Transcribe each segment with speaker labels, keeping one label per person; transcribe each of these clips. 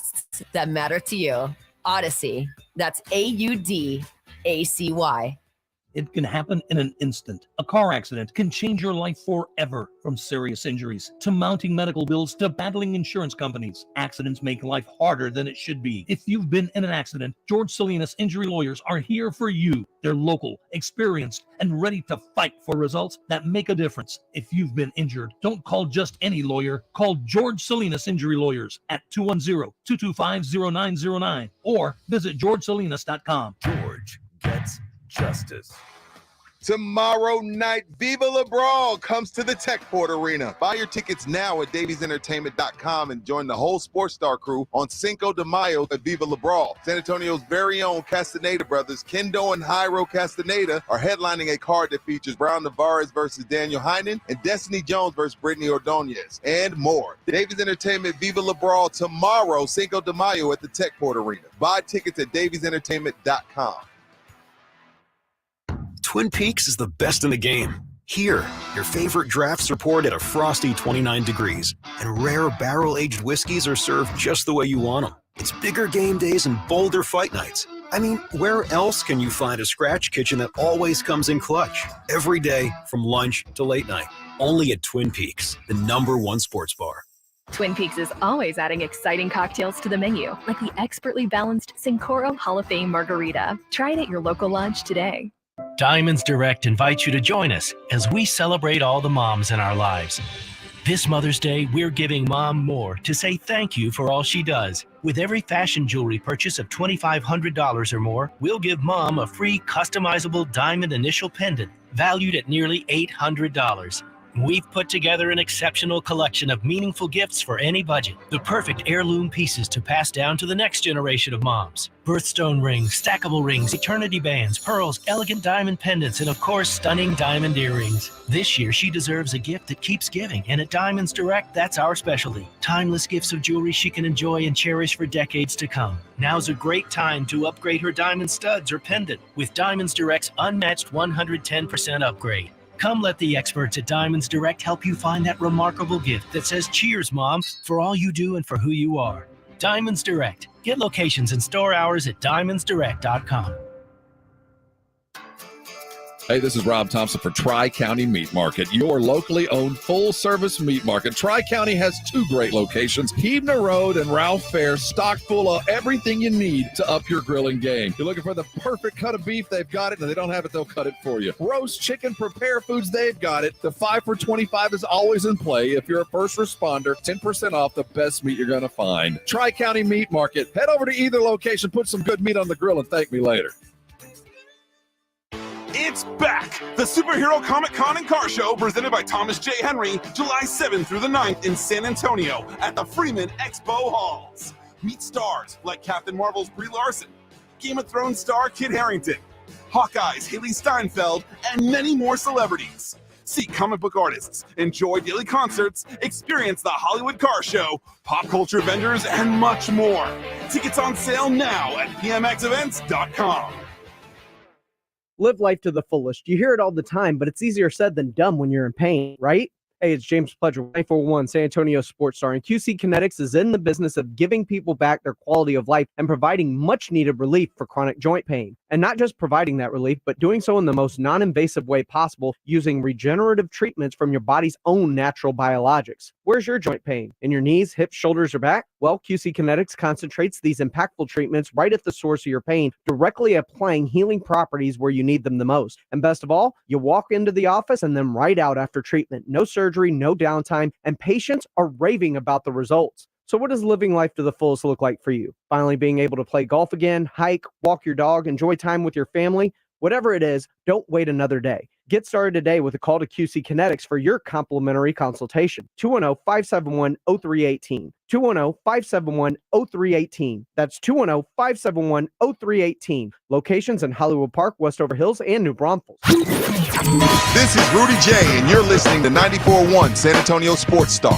Speaker 1: podcasts that matter to you. Odyssey. That's AUDACY.
Speaker 2: It can happen in an instant. A car accident can change your life forever, from serious injuries to mounting medical bills to battling insurance companies. Accidents make life harder than it should be. If you've been in an accident, George Salinas Injury Lawyers are here for you. They're local, experienced, and ready to fight for results that make a difference. If you've been injured, don't call just any lawyer. Call George Salinas Injury Lawyers at 210-225-0909 or visit georgesalinas.com.
Speaker 3: George gets justice.
Speaker 4: Tomorrow night, Viva La Brawl comes to the Techport Arena. Buy your tickets now at daviesentertainment.com and join the whole Sports Star crew on Cinco de Mayo at Viva La Brawl. San Antonio's very own Castaneda brothers, Kendo and Jairo Castaneda, are headlining a card that features Brown Navarez versus Daniel Heinen and Destiny Jones versus Brittany Ordonez, and more. Davies Entertainment Viva La Brawl tomorrow, Cinco de Mayo at the Techport Arena. Buy tickets at daviesentertainment.com.
Speaker 5: Twin Peaks is the best in the game. Here, your favorite drafts are poured at a frosty 29 degrees, and rare barrel-aged whiskeys are served just the way you want them. It's bigger game days and bolder fight nights. I mean, where else can you find a scratch kitchen that always comes in clutch? Every day, from lunch to late night. Only at Twin Peaks, the #1 sports bar.
Speaker 6: Twin Peaks is always adding exciting cocktails to the menu, like the expertly balanced Sincoro Hall of Fame Margarita. Try it at your local lodge today.
Speaker 7: Diamonds Direct invites you to join us as we celebrate all the moms in our lives. This Mother's Day, we're giving Mom more to say thank you for all she does. With every fashion jewelry purchase of $2,500 or more, we'll give Mom a free customizable diamond initial pendant valued at nearly $800. We've put together an exceptional collection of meaningful gifts for any budget. The perfect heirloom pieces to pass down to the next generation of moms. Birthstone rings, stackable rings, eternity bands, pearls, elegant diamond pendants, and of course, stunning diamond earrings. This year, she deserves a gift that keeps giving, and at Diamonds Direct, that's our specialty. Timeless gifts of jewelry she can enjoy and cherish for decades to come. Now's a great time to upgrade her diamond studs or pendant with Diamonds Direct's unmatched 110% upgrade. Come let the experts at Diamonds Direct help you find that remarkable gift that says, "Cheers, Mom, for all you do and for who you are." Diamonds Direct. Get locations and store hours at diamondsdirect.com.
Speaker 8: Hey, this is Rob Thompson for Tri-County Meat Market, your locally owned full-service meat market. Tri-County has 2 great locations, Huebner Road and Ralph Fair, stocked full of everything you need to up your grilling game. You're looking for the perfect cut of beef, they've got it, and if they don't have it, they'll cut it for you. Roast chicken, prepare foods, they've got it. The 5 for $25 is always in play. If you're a first responder, 10% off the best meat you're going to find. Tri-County Meat Market. Head over to either location, put some good meat on the grill, and thank me later.
Speaker 9: It's back! The Superhero Comic Con and Car Show presented by Thomas J. Henry, July 7th through the 9th in San Antonio at the Freeman Expo Halls. Meet stars like Captain Marvel's Brie Larson, Game of Thrones star Kit Harington, Hawkeye's Haley Steinfeld, and many more celebrities. See comic book artists, enjoy daily concerts, experience the Hollywood Car Show, pop culture vendors, and much more. Tickets on sale now at pmxevents.com.
Speaker 10: Live life to the fullest. You hear it all the time, but it's easier said than done when you're in pain, right? Hey, it's James Pledger, 941 San Antonio Sports Star, and QC Kinetics is in the business of giving people back their quality of life and providing much-needed relief for chronic joint pain. And not just providing that relief, but doing so in the most non-invasive way possible using regenerative treatments from your body's own natural biologics. Where's your joint pain? In your knees, hips, shoulders, or back? Well, QC Kinetics concentrates these impactful treatments right at the source of your pain, directly applying healing properties where you need them the most. And best of all, you walk into the office and then right out after treatment. No surgery, no downtime, and patients are raving about the results. So what does living life to the fullest look like for you? Finally being able to play golf again, hike, walk your dog, enjoy time with your family? Whatever it is, don't wait another day. Get started today with a call to QC Kinetics for your complimentary consultation. 210-571-0318. 210-571-0318. That's 210-571-0318. Locations in Hollywood Park, Westover Hills, and New Braunfels.
Speaker 4: This is Rudy J, and you're listening to 94.1 San Antonio Sports Star.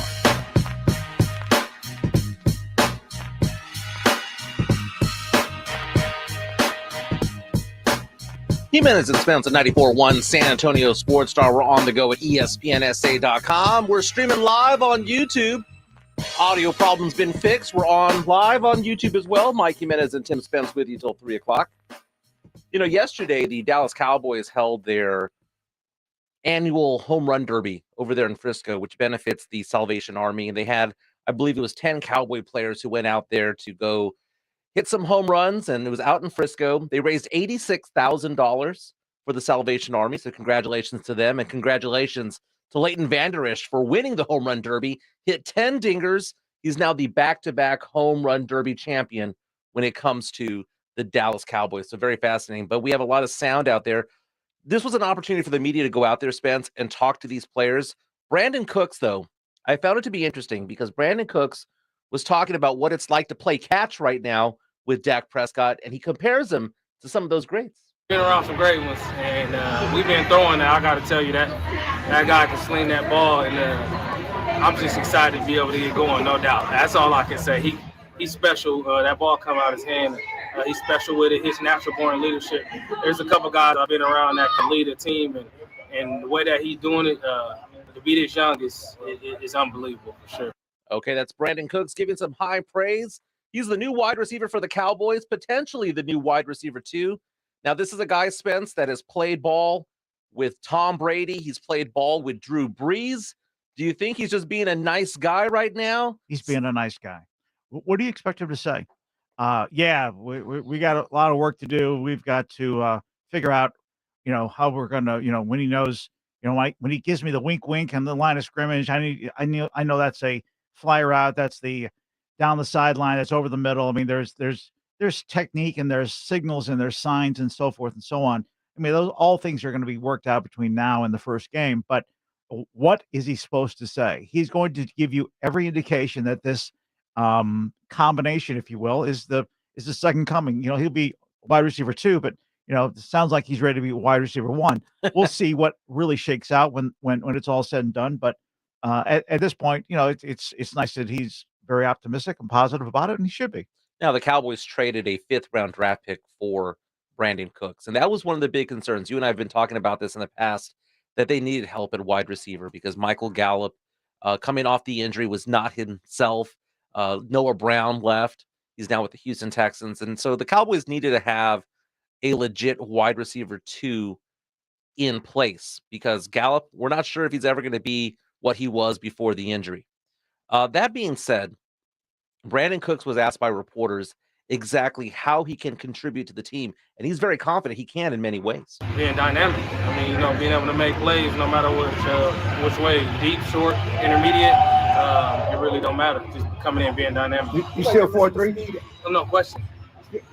Speaker 11: Jimenez Spence at 94.1 San Antonio Sports Star. We're on the go at ESPNSA.com. We're streaming live on YouTube. Audio problems been fixed. We're on live on YouTube as well. Mike Jimenez and Tim Spence with you till 3 o'clock. You know, yesterday the Dallas Cowboys held their annual home run derby over there in Frisco, which benefits the Salvation Army. And they had, I believe it was 10 Cowboy players who went out there to go hit some home runs, and it was out in Frisco. They raised $86,000 for the Salvation Army, so congratulations to them, and congratulations to Leighton Vander Esch for winning the home run derby. Hit 10 dingers. He's now the back-to-back home run derby champion when it comes to the Dallas Cowboys. So very fascinating. But we have a lot of sound out there. This was an opportunity for the media to go out there, Spence, and talk to these players. Brandon Cooks, though, I found it to be interesting because Brandon Cooks was talking about what it's like to play catch right now with Dak Prescott, and he compares him to some of those greats.
Speaker 12: Been around some great ones, and we've been throwing that. I got to tell you that guy can sling that ball, and I'm just excited to be able to get going, no doubt. That's all I can say. He's special. That ball come out his hand. He's special with it. His natural-born leadership. There's a couple guys I've been around that can lead a team, and the way that he's doing it, to be this young is unbelievable for sure.
Speaker 11: Okay, that's Brandon Cooks giving some high praise. He's the new wide receiver for the Cowboys, potentially the new wide receiver too. Now, this is a guy, Spence, that has played ball with Tom Brady. He's played ball with Drew Brees. Do you think he's just being a nice guy right now?
Speaker 13: He's being a nice guy. What do you expect him to say? Yeah, we got a lot of work to do. We've got to figure out, how we're going to, when he knows, when he gives me the wink, wink and the line of scrimmage, I know that's a fly route. That's the down the sideline. That's over the middle. I mean, there's technique and there's signals and there's signs and so forth and so on. I mean, those all things are going to be worked out between now and the first game. But what is he supposed to say? He's going to give you every indication that this combination, if you will, is the second coming. He'll be wide receiver 2, but it sounds like he's ready to be wide receiver 1. We'll see what really shakes out when it's all said and done. But at this point, it's nice that he's very optimistic and positive about it, and he should be.
Speaker 11: Now, the Cowboys traded a 5th-round draft pick for Brandon Cooks, and that was one of the big concerns. You and I have been talking about this in the past, that they needed help at wide receiver because Michael Gallup, coming off the injury, was not himself. Noah Brown left. He's now with the Houston Texans, and so the Cowboys needed to have a legit wide receiver 2 in place because Gallup, we're not sure if he's ever going to be what he was before the injury. That being said, Brandon Cooks was asked by reporters exactly how he can contribute to the team, and he's very confident he can in many ways.
Speaker 12: Being dynamic. I mean, being able to make plays no matter which way, deep, short, intermediate, it really don't matter. Just coming in, being dynamic.
Speaker 14: You still 4'3"?
Speaker 12: No question.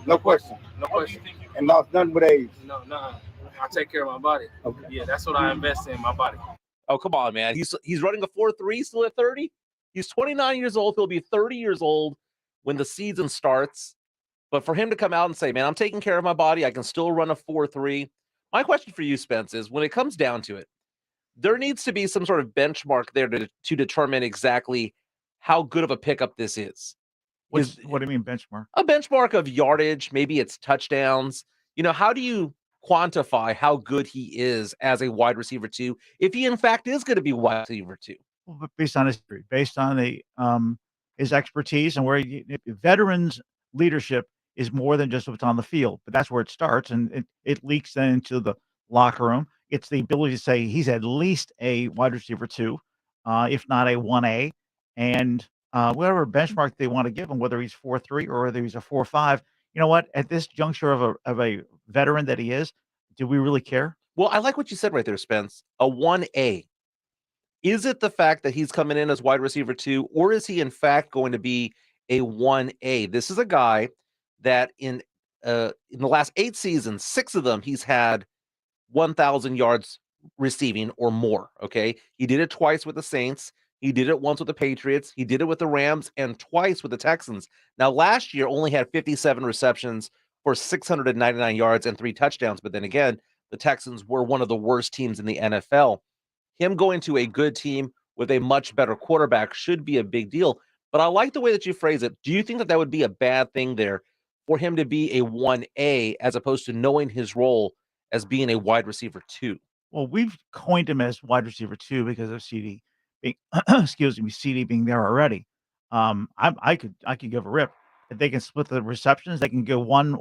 Speaker 14: No question.
Speaker 12: No question.
Speaker 14: And lost nothing with age.
Speaker 12: No. I take care of my body. Okay. Yeah, that's what I invest in, my body.
Speaker 11: Oh, come on, man. He's running a 4.3 still at 30. He's 29 years old. He'll be 30 years old when the season starts. But for him to come out and say, man, I'm taking care of my body, I can still run a 4.3. My question for you, Spence, is when it comes down to it, there needs to be some sort of benchmark there to determine exactly how good of a pickup this is.
Speaker 13: What do you mean benchmark?
Speaker 11: A benchmark of yardage, maybe it's touchdowns. How do you quantify how good he is as a wide receiver 2 if he in fact is going to be wide receiver 2?
Speaker 13: Well, but based on history, based on the his expertise and where veterans leadership is more than just what's on the field, but that's where it starts, and it leaks then into the locker room. It's the ability to say he's at least a wide receiver 2, if not a 1A, and whatever benchmark they want to give him, whether he's 4.3 or whether he's a 4.5. You know what? At this juncture of a veteran that he is, do we really care?
Speaker 11: Well, I like what you said right there, Spence. A 1A. Is it the fact that he's coming in as wide receiver 2, or is he in fact going to be a 1A? This is a guy that in the last 8 seasons, 6 of them, he's had 1,000 yards receiving or more. Okay, he did it twice with the Saints. He did it once with the Patriots. He did it with the Rams and twice with the Texans. Now, last year only had 57 receptions for 699 yards and 3 touchdowns. But then again, the Texans were one of the worst teams in the NFL. Him going to a good team with a much better quarterback should be a big deal. But I like the way that you phrase it. Do you think that would be a bad thing there for him to be a 1A as opposed to knowing his role as being a wide receiver 2?
Speaker 13: Well, we've coined him as wide receiver 2 because of CD being, CD being there already. I could give a rip. If they can split the receptions, they can go one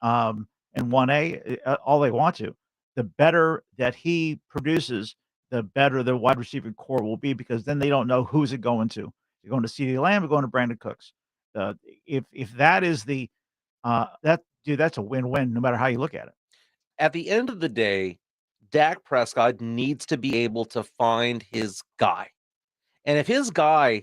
Speaker 13: and 1A all they want to. The better that he produces, the better the wide receiver core will be, because then they don't know who's it going to. You're going to CeeDee Lamb or going to Brandon Cooks. If that is that's a win-win no matter how you look at it.
Speaker 11: At the end of the day, Dak Prescott needs to be able to find his guy. And if his guy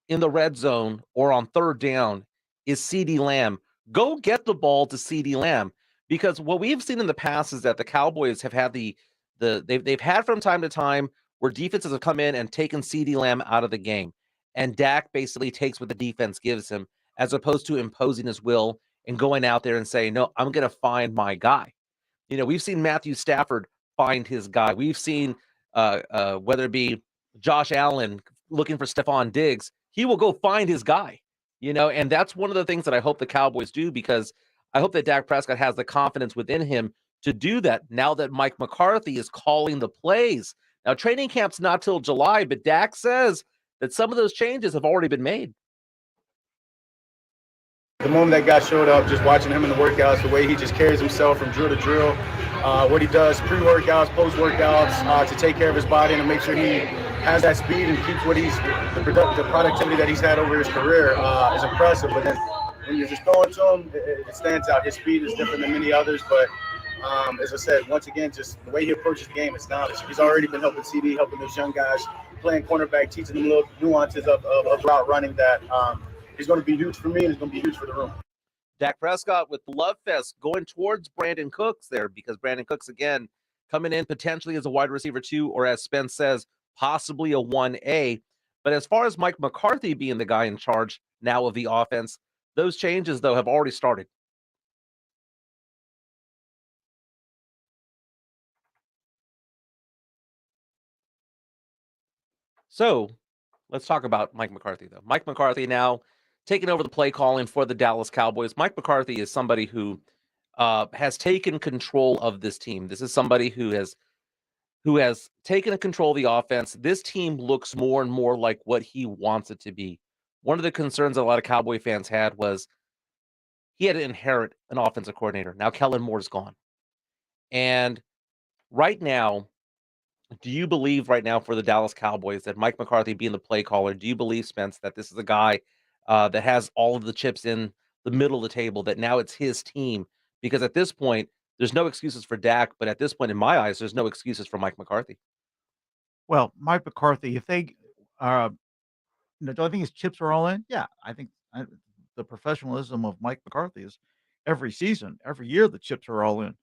Speaker 11: in the red zone or on third down is CeeDee Lamb, go get the ball to CeeDee Lamb. Because what we've seen in the past is that the Cowboys have had they've had from time to time where defenses have come in and taken CeeDee Lamb out of the game. And Dak basically takes what the defense gives him, as opposed to imposing his will and going out there and saying, no, I'm going to find my guy. We've seen Matthew Stafford find his guy. We've seen whether it be Josh Allen looking for Stephon Diggs, he will go find his guy, and that's one of the things that I hope the Cowboys do, because I hope that Dak Prescott has the confidence within him to do that now that Mike McCarthy is calling the plays. Now, training camp's not till July, but Dak says that some of those changes have already been made.
Speaker 14: The moment that guy showed up, just watching him in the workouts, the way he just carries himself from drill to drill, what he does pre-workouts, post-workouts, to take care of his body and to make sure he has that speed and keeps what the productivity that he's had over his career is impressive. But then when you're just throwing to him, it stands out. His speed is different than many others, but as I said, once again, just the way he approaches the game, it's knowledge. He's already been helping CD, helping those young guys, playing cornerback, teaching them little nuances of route running that he's going to be huge for me, and it's going to be huge for the room.
Speaker 11: Dak Prescott with the love fest going towards Brandon Cooks there, because Brandon Cooks, again, coming in potentially as a wide receiver 2, or as Spence says, possibly a 1A. But as far as Mike McCarthy being the guy in charge now of the offense, those changes, though, have already started. So let's talk about Mike McCarthy, though. Mike McCarthy now taking over the play calling for the Dallas Cowboys. Mike McCarthy is somebody who has taken control of this team. This is somebody who has taken control of the offense. This team looks more and more like what he wants it to be. One of the concerns that a lot of Cowboy fans had was he had to inherit an offensive coordinator. Now Kellen Moore's gone. And right now, do you believe right now for the Dallas Cowboys that Mike McCarthy being the play caller, do you believe, Spence, that this is a guy that has all of the chips in the middle of the table, that now it's his team? Because at this point, there's no excuses for Dak, but at this point, in my eyes, there's no excuses for Mike McCarthy.
Speaker 13: Well, Mike McCarthy, if they do I think his chips are all in? Yeah, I think the professionalism of Mike McCarthy is every season, every year, the chips are all in.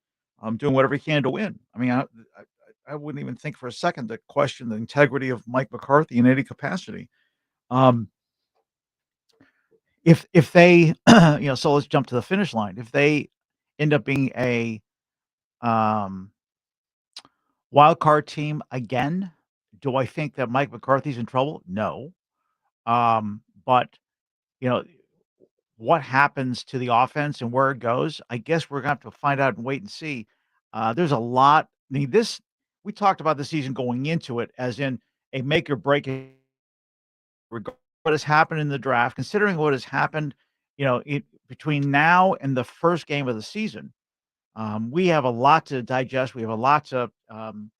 Speaker 13: Doing whatever he can to win. I mean, I wouldn't even think for a second to question the integrity of Mike McCarthy in any capacity. If they, so let's jump to the finish line. If they end up being a wild card team again, do I think that Mike McCarthy's in trouble? No. But what happens to the offense and where it goes, I guess we're going to have to find out and wait and see. There's a lot. I mean, we talked about the season going into it as in a make or break. Regarding what has happened in the draft, considering what has happened, between now and the first game of the season, we have a lot to digest. We have a lot to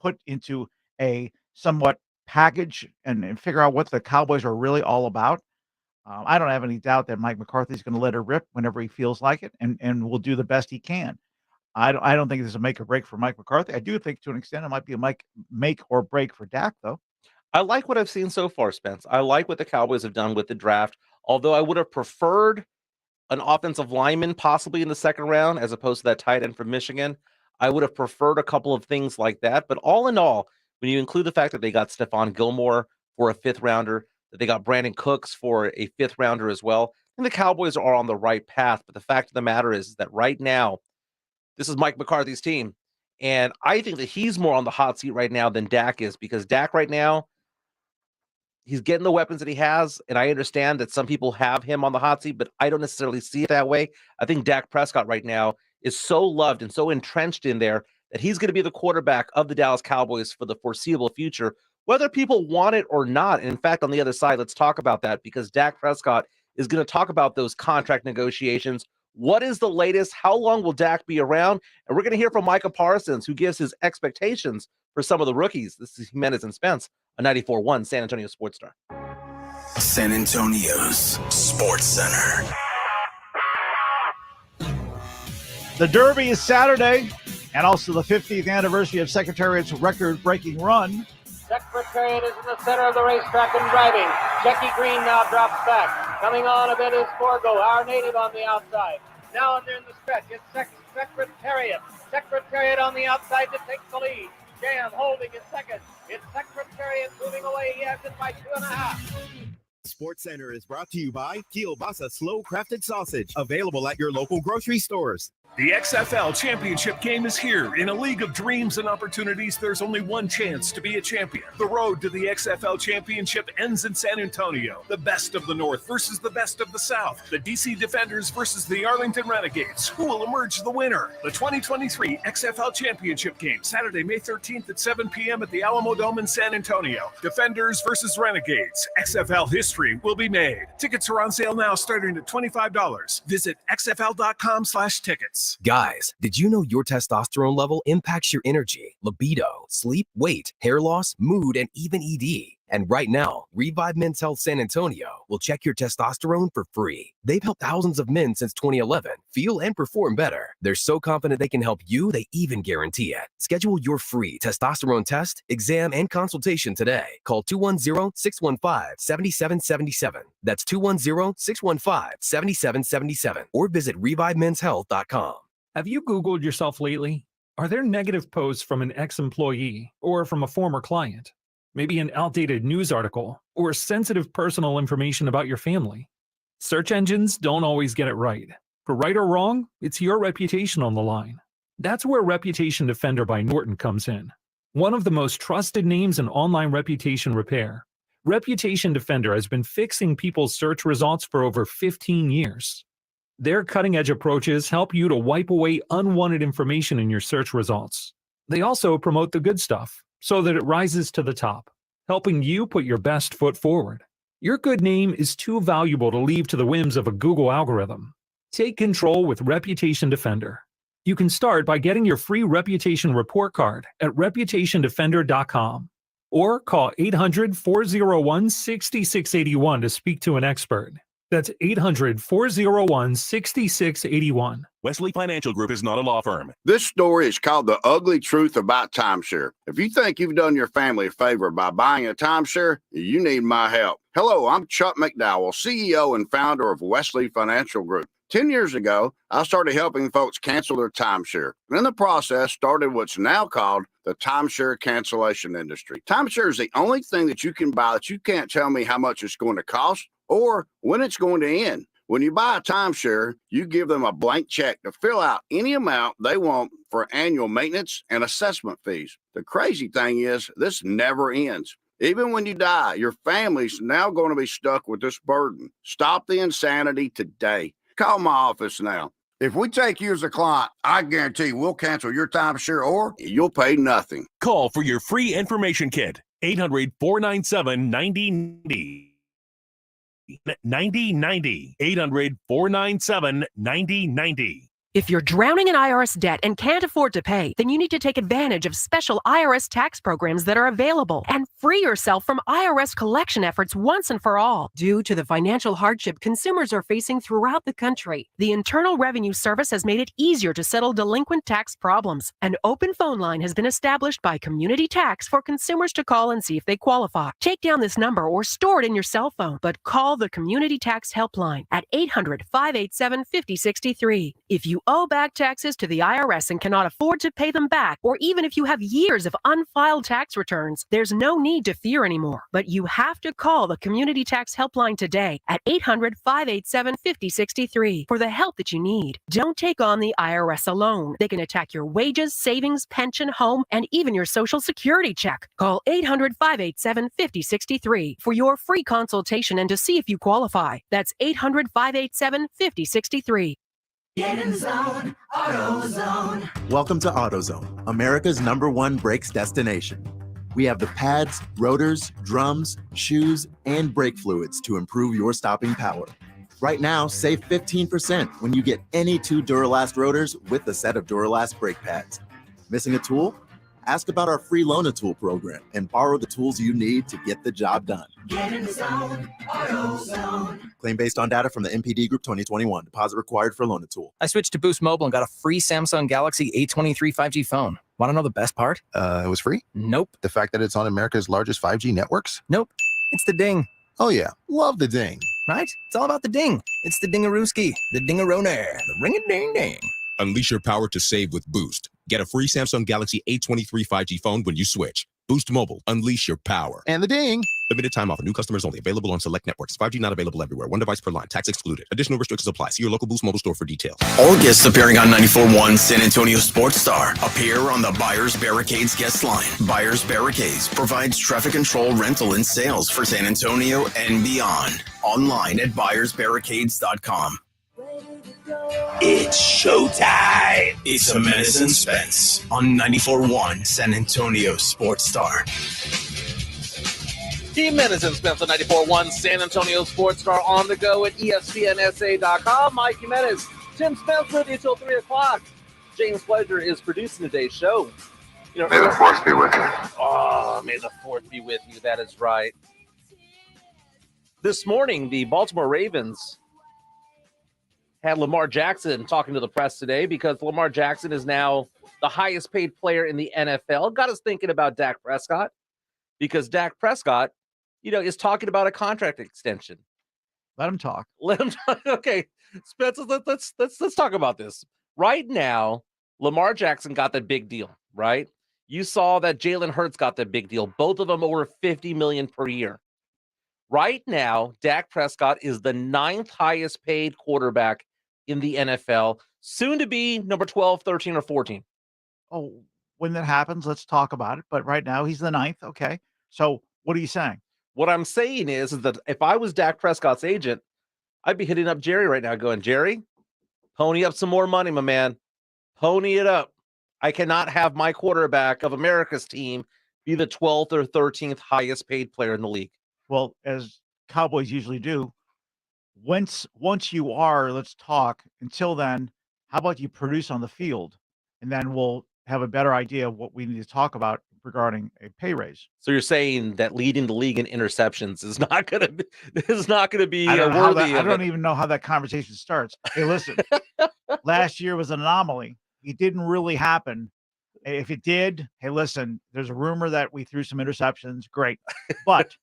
Speaker 13: put into a somewhat package and figure out what the Cowboys are really all about. I don't have any doubt that Mike McCarthy is going to let her rip whenever he feels like it, and will do the best he can. I don't think this is a make or break for Mike McCarthy. I do think to an extent it might be a make or break for Dak, though.
Speaker 11: I like what I've seen so far, Spence. I like what the Cowboys have done with the draft, although I would have preferred an offensive lineman possibly in the second round as opposed to that tight end from Michigan. I would have preferred a couple of things like that. But all in all, when you include the fact that they got Stephon Gilmore for a 5th rounder, that they got Brandon Cooks for a 5th rounder as well, and the Cowboys are on the right path. But the fact of the matter is that right now, this is Mike McCarthy's team. And I think that he's more on the hot seat right now than Dak is, because Dak right now, he's getting the weapons that he has, and I understand that some people have him on the hot seat, but I don't necessarily see it that way. I think Dak Prescott right now is so loved and so entrenched in there that he's going to be the quarterback of the Dallas Cowboys for the foreseeable future, whether people want it or not. And in fact, on the other side, let's talk about that because Dak Prescott is going to talk about those contract negotiations. What is the latest? How long will Dak be around? And we're going to hear from Micah Parsons, who gives his expectations for some of the rookies. This is Jimenez and Spence on 94.1 San Antonio Sports Star.
Speaker 3: San Antonio's Sports Center.
Speaker 13: The Derby is Saturday, and also the 50th anniversary of Secretariat's record-breaking run.
Speaker 15: Secretariat is in the center of the racetrack and driving. Jackie Green now drops back. Coming on a bit is Forgo, our native on the outside. Now and then the stretch. It's Secretariat. Secretariat on the outside to take the lead. Jam holding in second. It's Secretariat moving away. He has it by 2.5.
Speaker 16: Sports Center is brought to you by Kielbasa Slow Crafted Sausage, available at your local grocery stores.
Speaker 17: The XFL Championship game is here. In a league of dreams and opportunities, there's only one chance to be a champion. The road to the XFL Championship ends in San Antonio. The best of the North versus the best of the South. The DC Defenders versus the Arlington Renegades. Who will emerge the winner? The 2023 XFL Championship game, Saturday, May 13th at 7 p.m. at the Alamo Dome in San Antonio. Defenders versus Renegades. XFL history will be made. Tickets are on sale now, starting at $25. Visit xfl.com/tickets.
Speaker 18: Guys, did you know your testosterone level impacts your energy, libido, sleep, weight, hair loss, mood, and even ED? And right now, Revive Men's Health San Antonio will check your testosterone for free. They've helped thousands of men since 2011 feel and perform better. They're so confident they can help you, they even guarantee it. Schedule your free testosterone test, exam, and consultation today. Call 210-615-7777. That's 210-615-7777. Or visit ReviveMen'sHealth.com.
Speaker 19: Have you Googled yourself lately? Are there negative posts from an ex-employee or from a former client? Maybe an outdated news article, or sensitive personal information about your family. Search engines don't always get it right. For right or wrong, it's your reputation on the line. That's where Reputation Defender by Norton comes in. One of the most trusted names in online reputation repair, Reputation Defender has been fixing people's search results for over 15 years. Their cutting-edge approaches help you to wipe away unwanted information in your search results. They also promote the good stuff, so that it rises to the top, helping you put your best foot forward. Your good name is too valuable to leave to the whims of a Google algorithm. Take control with Reputation Defender. You can start by getting your free reputation report card at reputationdefender.com or call 800-401-6681 to speak to an expert. That's 800-401-6681.
Speaker 20: Wesley Financial Group is not a law firm.
Speaker 21: This story is called The Ugly Truth About Timeshare. If you think you've done your family a favor by buying a timeshare, you need my help. Hello, I'm Chuck McDowell, CEO and founder of Wesley Financial Group. 10 years ago, I started helping folks cancel their timeshare. And in the process, started what's now called the timeshare cancellation industry. Timeshare is the only thing that you can buy that you can't tell me how much it's going to cost or when it's going to end. When you buy a timeshare, you give them a blank check to fill out any amount they want for annual maintenance and assessment fees. The crazy thing is, this never ends. Even when you die, your family's now going to be stuck with this burden. Stop the insanity today. Call my office now. If we take you as a client, I guarantee we'll cancel your timeshare or you'll pay nothing.
Speaker 20: Call for your free information kit. 800-497-9090. 9090. 800-497-9090.
Speaker 22: If you're drowning in IRS debt and can't afford to pay, then you need to take advantage of special IRS tax programs that are available and free yourself from IRS collection efforts once and for all. Due to the financial hardship consumers are facing throughout the country, the Internal Revenue Service has made it easier to settle delinquent tax problems. An open phone line has been established by Community Tax for consumers to call and see if they qualify. Take down this number or store it in your cell phone, but call the Community Tax Helpline at 800-587-5063. If you owe back taxes to the IRS and cannot afford to pay them back, or even if you have years of unfiled tax returns, there's no need to fear anymore. But you have to call the Community Tax Helpline today at 800-587-5063 for the help that you need. Don't take on the IRS alone. They can attack your wages, savings, pension, home, and even your Social Security check. Call 800-587-5063 for your free consultation and to see if you qualify. That's 800-587-5063.
Speaker 23: Get in the zone, AutoZone.
Speaker 24: Welcome to AutoZone, America's #1 brakes destination.
Speaker 1: We have the pads, rotors, drums, shoes, and brake fluids to improve your stopping power. Right now, save 15% when you get any 2 Duralast rotors with a set of Duralast brake pads. Missing a tool? Ask about our free Loan-A-Tool program and borrow the tools you need to get the job done.
Speaker 23: Get in the zone, AutoZone.
Speaker 1: Claim based on data from the MPD Group 2021. Deposit required for Loan-A-Tool.
Speaker 2: I switched to Boost Mobile and got a free Samsung Galaxy A23 5G phone. Want to know the best part?
Speaker 5: It was free?
Speaker 2: Nope.
Speaker 5: The fact that it's on America's largest 5G networks?
Speaker 2: Nope. It's the ding.
Speaker 5: Oh yeah, love the ding.
Speaker 2: Right? It's all about the ding. It's the dingarooski, the dingarone, the ring-a-ding-ding.
Speaker 24: Unleash your power to save with Boost. Get a free Samsung Galaxy A23 5G phone when you switch. Boost Mobile. Unleash your power.
Speaker 5: And the ding.
Speaker 24: Limited time offer. New customers only. Available on select networks. 5G not available everywhere. One device per line. Tax excluded. Additional restrictions apply. See your local Boost Mobile store for details.
Speaker 3: All guests appearing on 94.1 San Antonio Sports Star appear on the Buyers Barricades guest line. Buyers Barricades provides traffic control, rental, and sales for San Antonio and beyond. Online at buyersbarricades.com. It's showtime. It's Jimenez and Spence on 94.1 San Antonio Sports Star.
Speaker 11: Jimenez and Spence on 94.1 San Antonio Sports Star on the go at ESPNSA.com. Mike Jimenez, Tim Spence with you until 3 o'clock. James Pledger is producing today's show. You know,
Speaker 25: may the force be with you.
Speaker 11: Oh, may the force be with you. That is right. This morning, the Baltimore Ravens had Lamar Jackson talking to the press today because Lamar Jackson is now the highest paid player in the NFL. Got us thinking about Dak Prescott because Dak Prescott, is talking about a contract extension.
Speaker 13: Let him talk.
Speaker 11: Let him talk. Okay, Spencer, let's talk about this. Right now, Lamar Jackson got the big deal, right? You saw that Jalen Hurts got the big deal. Both of them over $50 million per year. Right now, Dak Prescott is the 9th highest paid quarterback in the NFL, soon to be number 12, 13, or 14.
Speaker 13: Oh, when that happens, let's talk about it. But right now, he's the 9th. Okay. So what are you saying?
Speaker 11: What I'm saying is that if I was Dak Prescott's agent, I'd be hitting up Jerry right now going, Jerry, pony up some more money, my man. Pony it up. I cannot have my quarterback of America's team be the 12th or 13th highest paid player in the league.
Speaker 13: Well, as Cowboys usually do, once you are, let's talk. Until then, how about you produce on the field, and then we'll have a better idea of what we need to talk about regarding a pay raise.
Speaker 11: So you're saying that leading the league in interceptions is not going to be
Speaker 13: I don't
Speaker 11: it.
Speaker 13: even know how that conversation starts. Hey, listen, last year was an anomaly. It didn't really happen. If it did, hey, listen, there's a rumor that we threw some interceptions. Great, but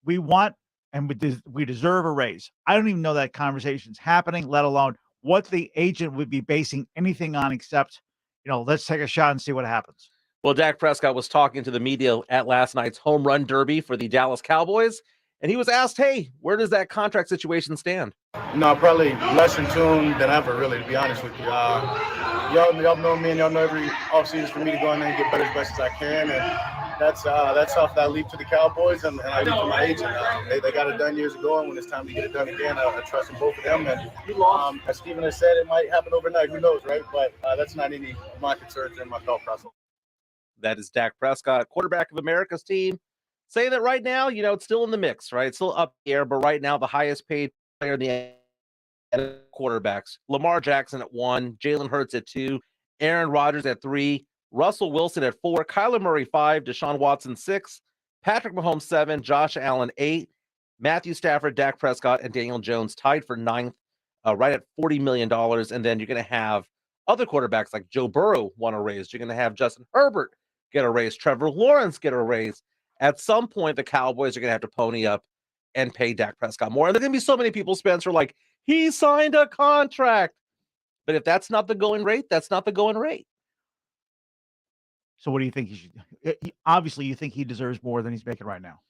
Speaker 13: we want and we deserve a raise. I don't even know that conversation's happening, let alone what the agent would be basing anything on except, let's take a shot and see what happens.
Speaker 11: Well, Dak Prescott was talking to the media at last night's home run derby for the Dallas Cowboys, and he was asked, hey, where does that contract situation stand?
Speaker 14: No, probably less in tune than ever, really, to be honest with you. Y'all know me, and y'all know every offseason for me to go in there and get better as best as I can, and that's off that leap to the Cowboys, and I leap to my agent. They got it done years ago, and when it's time to get it done again, I trust in both of them. And as Stephen has said, it might happen overnight. Who knows, right? But that's not any of my concerns in my thought process.
Speaker 11: That is Dak Prescott, quarterback of America's team, saying that right now, it's still in the mix, right? It's still up there, but right now the highest paid player in the quarterbacks, Lamar Jackson at 1, Jalen Hurts at 2, Aaron Rodgers at 3, Russell Wilson at 4, Kyler Murray 5, Deshaun Watson 6, Patrick Mahomes 7, Josh Allen 8, Matthew Stafford, Dak Prescott, and Daniel Jones tied for 9th, right at $40 million. And then you're going to have other quarterbacks like Joe Burrow want a raise. You're going to have Justin Herbert get a raise, Trevor Lawrence get a raise. At some point, the Cowboys are going to have to pony up and pay Dak Prescott more. And there's going to be so many people, Spencer, like, he signed a contract. But if that's not the going rate, that's not the going rate.
Speaker 13: So what do you think he should? Obviously, you think he deserves more than he's making right now.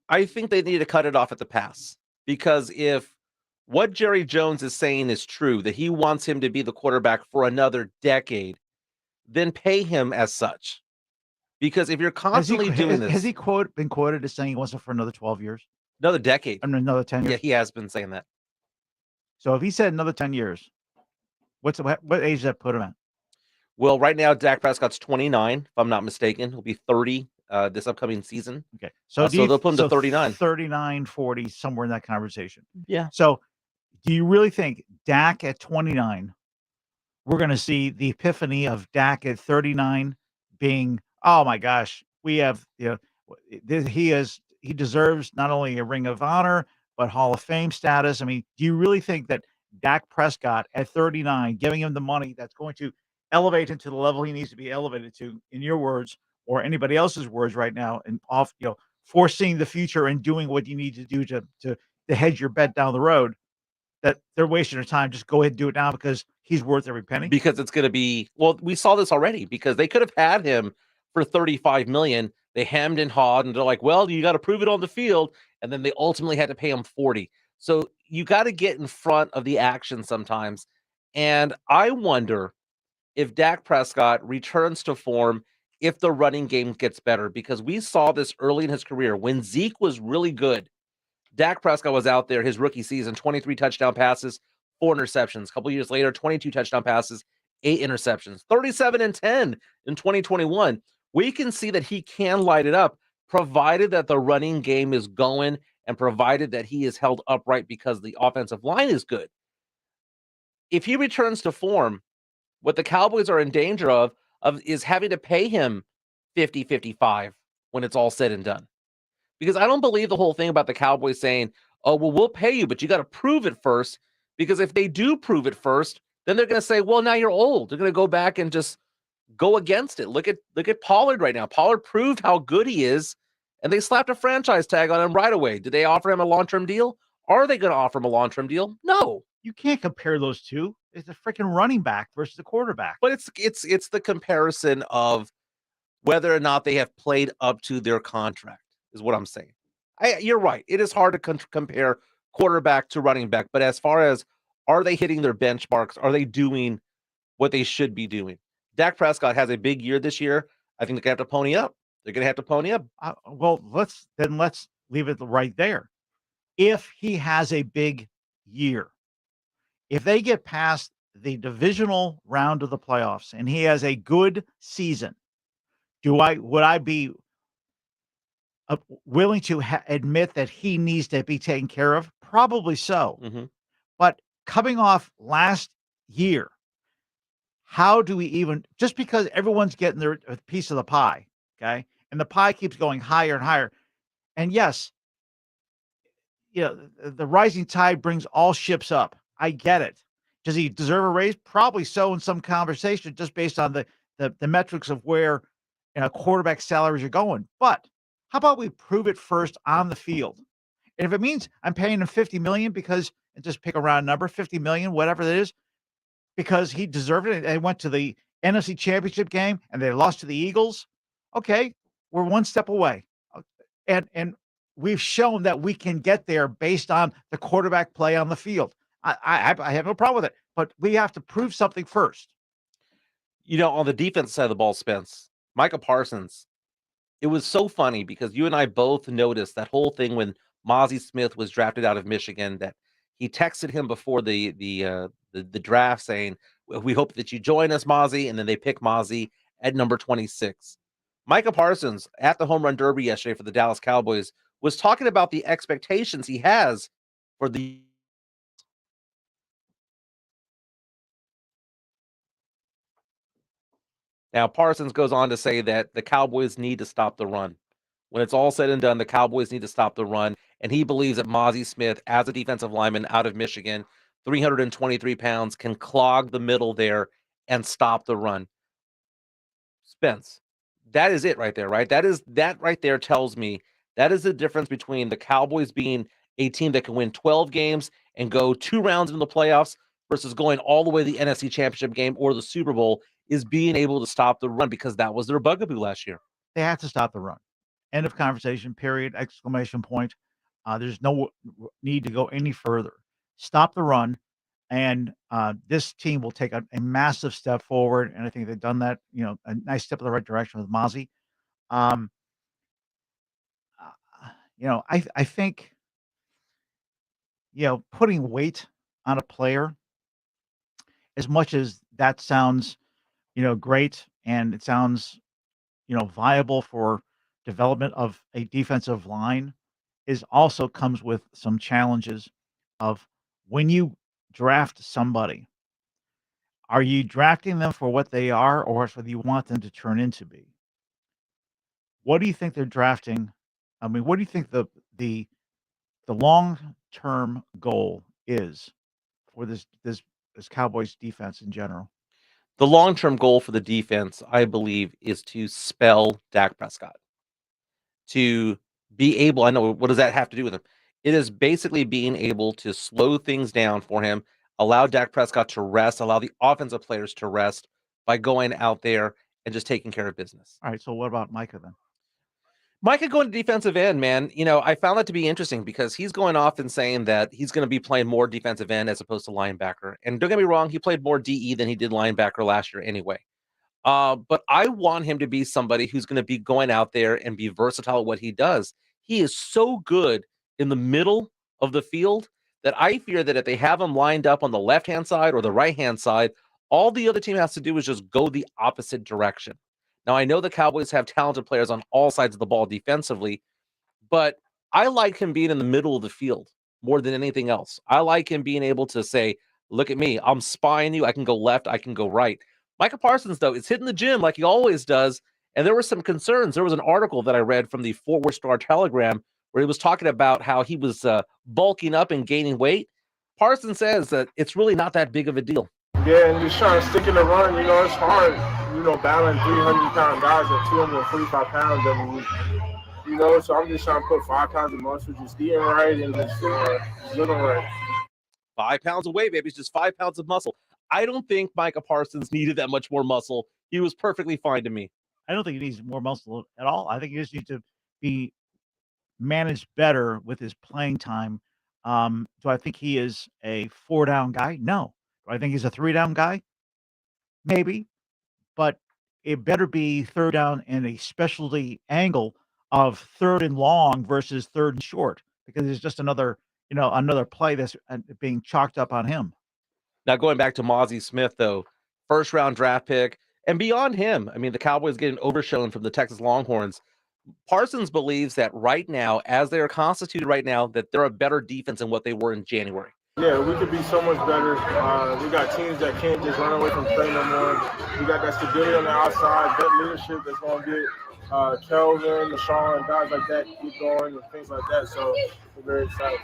Speaker 11: I think they need to cut it off at the pass. Because if what Jerry Jones is saying is true, that he wants him to be the quarterback for another decade, then pay him as such. Because if you're constantly doing this...
Speaker 13: Has he been quoted as saying he wants it for another 12 years?
Speaker 11: Another decade.
Speaker 13: I mean, another 10 years?
Speaker 11: Yeah, he has been saying that.
Speaker 13: So if he said another 10 years, what age does that put him at?
Speaker 11: Well, right now, Dak Prescott's 29, if I'm not mistaken. He'll be 30 this upcoming season.
Speaker 13: Okay.
Speaker 11: So they'll put him to 39.
Speaker 13: 39, 40, somewhere in that conversation.
Speaker 11: Yeah.
Speaker 13: So do you really think Dak at 29, we're going to see the epiphany of Dak at 39 being, oh my gosh, we have, he deserves not only a Ring of Honor, but Hall of Fame status. I mean, do you really think that Dak Prescott at 39, giving him the money that's going to elevate him to the level he needs to be elevated to, in your words, or anybody else's words right now, and foreseeing the future and doing what you need to do to hedge your bet down the road, that they're wasting their time? Just go ahead and do it now because he's worth every penny?
Speaker 11: Because it's going to be, well, we saw this already because they could have had him for 35 million. They hemmed and hawed and they're like, well, you got to prove it on the field. And then they ultimately had to pay him 40. So you got to get in front of the action sometimes. And I wonder if Dak Prescott returns to form if the running game gets better, because we saw this early in his career when Zeke was really good. Dak Prescott was out there his rookie season, 23 touchdown passes, 4 interceptions. A couple years later, 22 touchdown passes, 8 interceptions, 37 and 10 in 2021. We can see that he can light it up, provided that the running game is going and provided that he is held upright because the offensive line is good. If he returns to form, what the Cowboys are in danger of is having to pay him 50, 55 when it's all said and done. Because I don't believe the whole thing about the Cowboys saying, oh, well, we'll pay you, but you got to prove it first. Because if they do prove it first, then they're going to say, well, now you're old. They're going to go back and just go against it. Look at Pollard right now. Pollard proved how good he is, and they slapped a franchise tag on him right away. Did they offer him a long-term deal? Are they going to offer him a long-term deal? No.
Speaker 13: You can't compare those two. It's a freaking running back versus the quarterback.
Speaker 11: But it's the comparison of whether or not they have played up to their contract is what I'm saying. You're right. It is hard to compare quarterback to running back. But as far as are they hitting their benchmarks? Are they doing what they should be doing? Dak Prescott has a big year this year. I think they're going to have to pony up. They're going to have to pony up.
Speaker 13: Well, let's leave it right there. If he has a big year, if they get past the divisional round of the playoffs and he has a good season, would I be willing to admit that he needs to be taken care of? Probably so.
Speaker 11: Mm-hmm.
Speaker 13: But coming off last year, how do we even, just because everyone's getting their piece of the pie, okay, and the pie keeps going higher and higher, and yes, the rising tide brings all ships up. I get it. Does he deserve a raise? Probably so in some conversation, just based on the metrics of where quarterback salaries are going. But how about we prove it first on the field? And if it means I'm paying him $50 million because, and just pick a round number, $50 million, whatever that is, because he deserved it. They went to the NFC Championship game and they lost to the Eagles. Okay, we're one step away. And we've shown that we can get there based on the quarterback play on the field. I have no problem with it, but we have to prove something first.
Speaker 11: On the defense side of the ball, Spence, Micah Parsons, it was so funny because you and I both noticed that whole thing when Mozzie Smith was drafted out of Michigan, that he texted him before the draft saying, we hope that you join us, Mozzie, and then they pick Mozzie at number 26. Micah Parsons at the Home Run Derby yesterday for the Dallas Cowboys was talking about the expectations he has for the Now, Parsons goes on to say that the Cowboys need to stop the run. When it's all said and done, the Cowboys need to stop the run. And he believes that Mozzie Smith, as a defensive lineman out of Michigan, 323 pounds, can clog the middle there and stop the run. Spence, that is it right there, right? That right there tells me that is the difference between the Cowboys being a team that can win 12 games and go 2 rounds in the playoffs versus going all the way to the NFC Championship game or the Super Bowl, is being able to stop the run, because that was their bugaboo last year.
Speaker 13: They have to stop the run. End of conversation, period, exclamation point. There's no need to go any further. Stop the run, and this team will take a massive step forward, and I think they've done that, a nice step in the right direction with Mozzie. I think, putting weight on a player, as much as that sounds, great, and it sounds, viable for development of a defensive line is also comes with some challenges of when you draft somebody, are you drafting them for what they are or for what you want them to turn into be? What do you think they're drafting? I mean, what do you think the long-term goal is for this Cowboys defense in general?
Speaker 11: The long-term goal for the defense, I believe, is to spell Dak Prescott. To be able, I know, what does that have to do with him? It is basically being able to slow things down for him, allow Dak Prescott to rest, allow the offensive players to rest by going out there and just taking care of business.
Speaker 13: All right, so what about Micah then?
Speaker 11: Micah going to defensive end, man. I found that to be interesting because he's going off and saying that he's going to be playing more defensive end as opposed to linebacker. And don't get me wrong, he played more DE than he did linebacker last year anyway. But I want him to be somebody who's going to be going out there and be versatile at what he does. He is so good in the middle of the field that I fear that if they have him lined up on the left-hand side or the right-hand side, all the other team has to do is just go the opposite direction. Now, I know the Cowboys have talented players on all sides of the ball defensively, but I like him being in the middle of the field more than anything else. I like him being able to say, look at me, I'm spying you. I can go left, I can go right. Micah Parsons, though, is hitting the gym like he always does, and there were some concerns. There was an article that I read from the Fort Worth Star-Telegram where he was talking about how he was bulking up and gaining weight. Parsons says that it's really not that big of a deal.
Speaker 6: Yeah, and just trying to stick in the run, it's hard, battling 300-pound guys at 245 pounds every week. So I'm just trying to put 5 pounds of muscle, just eating right and just living right.
Speaker 11: 5 pounds of weight, baby. It's just 5 pounds of muscle. I don't think Micah Parsons needed that much more muscle. He was perfectly fine to me.
Speaker 13: I don't think he needs more muscle at all. I think he just needs to be managed better with his playing time. Do I think he is a 4-down guy? No. Do I think he's a 3-down guy? Maybe. But it better be 3rd down in a specialty angle of 3rd and long versus 3rd and short, because it's just another play that's being chalked up on him.
Speaker 11: Now, going back to Mozzie Smith, though, 1st-round draft pick, and beyond him, I mean, the Cowboys getting overshown from the Texas Longhorns. Parsons believes that right now, as they are constituted right now, that they're a better defense than what they were in January.
Speaker 6: Yeah, we could be so much better. We got teams that can't just run away from play no more. We got that stability on the outside, that leadership that's going to get Kelvin, Deshaun, guys like that keep going and things like that. So we're very excited.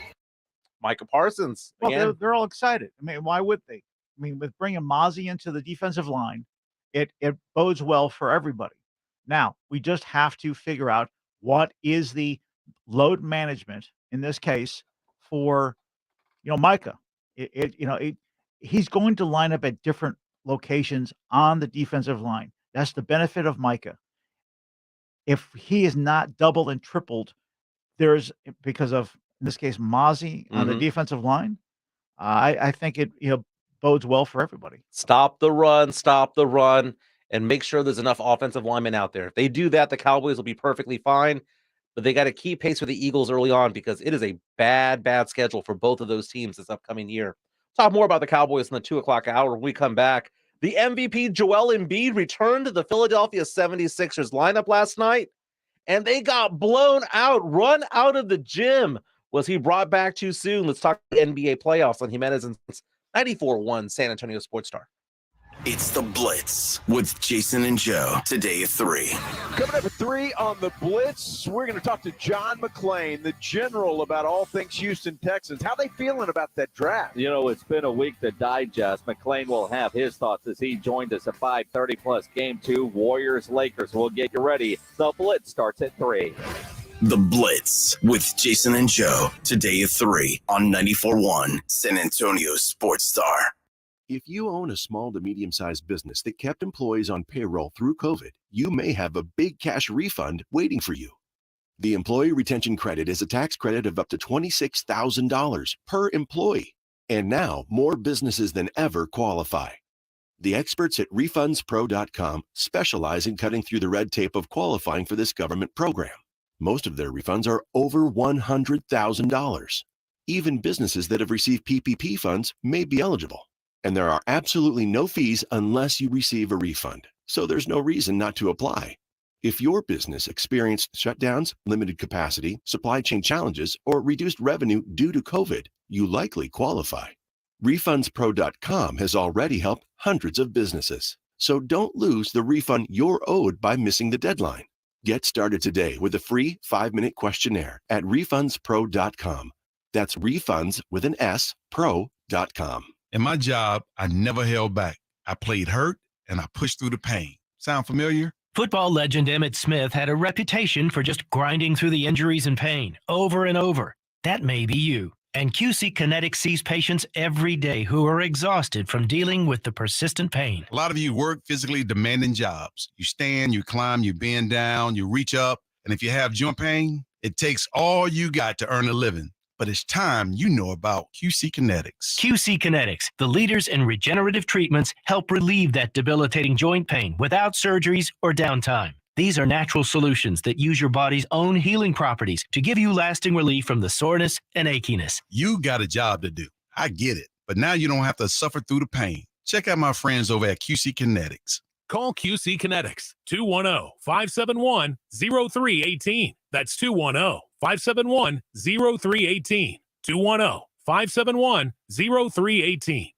Speaker 11: Micah Parsons.
Speaker 13: Well, they're all excited. I mean, why would they? I mean, with bringing Mozzie into the defensive line, it bodes well for everybody. Now, we just have to figure out what is the load management in this case for, Micah. He's going to line up at different locations on the defensive line. That's the benefit of Micah. If he is not double and tripled, because of, in this case, Mozzie on the defensive line, I think it bodes well for everybody.
Speaker 11: Stop the run, and make sure there's enough offensive linemen out there. If they do that, the Cowboys will be perfectly fine. But they got to keep pace with the Eagles early on because it is a bad schedule for both of those teams this upcoming year. Talk more about the Cowboys in the 2 o'clock hour when we come back. The MVP, Joel Embiid, returned to the Philadelphia 76ers lineup last night, and they got blown out, run out of the gym. Was he brought back too soon? Let's talk the NBA playoffs on Jimenez and 94.1 San Antonio Sports Star.
Speaker 3: It's The Blitz with Jason and Joe, today at 3.
Speaker 7: Coming up at 3 on The Blitz, we're going to talk to John McClain, the general, about all things Houston Texans. How they feeling about that draft?
Speaker 8: It's been a week to digest. McClain will have his thoughts as he joined us at 5:30+ Game 2, Warriors-Lakers. We'll get you ready. The Blitz starts at 3.
Speaker 3: The Blitz with Jason and Joe, today at 3 on 94.1 San Antonio Sports Star.
Speaker 9: If you own a small to medium-sized business that kept employees on payroll through COVID, you may have a big cash refund waiting for you. The Employee Retention Credit is a tax credit of up to $26,000 per employee. And now, more businesses than ever qualify. The experts at RefundsPro.com specialize in cutting through the red tape of qualifying for this government program. Most of their refunds are over $100,000. Even businesses that have received PPP funds may be eligible. And there are absolutely no fees unless you receive a refund. So there's no reason not to apply. If your business experienced shutdowns, limited capacity, supply chain challenges, or reduced revenue due to COVID, you likely qualify. RefundsPro.com has already helped hundreds of businesses. So don't lose the refund you're owed by missing the deadline. Get started today with a free 5-minute questionnaire at RefundsPro.com. That's refunds with an S, pro.com.
Speaker 4: In my job, I never held back. I played hurt and I pushed through the pain. Sound familiar?
Speaker 10: Football legend Emmitt Smith had a reputation for just grinding through the injuries and pain over and over. That may be you. And QC Kinetics sees patients every day who are exhausted from dealing with the persistent pain.
Speaker 4: A lot of you work physically demanding jobs. You stand, you climb, you bend down, you reach up. And if you have joint pain, it takes all you got to earn a living. But it's time you know about QC Kinetics.
Speaker 10: QC Kinetics, the leaders in regenerative treatments, help relieve that debilitating joint pain without surgeries or downtime. These are natural solutions that use your body's own healing properties to give you lasting relief from the soreness and achiness.
Speaker 4: You got a job to do. I get it. But now you don't have to suffer through the pain. Check out my friends over at QC Kinetics.
Speaker 17: Call QC Kinetics, 210-571-0318. That's 210-571-0318. 210-571-0318.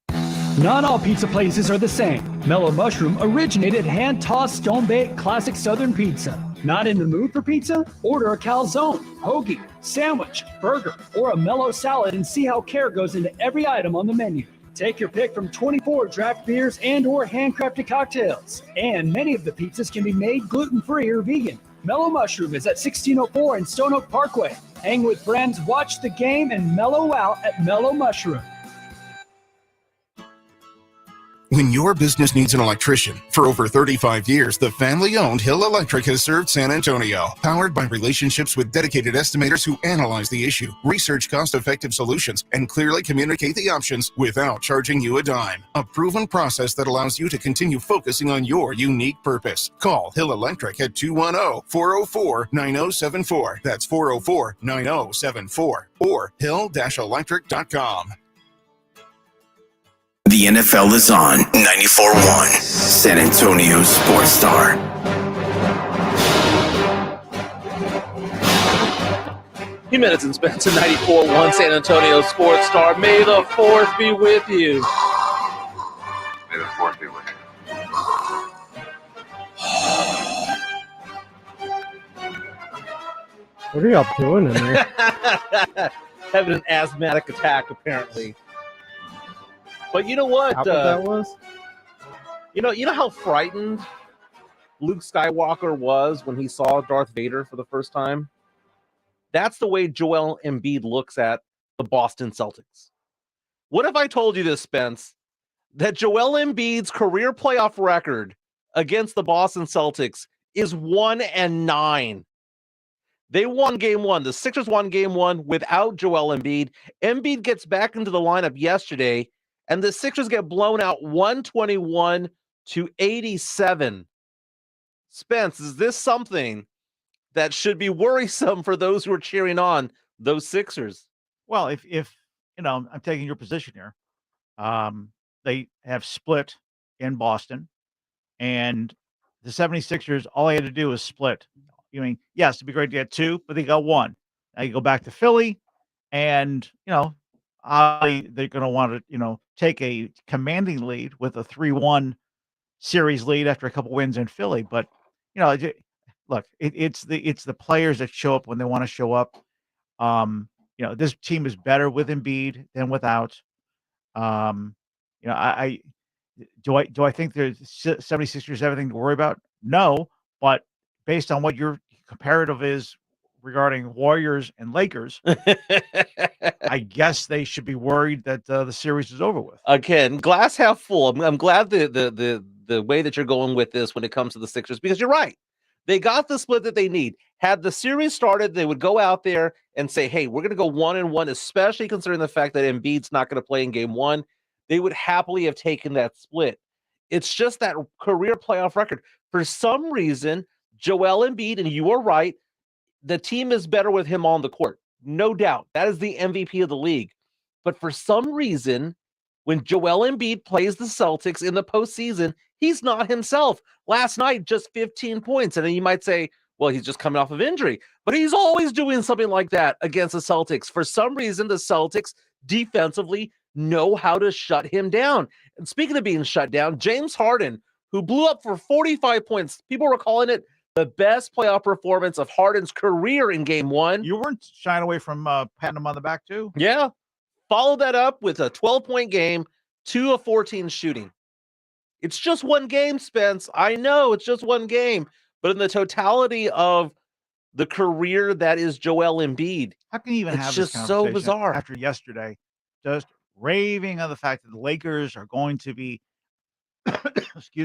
Speaker 12: Not all pizza places are the same. Mellow Mushroom originated hand-tossed, stone-baked classic Southern pizza. Not in the mood for pizza? Order a calzone, hoagie, sandwich, burger, or a mellow salad and see how care goes into every item on the menu. Take your pick from 24 draft beers and or handcrafted cocktails. And many of the pizzas can be made gluten-free or vegan. Mellow Mushroom is at 1604 in Stone Oak Parkway. Hang with friends, watch the game, and mellow out at Mellow Mushroom.
Speaker 15: When your business needs an electrician, for over 35 years, the family-owned Hill Electric has served San Antonio. Powered by relationships with dedicated estimators who analyze the issue, research cost-effective solutions, and clearly communicate the options without charging you a dime. A proven process that allows you to continue focusing on your unique purpose. Call Hill Electric at 210-404-9074. That's 404-9074. Or hill-electric.com.
Speaker 3: The NFL is on 94.1 San Antonio Sports Star.
Speaker 11: Jimenez and Spence, 94.1 San Antonio Sports Star. May the 4th be with you.
Speaker 25: May the 4th be with you.
Speaker 26: What are y'all doing in there?
Speaker 11: Having an asthmatic attack, apparently. But you know what?
Speaker 26: That was?
Speaker 11: You know how frightened Luke Skywalker was when he saw Darth Vader for the first time? That's the way Joel Embiid looks at the Boston Celtics. What if I told you this, Spence? That Joel Embiid's career playoff record against the Boston Celtics is 1-9. They won game one. The Sixers won game one without Joel Embiid. Embiid gets back into the lineup yesterday, and the Sixers get blown out 121-87. Spence, is this something that should be worrisome for those who are cheering on those Sixers?
Speaker 13: Well, if you know, I'm taking your position here. They have split in Boston, and the 76ers, all they had to do was split. You mean, yes, it'd be great to get two, but they got one. Now you go back to Philly, and, you know, they're going to want to, you know, take a commanding lead with a 3-1 series lead after a couple wins in Philly. But, you know, look, it's the players that show up when they want to show up. You know, this team is better with Embiid than without. You know, do I think the 76ers have everything to worry about? No, but based on what your comparative is regarding Warriors and Lakers, I guess they should be worried that the series is over with.
Speaker 11: Again, glass half full. I'm glad the way that you're going with this when it comes to the Sixers, because you're right. They got the split that they need. Had the series started, they would go out there and say, hey, we're going to go 1-1, especially considering the fact that Embiid's not going to play in game one. They would happily have taken that split. It's just that career playoff record. For some reason, Joel Embiid, and you are right, the team is better with him on the court. No doubt. That is the MVP of the league. But for some reason, When Joel Embiid plays the Celtics in the postseason, he's not himself. Last night, just 15 points. And then you might say, well, he's just coming off of injury. But he's always doing something like that against the Celtics. For some reason, the Celtics defensively know how to shut him down. And speaking of being shut down, James Harden, who blew up for 45 points, people were calling it the best playoff performance of Harden's career in game one.
Speaker 13: You weren't shying away from patting him on the back, too?
Speaker 11: Yeah. Followed that up with a 12-point game, 2 of 14 shooting. It's just one game, Spence. I know it's just one game. But in the totality of the career that is Joel Embiid,
Speaker 13: how can you even have this
Speaker 11: just so bizarre
Speaker 13: after yesterday? Just raving of the fact that the Lakers are going to be,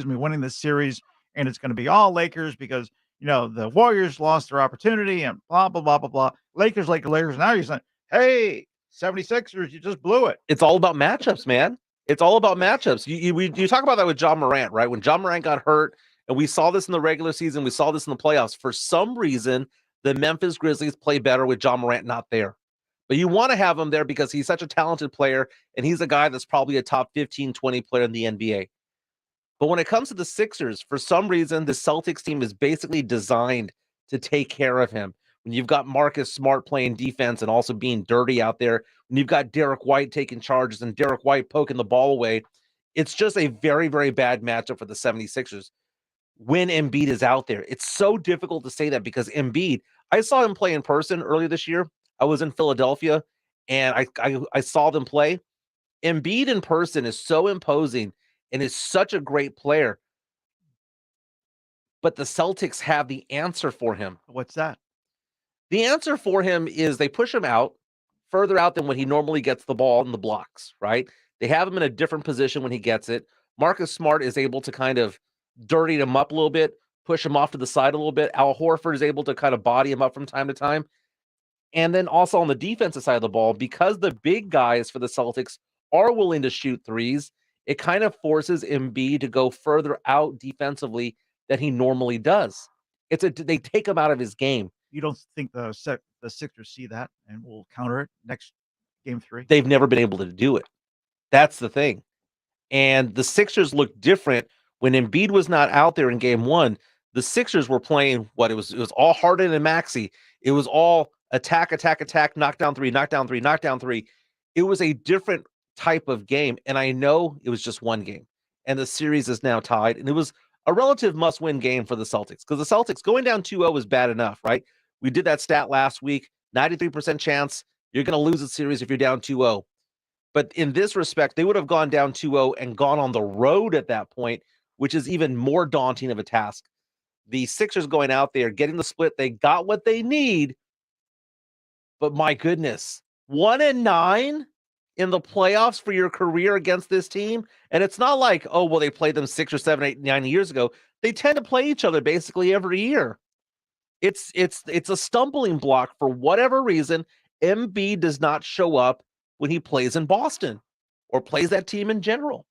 Speaker 13: winning this series, and it's going to be all Lakers because the Warriors lost their opportunity and blah blah blah blah blah. Lakers. Now you're saying, hey, 76ers, you just blew it.
Speaker 11: It's all about matchups, man. It's all about matchups. You talk about that with John Morant, right? When John Morant got hurt, and we saw this in the regular season, we saw this in the playoffs. For some reason, the Memphis Grizzlies play better with John Morant not there. But you want to have him there because he's such a talented player, and he's a guy that's probably a top 15, 20 player in the NBA. But when it comes to the Sixers, for some reason, the Celtics team is basically designed to take care of him. When you've got Marcus Smart playing defense and also being dirty out there, when you've got Derek White taking charges and Derek White poking the ball away, it's just a very, very bad matchup for the 76ers when Embiid is out there. It's so difficult to say that because Embiid, I saw him play in person earlier this year. I was in Philadelphia, and I saw them play. Embiid in person is so imposing and is such a great player. But the Celtics have the answer for him.
Speaker 13: What's that?
Speaker 11: The answer for him is they push him out, further out than when he normally gets the ball in the blocks, right? They have him in a different position when he gets it. Marcus Smart is able to kind of dirty him up a little bit, push him off to the side a little bit. Al Horford is able to kind of body him up from time to time. And then also on the defensive side of the ball, because the big guys for the Celtics are willing to shoot threes, it kind of forces Embiid to go further out defensively than he normally does. They take him out of his game.
Speaker 13: You don't think the Sixers see that and will counter it next game 3?
Speaker 11: They've never been able to do it. That's the thing. And the Sixers look different when Embiid was not out there in game 1. The Sixers were playing it was all Harden and Maxey. It was all attack, knock down three. It was a different type of game. And I know it was just one game. And the series is now tied. And it was a relative must-win game for the Celtics. Because the Celtics going down 2-0 is bad enough, right? We did that stat last week. 93% chance you're going to lose a series if you're down 2-0. But in this respect, they would have gone down 2-0 and gone on the road at that point, which is even more daunting of a task. The Sixers going out there, getting the split, they got what they need. But my goodness, 1-9 in the playoffs for your career against this team. And it's not like, oh, well, they played them 6 or 7, 8, 9 years ago. They tend to play each other basically every year. It's a stumbling block for whatever reason. Embiid does not show up when he plays in Boston or plays that team in general.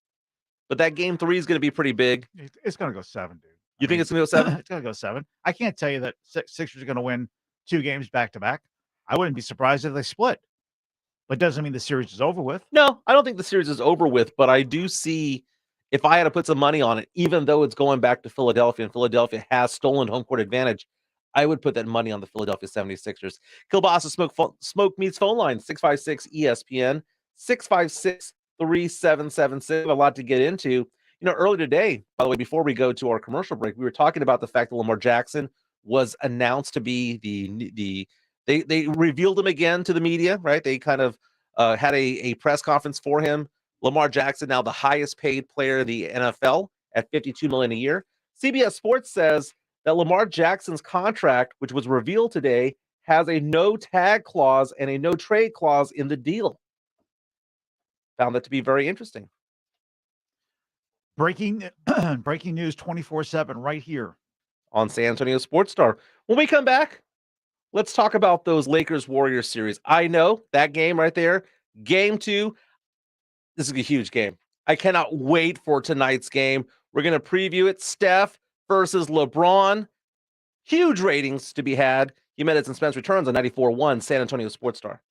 Speaker 11: But that game 3 is going to be pretty big.
Speaker 13: It's going to go 7, dude.
Speaker 11: You think it's going to go 7?
Speaker 13: It's going to go 7. I can't tell you that Sixers are going to win 2 games back-to-back. I wouldn't be surprised if they split. But doesn't mean the series is over with.
Speaker 11: No, I don't think the series is over with, but I do see, if I had to put some money on it, even though it's going back to Philadelphia and Philadelphia has stolen home court advantage, I would put that money on the Philadelphia 76ers. Kielbasa Smoke Meets phone line, 656 ESPN, 656-3776. A lot to get into. Earlier today, by the way, before we go to our commercial break, we were talking about the fact that Lamar Jackson was announced to be they revealed him again to the media, right? They kind of had a press conference for him. Lamar Jackson, now the highest paid player in the NFL at $52 million a year. CBS Sports says that Lamar Jackson's contract, which was revealed today, has a no tag clause and a no trade clause in the deal. Found that to be very interesting.
Speaker 13: Breaking news 24/7 right here
Speaker 11: on San Antonio Sports Star. When we come back, let's talk about those Lakers-Warriors series. I know that game right there, game 2, this is a huge game. I cannot wait for tonight's game. We're going to preview it. Steph versus LeBron. Huge ratings to be had. Jimenez and Spence returns on 94.1 San Antonio Sports Star.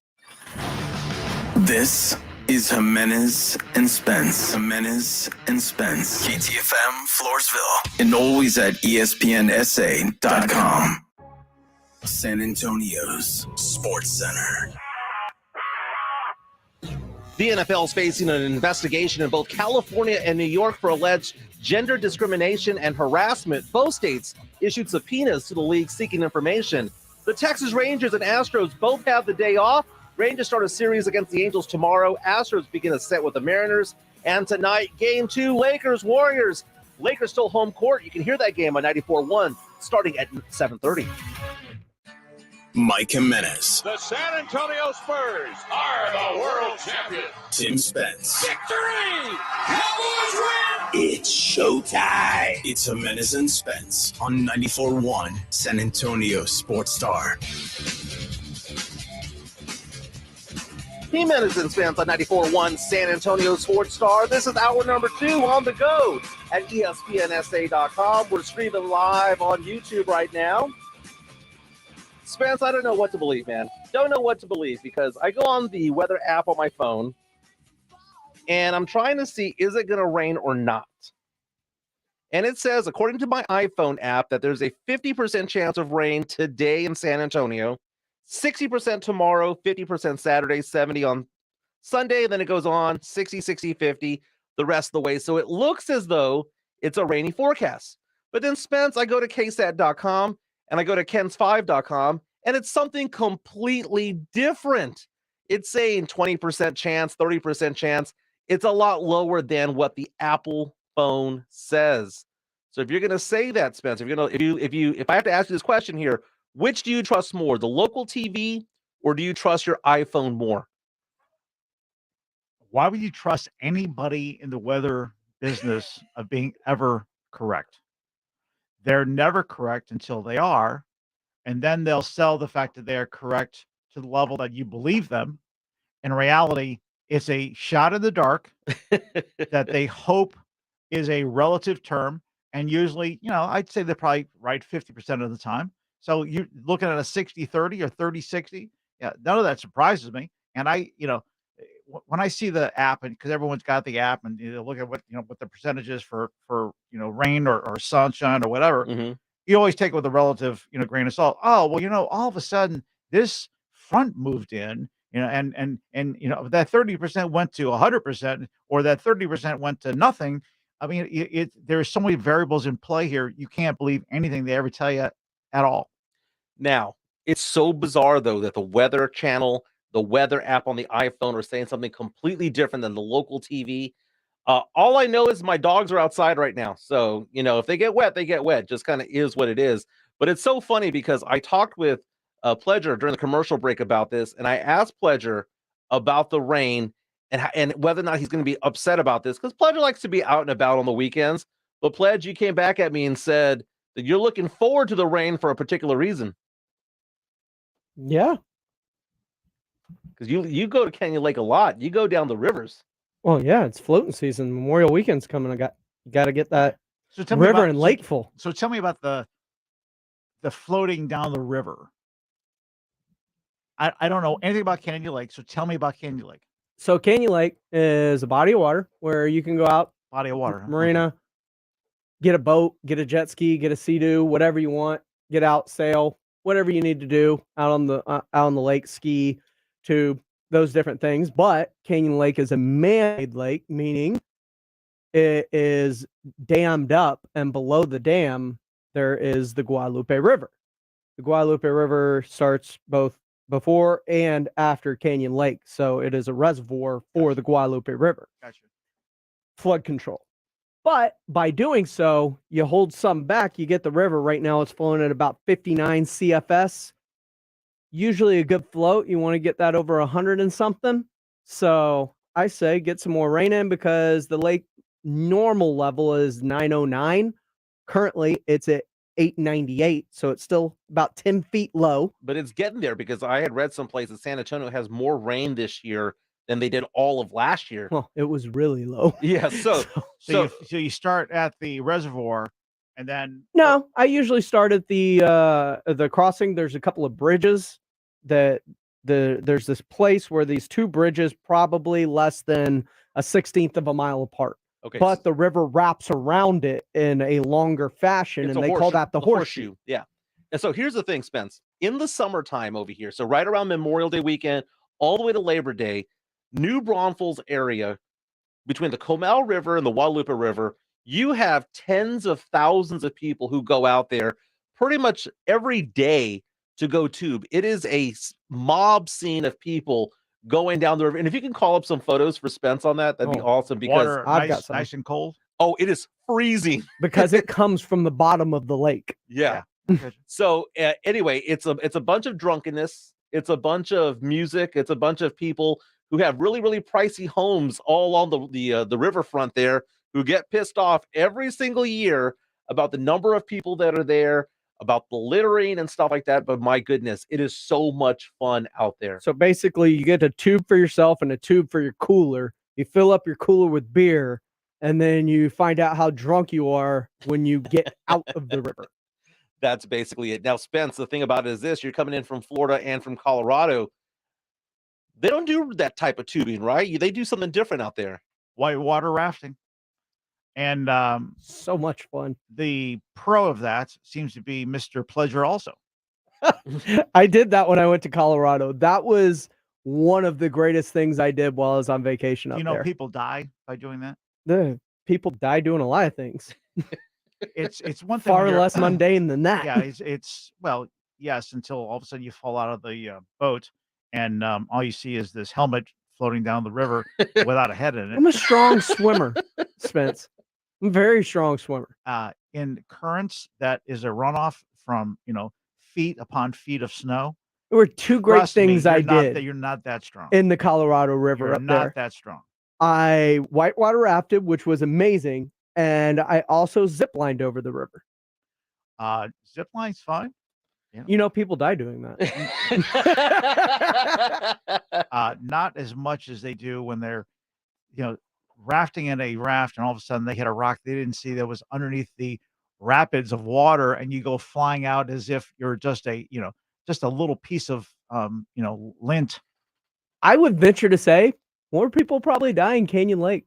Speaker 3: This is Jimenez and Spence. Jimenez and Spence. KTFM Floresville. And always at ESPNSA.com. San Antonio's Sports Center.
Speaker 11: The NFL is facing an investigation in both California and New York for alleged gender discrimination and harassment. Both states issued subpoenas to the league seeking information. The Texas Rangers and Astros both have the day off. Rangers start a series against the Angels tomorrow. Astros begin a set with the Mariners. And tonight, Game 2, Lakers-Warriors. Lakers still home court. You can hear that game on 94.1 starting at 7:30.
Speaker 3: Mike Jimenez.
Speaker 7: The San Antonio Spurs are the world champions.
Speaker 3: Tim Spence.
Speaker 7: Victory! Cowboys win!
Speaker 3: It's showtime. It's Jimenez and Spence on 94.1 San Antonio Sports Star.
Speaker 11: Jimenez and Spence on 94.1 San Antonio Sports Star. This is hour number 2 on the go at ESPNSA.com. We're streaming live on YouTube right now. Spence, I don't know what to believe, man. Don't know what to believe because I go on the weather app on my phone and I'm trying to see, is it going to rain or not? And it says, according to my iPhone app, that there's a 50% chance of rain today in San Antonio, 60% tomorrow, 50% Saturday, 70 on Sunday. Then it goes on 60, 60, 50 the rest of the way. So it looks as though it's a rainy forecast. But then, Spence, I go to ksat.com and I go to kens5.com and it's something completely different. It's saying 20% chance, 30% chance. It's a lot lower than what the Apple phone says. So if you're going to say that, Spence, if I have to ask you this question here, which do you trust more, the local TV or do you trust your iPhone more?
Speaker 13: Why would you trust anybody in the weather business of being ever correct? They're never correct until they are, and then they'll sell the fact that they're correct to the level that you believe them. In reality, it's a shot in the dark that they hope is a relative term, and usually, I'd say they're probably right 50% of the time. So you're looking at a 60-30 or 30-60. Yeah, none of that surprises me. And when I see the app, and because everyone's got the app, and look at what the percentage is for rain or sunshine or whatever, you always take it with a relative grain of salt. Oh well, all of a sudden this front moved in, and that 30% went to 100%, or that 30% went to nothing. I mean, there's so many variables in play here. You can't believe anything they ever tell you at all.
Speaker 11: Now, it's so bizarre though that the Weather Channel, the weather app on the iPhone, are saying something completely different than the local TV. All I know is my dogs are outside right now. So, if they get wet, they get wet. Just kind of is what it is. But it's so funny because I talked with Pledger during the commercial break about this, and I asked Pledger about the rain and whether or not he's going to be upset about this, because Pledger likes to be out and about on the weekends. But Pledge, you came back at me and said that you're looking forward to the rain for a particular reason.
Speaker 16: Yeah.
Speaker 11: Because you go to Canyon Lake a lot. You go down the rivers.
Speaker 16: Well, yeah, it's floating season. Memorial Weekend's coming. You got to get that river and lake full.
Speaker 13: So tell me about the floating down the river. I don't know anything about Canyon Lake, so tell me about Canyon Lake.
Speaker 16: So Canyon Lake is a body of water where you can go out,
Speaker 13: body of water,
Speaker 16: marina, get a boat, get a jet ski, get a Sea-Doo, whatever you want, get out, sail, whatever you need to do out on the lake, ski, tube, those different things. But Canyon Lake is a man-made lake, meaning it is dammed up, and below the dam there is the Guadalupe River. The Guadalupe River starts both before and after Canyon Lake, so it is a reservoir for the Guadalupe River.
Speaker 13: Gotcha.
Speaker 16: Flood control. But by doing so, you hold some back, you get the river. Right now it's flowing at about 59 CFS. Usually a good float, you want to get that over 100 and something. So I say get some more rain in, because the lake normal level is 909. Currently it's at 898, so it's still about 10 feet low.
Speaker 11: But it's getting there, because I had read someplace that San Antonio has more rain this year than they did all of last year.
Speaker 16: Well, it was really low.
Speaker 11: Yeah, so
Speaker 13: you start at the reservoir, and then
Speaker 16: no, I usually start at the crossing. There's a couple of bridges that there's this place where these two bridges probably less than a 16th of a mile apart.
Speaker 11: Okay,
Speaker 16: But the river wraps around it in a longer fashion,
Speaker 11: It's
Speaker 16: and
Speaker 11: a
Speaker 16: they call that the horseshoe.
Speaker 11: Yeah. And so here's the thing, Spence. In the summertime over here, so right around Memorial Day weekend, all the way to Labor Day, New Braunfels area, between the Comal River and the Guadalupe River, you have tens of thousands of people who go out there pretty much every day to go tube. It is a mob scene of people going down the river. And if you can call up some photos for Spence on that, that'd be awesome. Because
Speaker 13: Water
Speaker 16: I've got
Speaker 13: nice,
Speaker 16: some.
Speaker 13: nice and cold.
Speaker 11: Oh, it is freezing.
Speaker 16: Because it comes from the bottom of the lake.
Speaker 11: Yeah. So anyway, it's a bunch of drunkenness. It's a bunch of music. It's a bunch of people who have really, really pricey homes all along the riverfront there, who get pissed off every single year about the number of people that are there, about the littering and stuff like that. But my goodness, it is so much fun out there.
Speaker 16: So basically, you get a tube for yourself and a tube for your cooler. You fill up your cooler with beer, and then you find out how drunk you are when you get out of the river.
Speaker 11: That's basically it. Now, Spence, the thing about it is this: you're coming in from Florida and from Colorado. They don't do that type of tubing, right? They do something different out there.
Speaker 13: Whitewater rafting. And
Speaker 16: so much fun.
Speaker 13: The pro of that seems to be Mr. Pleasure also.
Speaker 16: I did that when I went to Colorado. That was one of the greatest things I did while I was on vacation up
Speaker 13: You know,
Speaker 16: there.
Speaker 13: people die by doing that.
Speaker 16: The people die doing a lot of things.
Speaker 13: It's one thing
Speaker 16: Far
Speaker 13: when you're-
Speaker 16: less mundane than that.
Speaker 13: Yeah, it's well, yes, until all of a sudden you fall out of the boat and all you see is this helmet floating down the river without a head in it.
Speaker 16: I'm a strong swimmer, Spence. I'm a very strong swimmer.
Speaker 13: In currents, that is a runoff from feet upon feet of snow.
Speaker 16: There were two great
Speaker 13: Trust me,
Speaker 16: things I
Speaker 13: you're not
Speaker 16: did
Speaker 13: that you're not that strong.
Speaker 16: in the Colorado River
Speaker 13: You're
Speaker 16: up
Speaker 13: not
Speaker 16: there.
Speaker 13: that strong.
Speaker 16: I whitewater rafted, which was amazing, and I also zip lined over the river.
Speaker 13: Zip line's fine.
Speaker 16: You know, people die doing that.
Speaker 13: Not as much as they do when they're, rafting in a raft, and all of a sudden they hit a rock they didn't see that was underneath the rapids of water, and you go flying out as if you're just a little piece of, lint.
Speaker 16: I would venture to say more people probably die in Canyon Lake.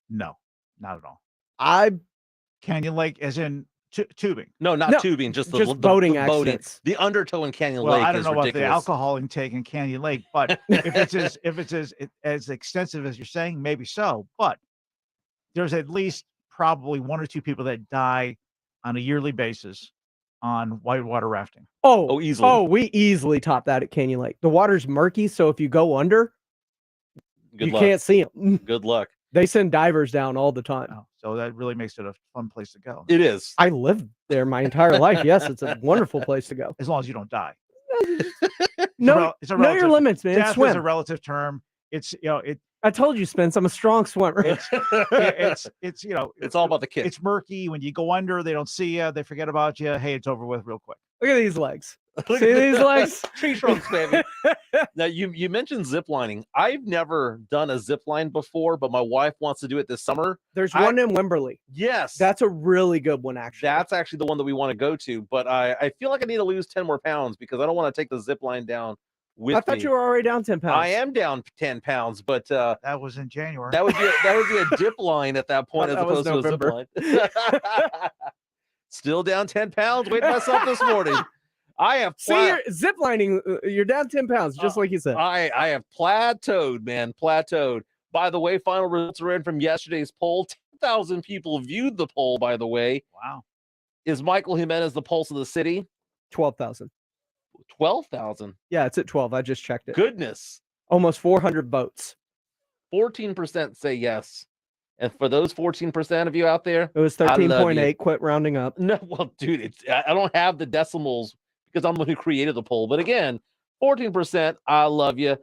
Speaker 13: No, not at all. Canyon Lake, as in tubing.
Speaker 11: No, not tubing, just the
Speaker 16: boating
Speaker 11: the
Speaker 16: accidents.
Speaker 11: The undertow in Canyon
Speaker 13: Well,
Speaker 11: Lake
Speaker 13: I don't
Speaker 11: is
Speaker 13: know about
Speaker 11: ridiculous.
Speaker 13: the alcohol intake in Canyon Lake, but if it's as extensive as you're saying, maybe so. But there's at least probably one or two people that die on a yearly basis on whitewater rafting.
Speaker 16: Oh,
Speaker 11: easily.
Speaker 16: Oh, we easily top that at Canyon Lake. The water's murky, so if you go under,
Speaker 11: Good
Speaker 16: you
Speaker 11: luck.
Speaker 16: can't see them.
Speaker 11: Good luck.
Speaker 16: They send divers down all the time.
Speaker 13: So that really makes it a fun place to go.
Speaker 11: It is.
Speaker 16: I lived there my entire life. Yes, it's a wonderful place to go.
Speaker 13: As long as you don't die.
Speaker 16: Know
Speaker 13: It's a
Speaker 16: your
Speaker 13: relative-
Speaker 16: limits, man.
Speaker 13: Death is
Speaker 16: Swim.
Speaker 13: a relative term. It's
Speaker 16: I told you, Spence, I'm a strong swimmer.
Speaker 13: it's
Speaker 11: It's all about the kid.
Speaker 13: It's murky. When you go under, they don't see you. They forget about you. Hey, it's over with real quick.
Speaker 16: Look at these legs. See these legs?
Speaker 11: Tree trunks, baby. Now you mentioned zip lining. I've never done a zip line before, but my wife wants to do it this summer.
Speaker 16: There's one in Wimberley.
Speaker 11: Yes.
Speaker 16: That's a really good one, actually.
Speaker 11: That's actually the one that we want to go to, but I feel like I need to lose 10 more pounds because I don't want to take the zip line down with
Speaker 16: I thought
Speaker 11: me.
Speaker 16: you were already down 10 pounds.
Speaker 11: I am down 10 pounds, but
Speaker 13: that was in January.
Speaker 11: That would be a dip line at that point as
Speaker 16: That was
Speaker 11: opposed to a zip line. Still down 10 pounds. Weighed myself this morning. I have
Speaker 16: See, you're ziplining. You're down 10 pounds, just like you said.
Speaker 11: I have plateaued, man. Plateaued. By the way, final results are in from yesterday's poll. 10,000 people viewed the poll, by the way.
Speaker 13: Wow.
Speaker 11: Is Michael Jimenez the pulse of the city?
Speaker 16: 12,000.
Speaker 11: 12,000.
Speaker 16: Yeah, it's at 12. I just checked it.
Speaker 11: Goodness.
Speaker 16: Almost 400 votes.
Speaker 11: 14% say yes. And for those 14% of you out there,
Speaker 16: It was
Speaker 11: I love you.
Speaker 16: 13.8. Quit rounding up.
Speaker 11: No, well, dude, I don't have the decimals because I'm the one who created the poll. But again, 14%, I love you.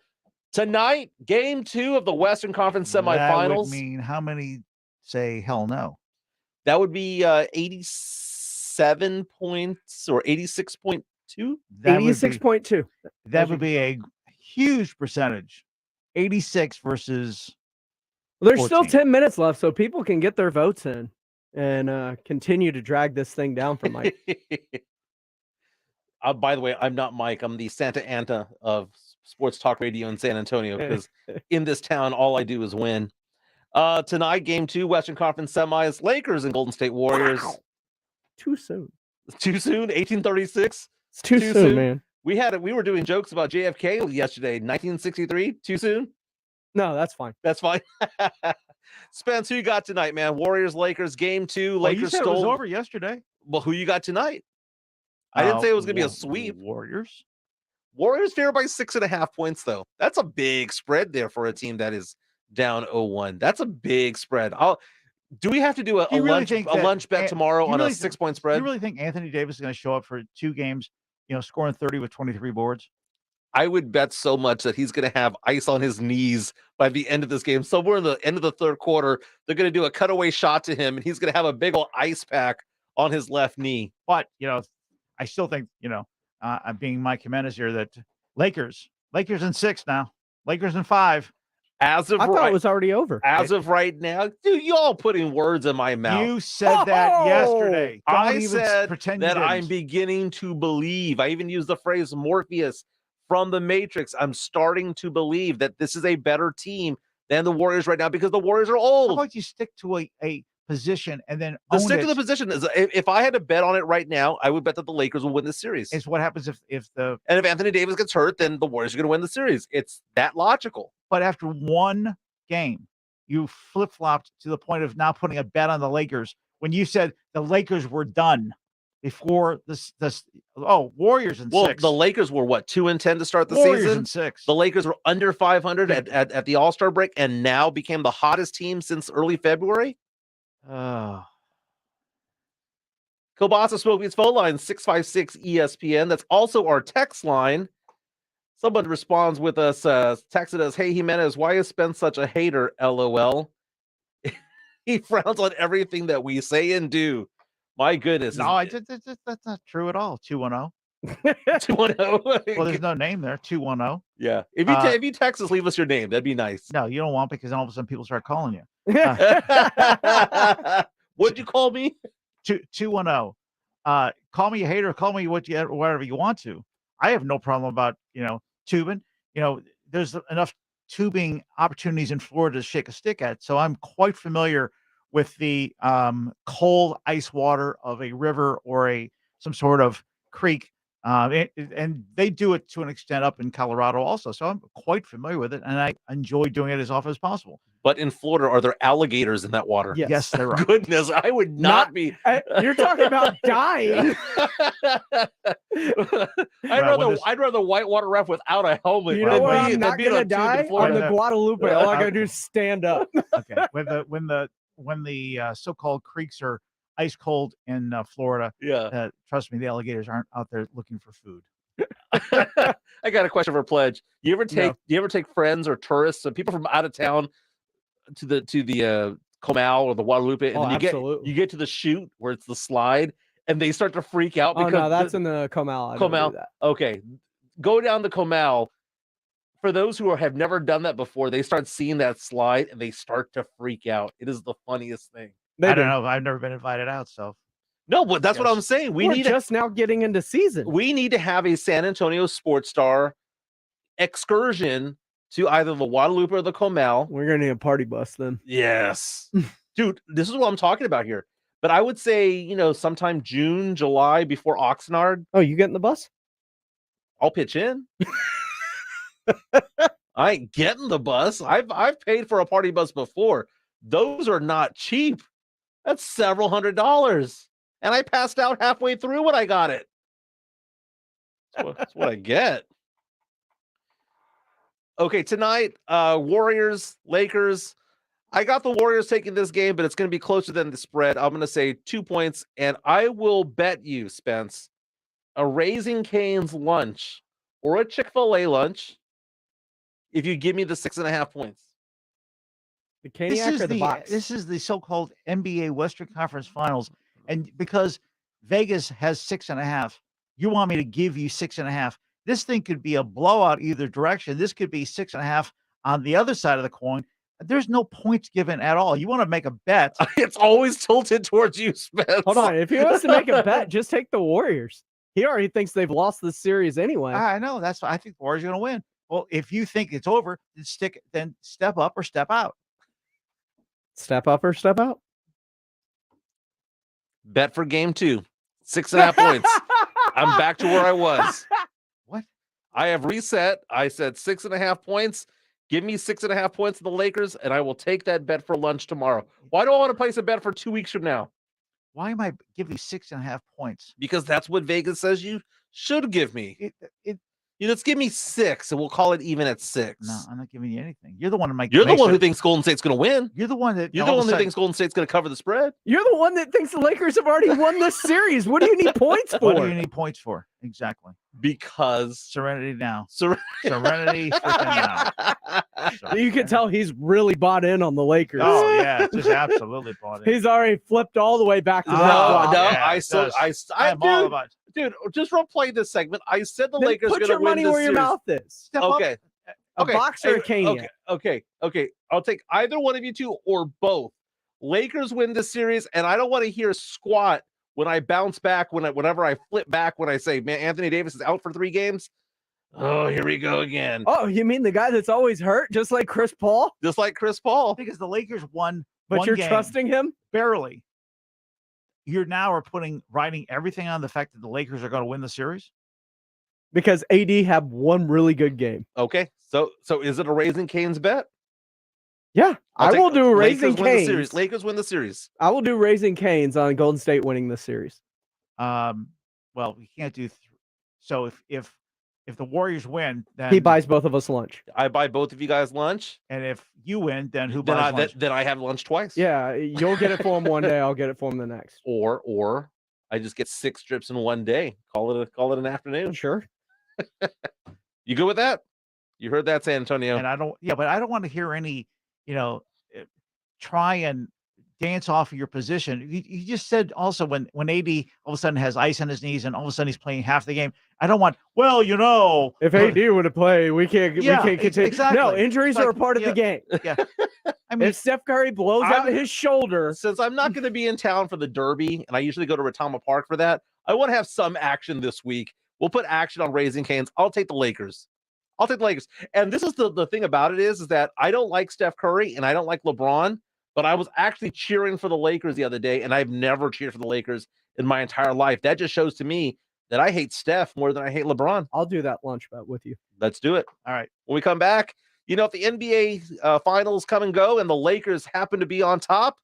Speaker 11: Tonight, game 2 of the Western Conference
Speaker 13: That
Speaker 11: semifinals.
Speaker 13: would mean how many say hell no?
Speaker 11: That would be 87 points or 86.2.
Speaker 13: That would be-
Speaker 16: 86.2.
Speaker 13: That would be a huge percentage. 86 versus.
Speaker 16: Well, there's
Speaker 13: 14.
Speaker 16: still 10 minutes left, so people can get their votes in and continue to drag this thing down for Mike.
Speaker 11: By the way, I'm not Mike. I'm the Santa Anta of sports talk radio in San Antonio, because in this town, all I do is win. Tonight, game 2, Western Conference semis, Lakers and Golden State Warriors.
Speaker 16: Wow. Too soon.
Speaker 11: Too soon? 1836?
Speaker 16: It's too soon, man.
Speaker 11: We were doing jokes about JFK yesterday. 1963? Too soon?
Speaker 16: No, that's fine.
Speaker 11: That's fine. Spence, who you got tonight, man? Warriors, Lakers, game 2.
Speaker 13: Well, you
Speaker 11: Lakers
Speaker 13: said
Speaker 11: stole.
Speaker 13: it was over yesterday.
Speaker 11: Well, who you got tonight? I didn't say it was going to be a sweep.
Speaker 13: Warriors.
Speaker 11: Warriors favored by 6.5 points, though. That's a big spread there for a team that is down 0-1. That's a big spread. Do we have to do a lunch bet tomorrow on a 6-point spread?
Speaker 13: Do you really think Anthony Davis is going to show up for 2 games, scoring 30 with 23 boards?
Speaker 11: I would bet so much that he's going to have ice on his knees by the end of this game. Somewhere in the end of the third quarter, they're going to do a cutaway shot to him, and he's going to have a big old ice pack on his left knee.
Speaker 13: But, I still think, I'm being Mike Jimenez here, that Lakers in 6 now. Lakers in 5.
Speaker 16: I thought it was already over.
Speaker 11: As of right now, dude, y'all putting words in my mouth.
Speaker 13: You said that yesterday.
Speaker 11: I said that I'm beginning to believe. I even used the phrase Morpheus from the Matrix. I'm starting to believe that this is a better team than the Warriors right now, because the Warriors are old.
Speaker 13: How about you stick to a position and then
Speaker 11: stick to the position is, if I had to bet on it right now, I would bet that the Lakers will win this series.
Speaker 13: It's what happens if
Speaker 11: Anthony Davis gets hurt, then the Warriors are going to win the series. It's that logical.
Speaker 13: But after one game, you flip-flopped to the point of now putting a bet on the Lakers when you said the Lakers were done before this Warriors in 6.
Speaker 11: The Lakers were what, 2-10 to start the
Speaker 13: Warriors
Speaker 11: season?
Speaker 13: in 6.
Speaker 11: The Lakers were under 500 at the All-Star break, and now became the hottest team since early February. Kielbasa Smokies phone line 656 ESPN. That's also our text line. Someone responds with us, texted us, "Hey Jimenez, why is Spence such a hater? LOL." He frowns on everything that we say and do. My goodness.
Speaker 13: No, that's not true at all. 210.
Speaker 11: 210.
Speaker 13: Well, there's no name there. 210.
Speaker 11: Yeah. If you text us, leave us your name. That'd be nice.
Speaker 13: No, you don't want, because then all of a sudden people start calling you.
Speaker 11: What'd you call me?
Speaker 13: 210. Call me a hater. Call me whatever you want to. I have no problem about tubing. There's enough tubing opportunities in Florida to shake a stick at. So I'm quite familiar with the cold ice water of a river or some sort of creek. And they do it to an extent up in Colorado also. So I'm quite familiar with it, and I enjoy doing it as often as possible.
Speaker 11: But in Florida, are there alligators in that water?
Speaker 13: Yes there are.
Speaker 11: Goodness, I would not be.
Speaker 16: You're talking about dying.
Speaker 11: I'd rather whitewater raft without a helmet.
Speaker 16: You know what? I'm not going to die on the Guadalupe. All I got to do is stand up.
Speaker 13: Okay. When the so-called creeks are ice cold in Florida, trust me, the alligators aren't out there looking for food.
Speaker 11: I got a question for Pledge. You ever take friends or tourists, so people from out of town, to the Comal or the Guadalupe, and then you get to the chute where it's the slide, and they start to freak out because
Speaker 16: no, that's in the Comal. I don't do that.
Speaker 11: Okay, go down the Comal. For those who have never done that before, they start seeing that slide and they start to freak out. It is the funniest thing.
Speaker 13: I don't know. I've never been invited out, so.
Speaker 11: No, but that's what I'm saying.
Speaker 16: We're just now getting into season.
Speaker 11: We need to have a San Antonio Sports Star excursion to either the Guadalupe or the Comal.
Speaker 16: We're going to need a party bus then.
Speaker 11: Yes. Dude, this is what I'm talking about here. But I would say, sometime June, July before Oxnard.
Speaker 16: Oh, you getting the bus?
Speaker 11: I'll pitch in. I ain't getting the bus. I've paid for a party bus before. Those are not cheap. That's several $100s. And I passed out halfway through when I got it. That's what I get. Okay, tonight, Warriors, Lakers. I got the Warriors taking this game, but it's going to be closer than the spread. I'm going to say 2 points, and I will bet you, Spence, a Raising Cane's lunch or a Chick-fil-A lunch if you give me the 6.5 points.
Speaker 16: The Caniac or the box?
Speaker 13: This is the so-called NBA Western Conference Finals, and because Vegas has 6.5, you want me to give you 6.5. This thing could be a blowout either direction. This could be 6.5 on the other side of the coin. There's no points given at all. You want to make a bet.
Speaker 11: It's always tilted towards you, Spence.
Speaker 16: Hold on. If he wants to make a bet, just take the Warriors. He already thinks they've lost this series anyway.
Speaker 13: I know. That's why I think the Warriors are going to win. Well, if you think it's over, then step up or step out.
Speaker 16: Step up or step out.
Speaker 11: Bet for game 2, 6.5 points. I'm back to where I was.
Speaker 13: What?
Speaker 11: I have reset. I said 6.5 points. Give me 6.5 points of the Lakers, and I will take that bet for lunch tomorrow. Why do I want to place a bet for 2 weeks from now?
Speaker 13: Why am I giving you 6.5 points?
Speaker 11: Because that's what Vegas says you should give me. Let's give me 6, and we'll call it even at 6.
Speaker 13: No, I'm not giving you anything. You're the one who
Speaker 11: You're the one who thinks Golden State's going to win.
Speaker 13: You're the one that.
Speaker 11: You're the one who thinks Golden State's going to cover the spread.
Speaker 16: You're the one that thinks the Lakers have already won this series. What do you need points for?
Speaker 13: What do you need points for? Exactly.
Speaker 11: Because
Speaker 13: serenity now.
Speaker 11: Serenity
Speaker 13: now.
Speaker 16: You can tell he's really bought in on the Lakers.
Speaker 13: Oh yeah, just absolutely bought in.
Speaker 16: He's already flipped all the way back to
Speaker 11: No,
Speaker 16: that.
Speaker 11: I'm all about. Dude, just replay this segment. I said the
Speaker 16: Then
Speaker 11: Lakers are
Speaker 16: put
Speaker 11: going to
Speaker 16: your
Speaker 11: win
Speaker 16: money
Speaker 11: this
Speaker 16: where your
Speaker 11: series.
Speaker 16: mouth is. Step up.
Speaker 11: Okay.
Speaker 16: A box or a cane?
Speaker 11: Okay. I'll take either one of you two or both. Lakers win this series, and I don't want to hear squat when I bounce back, whenever I flip back, when I say, man, Anthony Davis is out for 3 games. Oh, here we go again.
Speaker 16: Oh, you mean the guy that's always hurt, just like Chris Paul?
Speaker 11: Just like Chris Paul.
Speaker 13: Because the Lakers won,
Speaker 16: But
Speaker 13: one
Speaker 16: you're
Speaker 13: game.
Speaker 16: trusting him?
Speaker 13: Barely. You're now writing everything on the fact that the Lakers are going to win the series?
Speaker 16: Because AD had one really good game.
Speaker 11: Okay, so is it a Raising Cane's bet?
Speaker 16: Yeah, I will do Raising
Speaker 11: Lakers win the series.
Speaker 16: Canes.
Speaker 11: Lakers win the series.
Speaker 16: I will do Raising Canes on Golden State winning this series.
Speaker 13: Well, we can't do. So if the Warriors win, then
Speaker 16: He buys both of us lunch.
Speaker 11: I buy both of you guys lunch.
Speaker 13: And if you win, then who
Speaker 11: Then
Speaker 13: buys lunch?
Speaker 11: then I have lunch twice.
Speaker 16: Yeah, you'll get it for him one day. I'll get it for him the next.
Speaker 11: Or I just get 6 strips in one day. Call it an afternoon.
Speaker 16: Sure.
Speaker 11: You good with that? You heard that, San Antonio?
Speaker 13: And I don't want to hear any, try and dance off of your position. You just said also when AD all of a sudden has ice on his knees and all of a sudden he's playing half the game. I don't want.
Speaker 16: If AD would have played, we can't continue.
Speaker 13: Exactly.
Speaker 16: No, injuries are a part of the game.
Speaker 13: Yeah. I mean,
Speaker 16: if Steph Curry blows out his shoulder,
Speaker 11: since I'm not going to be in town for the Derby, and I usually go to Retama Park for that, I want to have some action this week. We'll put action on Raising Canes. I'll take the Lakers. And this is the thing about it is that I don't like Steph Curry and I don't like LeBron, but I was actually cheering for the Lakers the other day, and I've never cheered for the Lakers in my entire life. That just shows to me that I hate Steph more than I hate LeBron.
Speaker 16: I'll do that lunch bet with you.
Speaker 11: Let's do it.
Speaker 13: All right.
Speaker 11: When we come back, if the NBA finals come and go and the Lakers happen to be on top,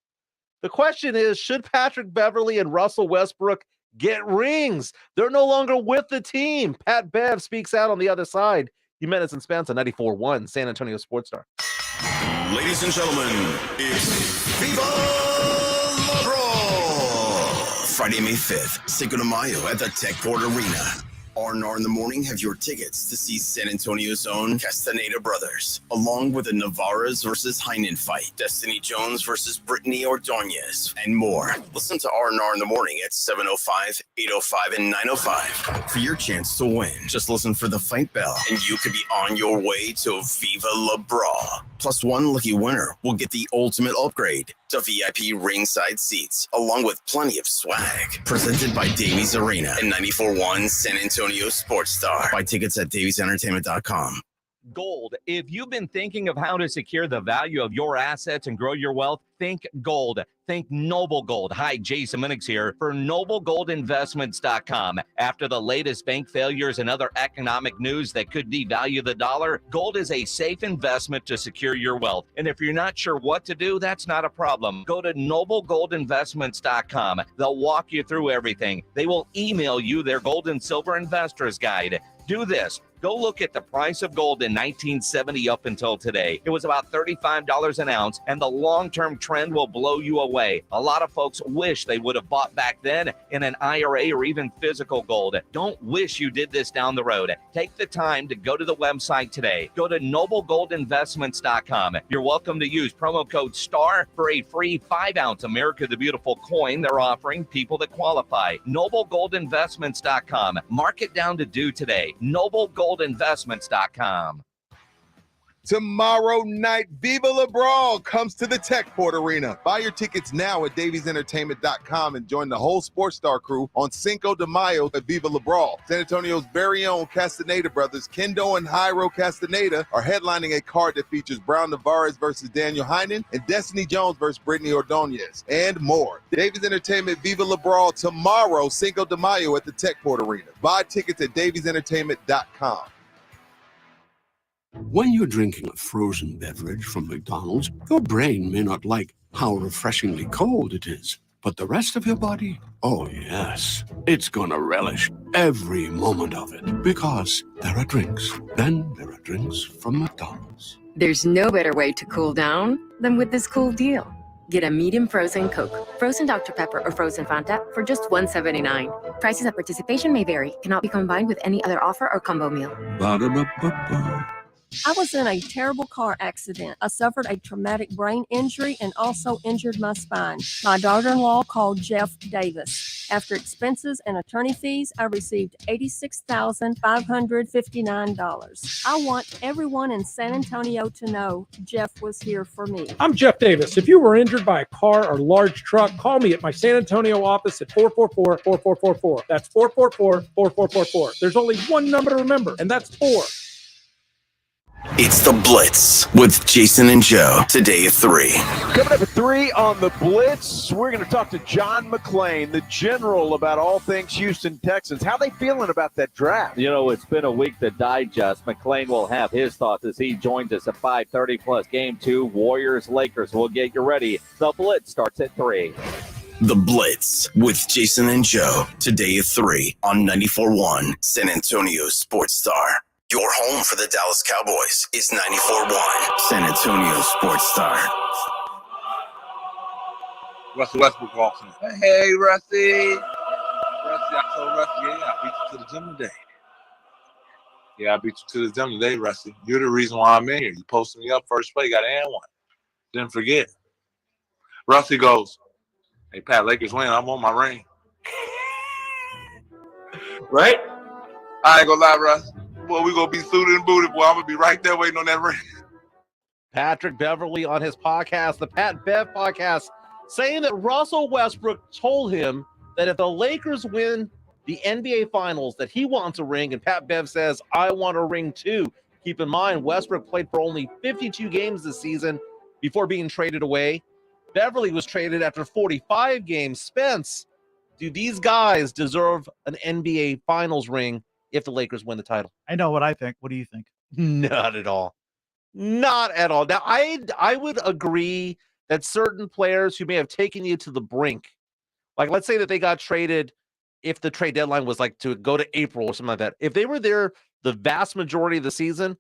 Speaker 11: the question is, should Patrick Beverley and Russell Westbrook get rings? They're no longer with the team. Pat Bev speaks out on the other side. Jimenez and Spence on 94.1 San Antonio Sports Star.
Speaker 3: Ladies and gentlemen, it's Viva La Brawl! Friday, May 5th, Cinco de Mayo at the Techport Arena. R&R in the Morning have your tickets to see San Antonio's own Castaneda brothers, along with the Navarez versus Heinen fight, Destiny Jones versus Brittany Ordonez, and more. Listen to R&R in the Morning at 7:05, 8:05, and 9:05 for your chance to win. Just listen for the fight bell, and you could be on your way to Viva La Brawl. Plus, one lucky winner will get the ultimate upgrade to VIP ringside seats, along with plenty of swag. Presented by Davies Arena and 94.1 San Antonio Sports Star. Buy tickets at daviesentertainment.com.
Speaker 18: Gold. If you've been thinking of how to secure the value of your assets and grow your wealth, think gold. Think Noble Gold. Hi, Jason Minix here for NobleGoldInvestments.com. After the latest bank failures and other economic news that could devalue the dollar, gold is a safe investment to secure your wealth. And if you're not sure what to do, that's not a problem. Go to NobleGoldInvestments.com. They'll walk you through everything. They will email you their gold and silver investors guide. Do this. Go look at the price of gold in 1970 up until today. It was about $35 an ounce, and the long-term trend will blow you away. A lot of folks wish they would have bought back then in an IRA or even physical gold. Don't wish you did this down the road. Take the time to go to the website today. Go to NobleGoldInvestments.com. You're welcome to use promo code STAR for a free 5-ounce America the Beautiful coin they're offering people that qualify. NobleGoldInvestments.com. Mark it down to do today. NobleGoldInvestments.com.
Speaker 19: Tomorrow night, Viva La Brawl comes to the Techport Arena. Buy your tickets now at daviesentertainment.com and join the whole Sports Star crew on Cinco de Mayo at Viva La Brawl. San Antonio's very own Castaneda brothers, Kendo and Jairo Castaneda, are headlining a card that features Brown Navarez versus Daniel Heinen and Destiny Jones versus Brittany Ordonez, and more. Davies Entertainment Viva La Brawl tomorrow, Cinco de Mayo at the Techport Arena. Buy tickets at daviesentertainment.com.
Speaker 20: When you're drinking a frozen beverage from McDonald's, your brain may not like how refreshingly cold it is. But the rest of your body, oh yes, it's gonna relish every moment of it. Because there are drinks. Then there are drinks from McDonald's.
Speaker 21: There's no better way to cool down than with this cool deal. Get a medium frozen Coke, frozen Dr. Pepper, or frozen Fanta for just $1.79. Prices at participation may vary. Cannot be combined with any other offer or combo meal.
Speaker 20: Ba-da-ba-ba-ba.
Speaker 22: I was in a terrible car accident. I suffered a traumatic brain injury and also injured my spine. My daughter-in-law called Jeff Davis. After expenses and attorney fees, I received $86,559. I want everyone in San Antonio to know Jeff was here for me.
Speaker 23: I'm Jeff Davis. If you were injured by a car or large truck, call me at my San Antonio office at 444-4444. That's 444-4444. There's only one number to remember, and that's 4.
Speaker 3: It's the Blitz with Jason and Joe. Today at 3.
Speaker 7: Coming up at 3 on the Blitz, we're going to talk to John McClain, the general, about all things Houston Texans. How they feeling about that draft?
Speaker 8: You know, it's been a week to digest. McClain will have his thoughts as he joins us at 5:30 plus Game 2, Warriors-Lakers. We'll get you ready. The Blitz starts at 3.
Speaker 3: The Blitz with Jason and Joe. Today at 3 on 94.1 San Antonio Sports Star. Your home for the Dallas Cowboys is 94.1 San Antonio Sports Star.
Speaker 26: Russell Westbrook walks in. Hey, Rusty. Rusty, I told Rusty, yeah, I beat you to the gym today. Yeah, I beat you to the gym today, Rusty. You're the reason why I'm in here. You posted me up first play, got and one. Didn't forget. Rusty goes, hey, Pat, Lakers win. I want my ring. Right? I ain't gonna lie, Russ. Boy, we gonna be suited and booted. Boy, I'm gonna be right there waiting on that ring.
Speaker 11: Patrick Beverly on his podcast, the Pat Bev podcast, saying that Russell Westbrook told him that if the Lakers win the NBA Finals, that he wants a ring, and Pat Bev says, I want a ring too. Keep in mind, Westbrook played for only 52 games this season before being traded away. Beverly was traded after 45 games. Spence, do these guys deserve an NBA Finals ring if the Lakers win the title?
Speaker 13: I know what I think. What do you think?
Speaker 11: Not at all. Not at all. Now, I would agree that certain players who may have taken you to the brink, like let's say that they got traded if the trade deadline was like to go to April or something like that. If they were there the vast majority of the season,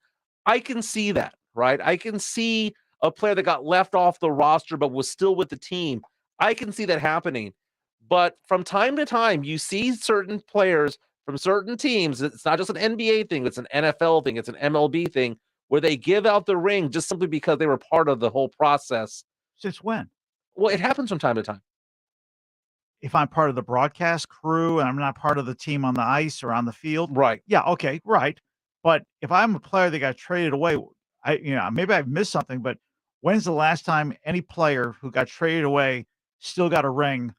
Speaker 11: I can see that, right? I can see a player that got left off the roster but was still with the team. I can see that happening. But from time to time, you see certain players from certain teams, it's not just an NBA thing, it's an NFL thing, it's an MLB thing, where they give out the ring just simply because they were part of the whole process.
Speaker 13: Since when?
Speaker 11: Well, it happens from time to time.
Speaker 13: If I'm part of the broadcast crew and I'm not part of the team on the ice or on the field.
Speaker 11: Right.
Speaker 13: Yeah, okay, right. But if I'm a player that got traded away, maybe I've missed something, but when's the last time any player who got traded away still got a ring?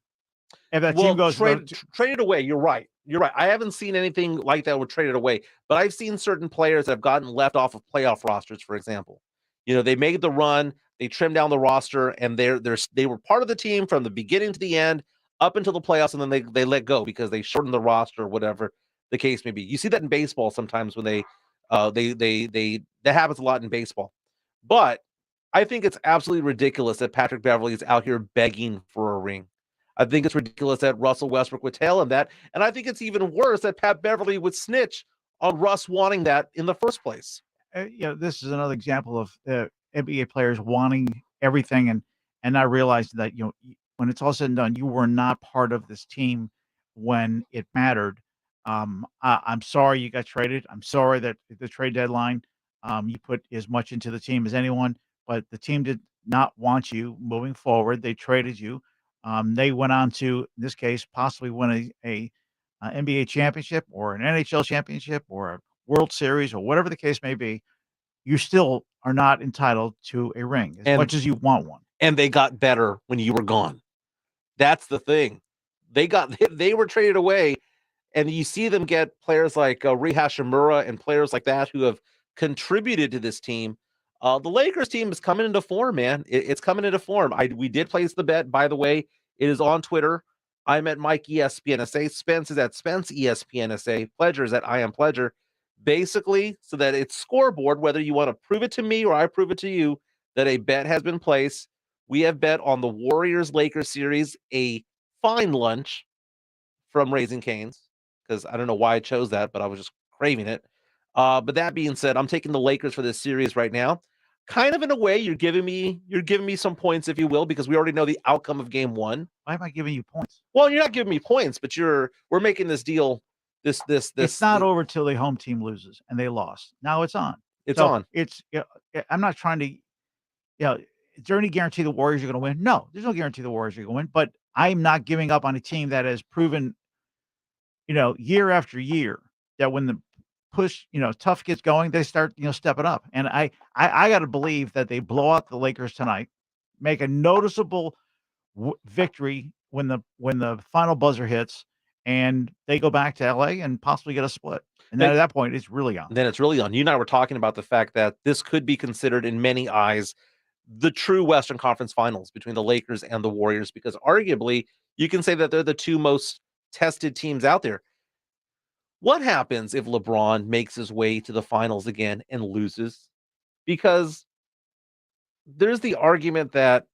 Speaker 13: If that team goes
Speaker 11: traded away, you're right. You're right. I haven't seen anything like that were traded away, but I've seen certain players that have gotten left off of playoff rosters, for example. You know, they made the run, they trimmed down the roster, and they were part of the team from the beginning to the end, up until the playoffs, and then they let go because they shortened the roster, whatever the case may be. You see that in baseball sometimes when they that happens a lot in baseball. But I think it's absolutely ridiculous that Patrick Beverly is out here begging for a ring. I think it's ridiculous that Russell Westbrook would tell him that. And I think it's even worse that Pat Beverly would snitch on Russ wanting that in the first place.
Speaker 13: This is another example of NBA players wanting everything and not realizing that, when it's all said and done, you were not part of this team when it mattered. I'm sorry you got traded. I'm sorry that at the trade deadline, you put as much into the team as anyone, but the team did not want you moving forward. They traded you. They went on to, in this case, possibly win a NBA championship or an NHL championship or a World Series or whatever the case may be. you still are not entitled to a ring as much as you want one.
Speaker 11: And they got better when you were gone. That's the thing. They were traded away, and you see them get players like Rui Hashimura and players like that who have contributed to this team. The Lakers team is coming into form, man. It's coming into form. We did place the bet, by the way. It is on Twitter. I'm at Mike ESPNSA. Spence is at Spence ESPNSA. Pledger is at I am Pledger. Basically, so that it's scoreboard, whether you want to prove it to me or I prove it to you, that a bet has been placed. We have bet on the Warriors-Lakers series, a fine lunch from Raising Cane's, because I don't know why I chose that, but I was just craving it. But that being said, I'm taking the Lakers for this series right now. Kind of in a way, you're giving me some points, if you will, because we already know the outcome of game one.
Speaker 13: Why am I giving you points?
Speaker 11: Well, you're not giving me points, but we're making this deal. This.
Speaker 13: It's not over till the home team loses, and they lost. Now it's on.
Speaker 11: It's on.
Speaker 13: It's. I'm not trying to. Is there any guarantee the Warriors are going to win? No, there's no guarantee the Warriors are going to win. But I'm not giving up on a team that has proven, year after year, that when the push, tough gets going, they start, stepping up. And I got to believe that they blow out the Lakers tonight, make a noticeable victory when the final buzzer hits, and they go back to LA and possibly get a split. And then at that point, it's really on.
Speaker 11: Then it's really on. You and I were talking about the fact that this could be considered, in many eyes, the true Western Conference Finals between the Lakers and the Warriors, because arguably you can say that they're the two most tested teams out there. What happens if LeBron makes his way to the finals again and loses? Because there's the argument that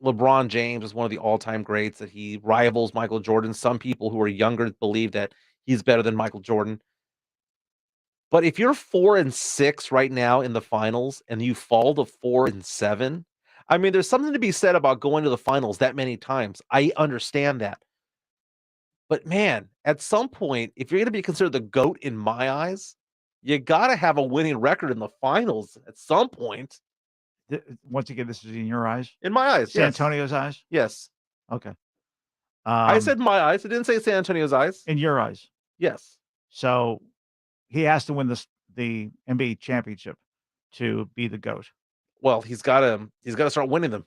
Speaker 11: LeBron James is one of the all-time greats, that he rivals Michael Jordan. Some people who are younger believe that he's better than Michael Jordan. But if you're 4-6 right now in the finals and you fall to 4-7, I mean, there's something to be said about going to the finals that many times. I understand that. But man, at some point, if you're going to be considered the GOAT in my eyes, you got to have a winning record in the finals at some point.
Speaker 13: Once again, this is in your eyes?
Speaker 11: In my eyes,
Speaker 13: San
Speaker 11: yes.
Speaker 13: Antonio's eyes?
Speaker 11: Yes.
Speaker 13: Okay.
Speaker 11: I said my eyes. I didn't say San Antonio's eyes.
Speaker 13: In your eyes?
Speaker 11: Yes.
Speaker 13: So he has to win the NBA championship to be the GOAT.
Speaker 11: Well, he's got to start winning them.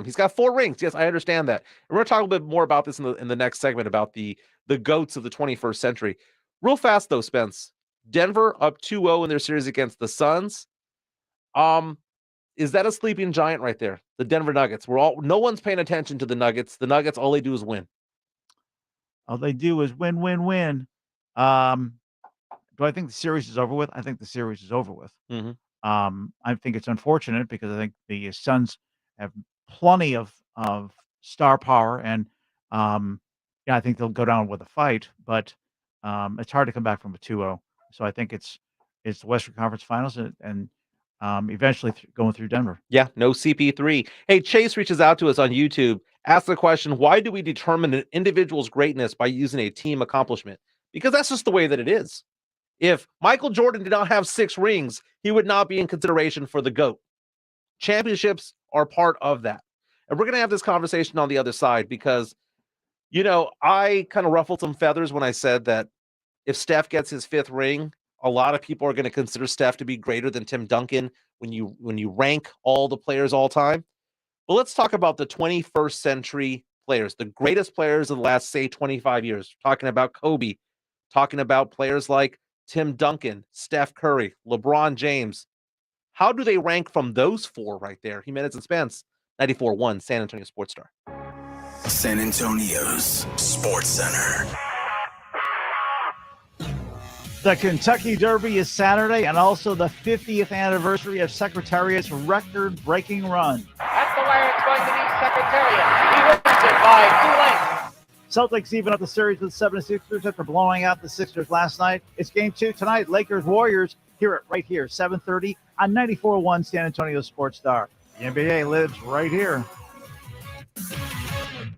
Speaker 11: He's got 4 rings. Yes, I understand that. And we're going to talk a bit more about this in the next segment about the GOATs of the 21st century. Real fast though, Spence. Denver up 2-0 in their series against the Suns. Is that a sleeping giant right there? The Denver Nuggets. No one's paying attention to the Nuggets. The Nuggets, all they do is win.
Speaker 13: All they do is win, win, win. Do I think the series is over with? I think the series is over with.
Speaker 11: Mm-hmm.
Speaker 13: I think it's unfortunate because I think the Suns have plenty of star power, and I think they'll go down with a fight, but it's hard to come back from a 2-0. So I think it's the Western Conference Finals and eventually going through Denver.
Speaker 11: Yeah, no CP3. Hey, Chase reaches out to us on YouTube, asks the question, why do we determine an individual's greatness by using a team accomplishment? Because that's just the way that it is. If Michael Jordan did not have 6 rings, he would not be in consideration for the GOAT. Championships are part of that. And we're going to have this conversation on the other side because, I kind of ruffled some feathers when I said that if Steph gets his 5th ring, a lot of people are going to consider Steph to be greater than Tim Duncan when you rank all the players all time. But let's talk about the 21st century players, the greatest players of the last, say, 25 years. Talking about Kobe, talking about players like Tim Duncan, Steph Curry, LeBron James. How do they rank from those 4 right there? Jimenez and Spence, 94.1 San Antonio Sports Star.
Speaker 3: San Antonio's Sports Center.
Speaker 13: The Kentucky Derby is Saturday, and also the 50th anniversary of Secretariat's record-breaking run.
Speaker 1: That's the way it's going to be Secretariat. He wins it by 2 lengths.
Speaker 13: Celtics even up the series with 76ers after blowing out the Sixers last night. It's game 2 tonight. Lakers-Warriors. Hear it right here, 7:30 on 94.1 San Antonio Sports Star. The NBA lives right here.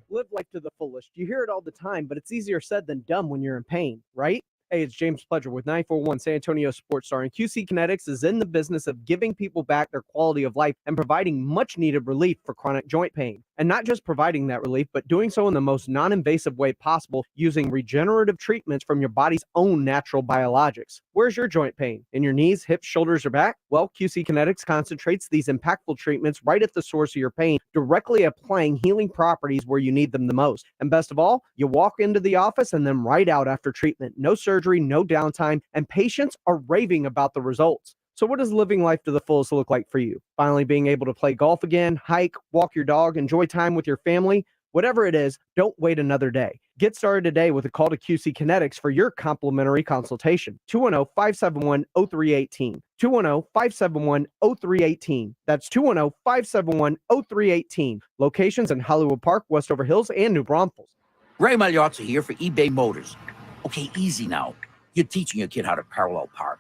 Speaker 16: Live life to the fullest. You hear it all the time, but it's easier said than done when you're in pain, right? Hey, it's James Pledger with 941 San Antonio Sports Star, and QC Kinetics is in the business of giving people back their quality of life and providing much-needed relief for chronic joint pain. And not just providing that relief, but doing so in the most non-invasive way possible using regenerative treatments from your body's own natural biologics. Where's your joint pain? In your knees, hips, shoulders, or back? Well, QC Kinetics concentrates these impactful treatments right at the source of your pain, directly applying healing properties where you need them the most. And best of all, you walk into the office and then right out after treatment. No surgery, no downtime, and patients are raving about the results. So what does living life to the fullest look like for you? Finally being able to play golf again, hike, walk your dog, enjoy time with your family? Whatever it is, don't wait another day. Get started today with a call to QC Kinetics for your complimentary consultation. 210-571-0318. 210-571-0318. That's 210-571-0318. Locations in Hollywood Park, Westover Hills, and New Braunfels.
Speaker 2: Ray Magliozzi here for eBay Motors. Okay, easy now. You're teaching a kid how to parallel park.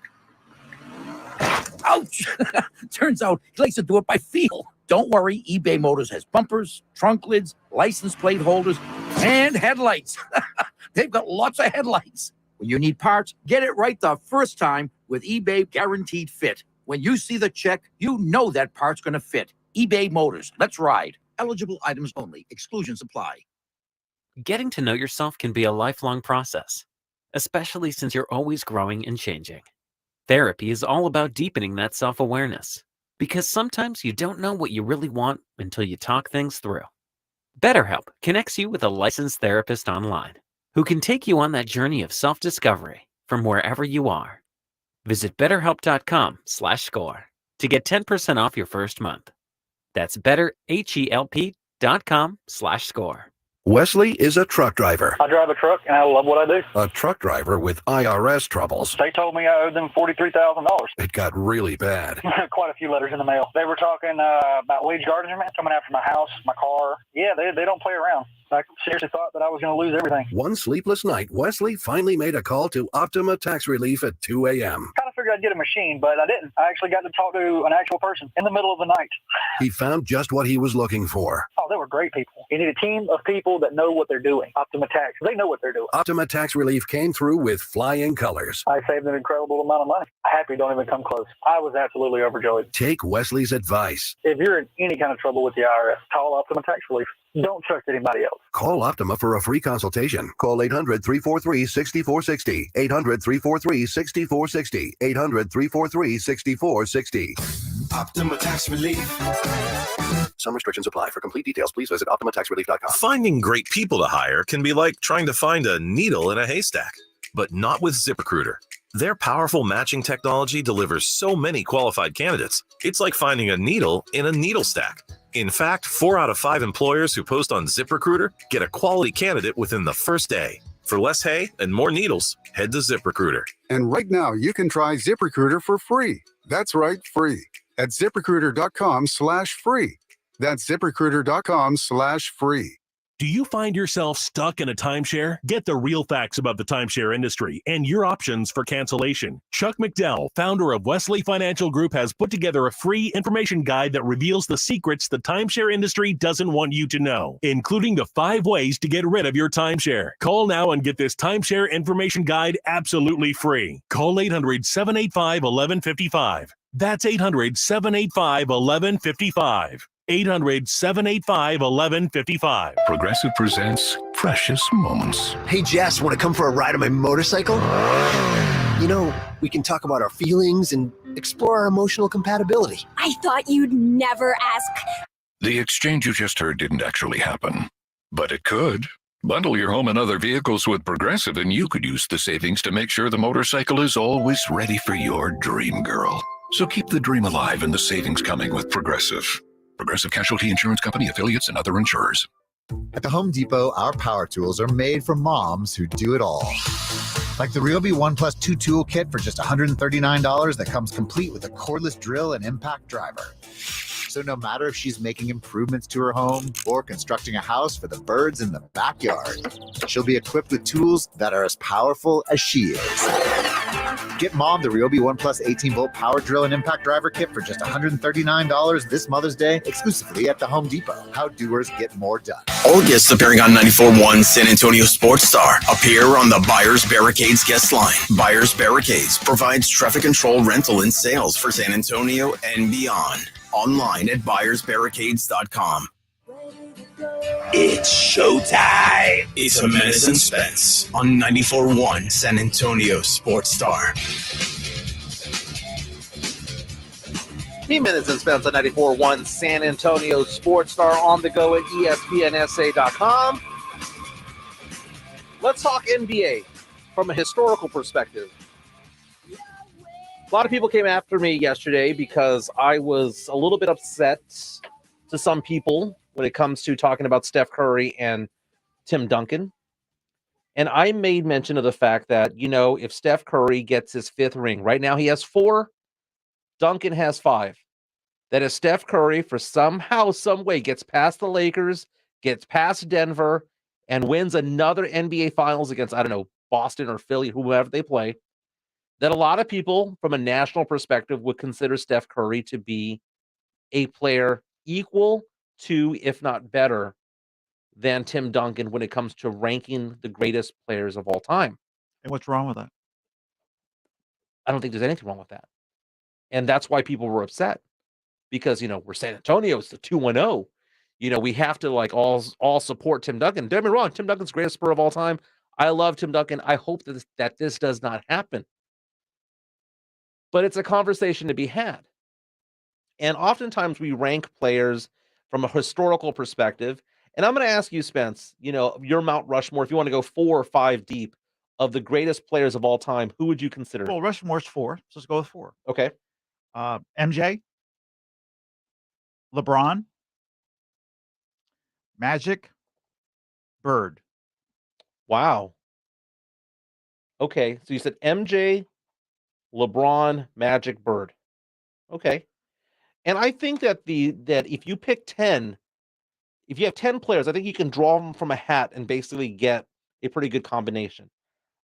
Speaker 2: Ouch! Turns out he likes to do it by feel. Don't worry, eBay Motors has bumpers, trunk lids, license plate holders, and headlights. They've got lots of headlights. When you need parts, get it right the first time with eBay Guaranteed Fit. When you see the check, you know that part's going to fit. eBay Motors. Let's ride. Eligible items only. Exclusions apply.
Speaker 5: Getting to know yourself can be a lifelong process, especially since you're always growing and changing. Therapy is all about deepening that self-awareness, because sometimes you don't know what you really want until you talk things through. BetterHelp connects you with a licensed therapist online who can take you on that journey of self-discovery from wherever you are. Visit betterhelp.com/score to get 10% off your first month. That's betterhelp.com/score.
Speaker 6: Wesley is a truck driver.
Speaker 9: I drive a truck and I love what I do.
Speaker 6: A truck driver with IRS troubles.
Speaker 9: They told me I owed them $43,000.
Speaker 6: It got really bad.
Speaker 9: Quite a few letters in the mail. They were talking about wage garnishment coming after my house, my car. Yeah, they don't play around. I seriously thought that I was going to lose everything.
Speaker 6: One sleepless night, Wesley finally made a call to Optima Tax Relief at 2 a.m.
Speaker 9: Kind of figured I'd get a machine, but I didn't. I actually got to talk to an actual person in the middle of the night.
Speaker 6: He found just what he was looking for.
Speaker 9: Oh, they were great people. You need a team of people that know what they're doing. Optima Tax, they know what they're doing.
Speaker 6: Optima Tax Relief came through with flying colors.
Speaker 9: I saved an incredible amount of money. Happy don't even come close. I was absolutely overjoyed.
Speaker 6: Take Wesley's advice.
Speaker 9: If you're in any kind of trouble with the IRS, call Optima Tax Relief. Don't trust anybody else.
Speaker 6: Call Optima for a free consultation. Call 800-343-6460. 800-343-6460. 800-343-6460.
Speaker 3: Optima Tax Relief.
Speaker 6: Some restrictions apply. For complete details, please visit OptimaTaxRelief.com.
Speaker 14: Finding great people to hire can be like trying to find a needle in a haystack, but not with ZipRecruiter. Their powerful matching technology delivers so many qualified candidates. It's like finding a needle in a needle stack. In fact, 4 out of 5 employers who post on ZipRecruiter get a quality candidate within the first day. For less hay and more needles, head to ZipRecruiter.
Speaker 24: And right now, you can try ZipRecruiter for free. That's right, free. At ZipRecruiter.com/free. That's ZipRecruiter.com/free.
Speaker 17: Do you find yourself stuck in a timeshare? Get the real facts about the timeshare industry and your options for cancellation. Chuck McDowell, founder of Wesley Financial Group, has put together a free information guide that reveals the secrets the timeshare industry doesn't want you to know, including the 5 ways to get rid of your timeshare. Call now and get this timeshare information guide absolutely free. Call 800-785-1155. That's 800-785-1155. 800-785-1155.
Speaker 27: Progressive presents Precious Moments.
Speaker 28: Hey, Jess, want to come for a ride on my motorcycle? You know, we can talk about our feelings and explore our emotional compatibility.
Speaker 29: I thought you'd never ask.
Speaker 27: The exchange you just heard didn't actually happen, but it could. Bundle your home and other vehicles with Progressive and you could use the savings to make sure the motorcycle is always ready for your dream girl. So keep the dream alive and the savings coming with Progressive. Progressive Casualty Insurance Company, affiliates, and other insurers.
Speaker 30: At the Home Depot, our power tools are made for moms who do it all. Like the Ryobi 1+2 tool kit for just $139 that comes complete with a cordless drill and impact driver. So no matter if she's making improvements to her home or constructing a house for the birds in the backyard, she'll be equipped with tools that are as powerful as she is. Get Mom the Ryobi One Plus 18-volt power drill and impact driver kit for just $139 this Mother's Day, exclusively at the Home Depot. How doers get more done.
Speaker 3: All guests appearing on 94.1 San Antonio Sports Star appear on the Buyers Barricades guest line. Buyers Barricades provides traffic control rental and sales for San Antonio and beyond. Online at buyersbarricades.com. It's showtime. It's Jimenez and Spence on 94.1 San Antonio Sports Star.
Speaker 11: Jimenez and Spence on 94.1 San Antonio Sports Star, on the go at ESPNSA.com. Let's talk NBA from a historical perspective. A lot of people came after me yesterday because I was a little bit upset to some people when it comes to talking about Steph Curry and Tim Duncan. And I made mention of the fact that, if Steph Curry gets his 5th ring, right now he has 4, Duncan has 5. That if Steph Curry, for somehow, some way, gets past the Lakers, gets past Denver, and wins another NBA Finals against, Boston or Philly, whoever they play, that a lot of people from a national perspective would consider Steph Curry to be a player equal to, if not better, than Tim Duncan when it comes to ranking the greatest players of all time.
Speaker 13: And what's wrong with that?
Speaker 11: I don't think there's anything wrong with that. And that's why people were upset. Because, we're San Antonio, it's the 2-0. We have to all support Tim Duncan. Don't get me wrong, Tim Duncan's the greatest Spur of all time. I love Tim Duncan. I hope that this does not happen. But it's a conversation to be had. And oftentimes we rank players from a historical perspective. And I'm going to ask you, Spence, your Mount Rushmore, if you want to go 4 or 5 deep of the greatest players of all time, who would you consider?
Speaker 13: Well, Rushmore's 4, so let's go with 4.
Speaker 11: Okay.
Speaker 13: MJ, LeBron, Magic, Bird.
Speaker 11: Wow. Okay, so you said MJ, LeBron, Magic, Bird. Okay. And I think that if you pick 10, if you have 10 players, I think you can draw them from a hat and basically get a pretty good combination.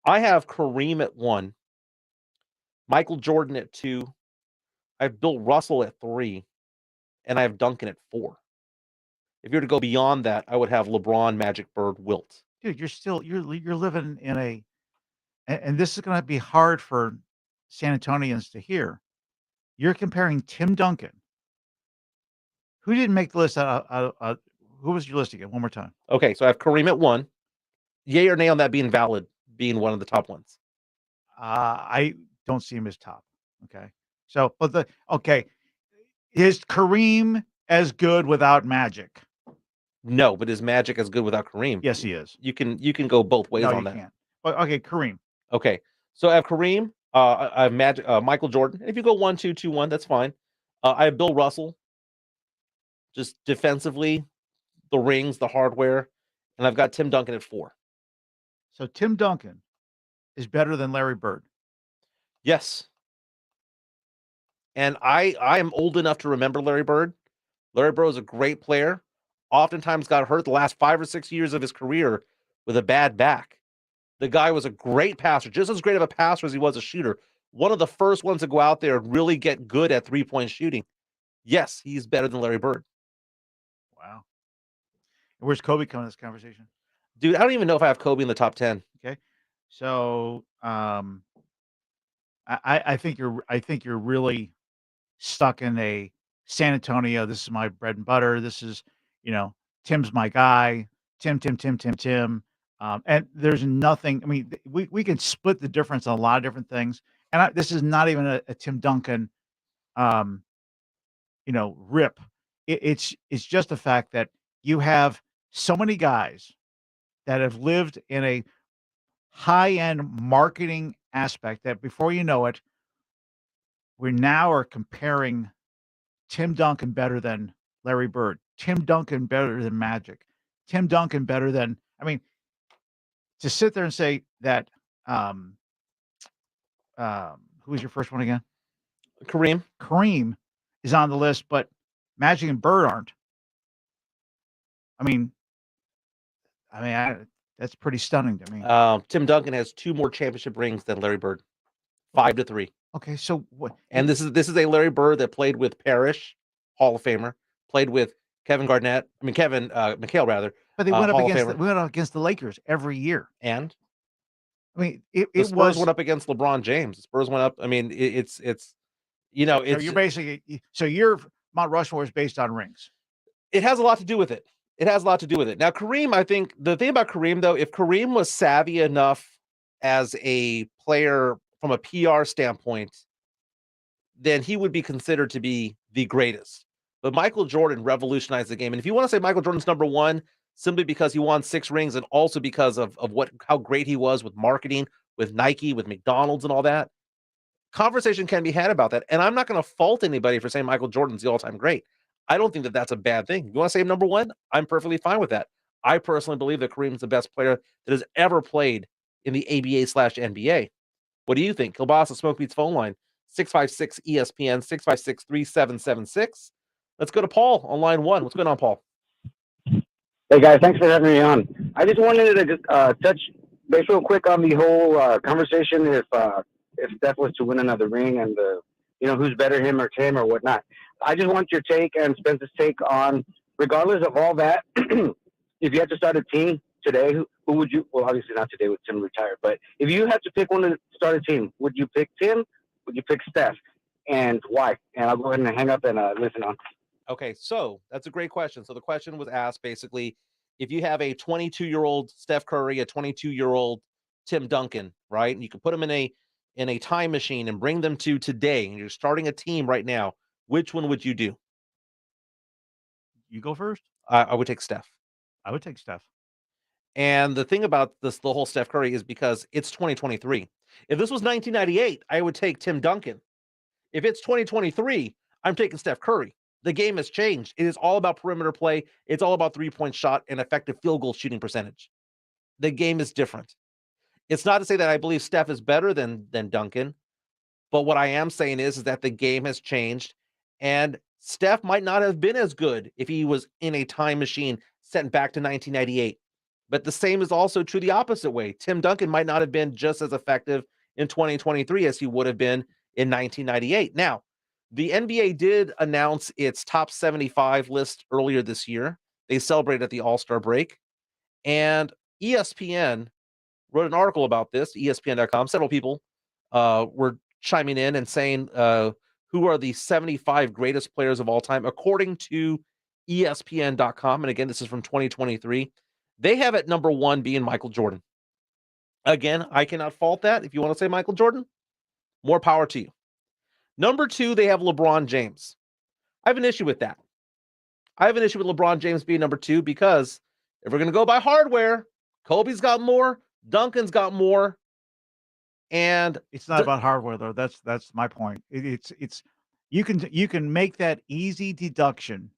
Speaker 11: I have Kareem at 1, Michael Jordan at 2, I have Bill Russell at 3, and I have Duncan at 4. If you were to go beyond that, I would have LeBron, Magic, Bird, Wilt.
Speaker 13: Dude, you're living in and this is going to be hard for San Antonians to hear. You're comparing Tim Duncan. Who didn't make the list? Who was your list again? One more time.
Speaker 11: Okay, so I have Kareem at 1. Yay or nay on that being valid, being one of the top ones?
Speaker 13: I don't see him as top. Okay. So, is Kareem as good without Magic?
Speaker 11: No, but is Magic as good without Kareem?
Speaker 13: Yes, he is.
Speaker 11: You can go both ways on that.
Speaker 13: Can't. But, okay, Kareem.
Speaker 11: Okay, so I have Kareem. I have Magic, Michael Jordan. And if you go 1, 2, 2, 1, that's fine. I have Bill Russell. Just defensively, the rings, the hardware, and I've got Tim Duncan at 4.
Speaker 13: So Tim Duncan is better than Larry Bird.
Speaker 11: Yes. And I am old enough to remember Larry Bird. Larry Bird was a great player. Oftentimes got hurt the last 5 or 6 years of his career with a bad back. The guy was a great passer, just as great of a passer as he was a shooter. One of the first ones to go out there and really get good at three-point shooting. Yes, he's better than Larry Bird.
Speaker 13: Wow. Where's Kobe coming in this conversation?
Speaker 11: Dude, I don't even know if I have Kobe in the top 10.
Speaker 13: Okay. So I think you're really stuck in a San Antonio. This is my bread and butter. This is, Tim's my guy. Tim. And there's nothing. I mean, we can split the difference on a lot of different things. And this is not even a Tim Duncan, rip. It's just the fact that you have so many guys that have lived in a high-end marketing aspect that before you know it, we now are comparing Tim Duncan better than Larry Bird, Tim Duncan better than Magic, Tim Duncan better than, to sit there and say that, who was your first one again?
Speaker 11: Kareem.
Speaker 13: Kareem is on the list, but Magic and Bird aren't. That's pretty stunning to me.
Speaker 11: Tim Duncan has 2 more championship rings than Larry Bird, 5-3.
Speaker 13: Okay, so what?
Speaker 11: And this is a Larry Bird that played with Parrish, Hall of Famer, played with Kevin McHale rather.
Speaker 13: But they went up
Speaker 11: Hall of
Speaker 13: against
Speaker 11: Famer.
Speaker 13: the Lakers every year.
Speaker 11: And
Speaker 13: it
Speaker 11: the Spurs
Speaker 13: was
Speaker 11: went up against LeBron James. The Spurs went up. It's
Speaker 13: so you're basically your Mount Rushmore is based on rings.
Speaker 11: It has a lot to do with it. It has a lot to do with it. Now, Kareem, I think the thing about Kareem, though, if Kareem was savvy enough as a player from a PR standpoint, then he would be considered to be the greatest. But Michael Jordan revolutionized the game. And if you want to say Michael Jordan's number one, simply because he won 6 rings and also because of how great he was with marketing, with Nike, with McDonald's and all that, conversation can be had about that. And I'm not going to fault anybody for saying Michael Jordan's the all-time great. I don't think that that's a bad thing. You want to say him number one? I'm perfectly fine with that. I personally believe that Kareem's the best player that has ever played in the ABA/NBA. What do you think? Kilbasa Smoke Beats phone line, 656 ESPN, 656-3776. Let's go to Paul on line 1. What's going on, Paul?
Speaker 4: Hey, guys. Thanks for having me on. I just wanted to just touch base real quick on the whole conversation if Steph was to win another ring and who's better, him or Tim or whatnot. I just want your take and Spence's take on, regardless of all that, if you had to start a team today, who would you? Well, obviously not today with Tim retired, but if you had to pick one to start a team, would you pick Tim? Would you pick Steph? And why? And I'll go ahead and hang up and listen on.
Speaker 11: Okay, so that's a great question. So the question was asked basically, if you have a 22-year-old Steph Curry, a 22-year-old Tim Duncan, right? And you can put them in a time machine and bring them to today, and you're starting a team right now, which one would you do?
Speaker 13: You go first.
Speaker 11: I would take Steph.
Speaker 13: I would take Steph.
Speaker 11: And the thing about the whole Steph Curry is because it's 2023. If this was 1998, I would take Tim Duncan. If it's 2023, I'm taking Steph Curry. The game has changed. It is all about perimeter play. It's all about three-point shot and effective field goal shooting percentage. The game is different. It's not to say that I believe Steph is better than Duncan, but what I am saying is that the game has changed, and Steph might not have been as good if he was in a time machine sent back to 1998. But the same is also true the opposite way. Tim Duncan might not have been just as effective in 2023 as he would have been in 1998. Now, the NBA did announce its top 75 list earlier this year. They celebrated at the All-Star break. And ESPN wrote an article about this, ESPN.com. Several people were chiming in and saying who are the 75 greatest players of all time, according to ESPN.com. And again, this is from 2023. They have at number 1 being Michael Jordan. Again, I cannot fault that. If you want to say Michael Jordan, more power to you. Number 2, they have LeBron James. I have an issue with that. I have an issue with LeBron James being number 2 because if we're going to go by hardware, Kobe's got more, Duncan's got more, and
Speaker 13: it's not about hardware though. That's my point. It's you can make that easy deduction.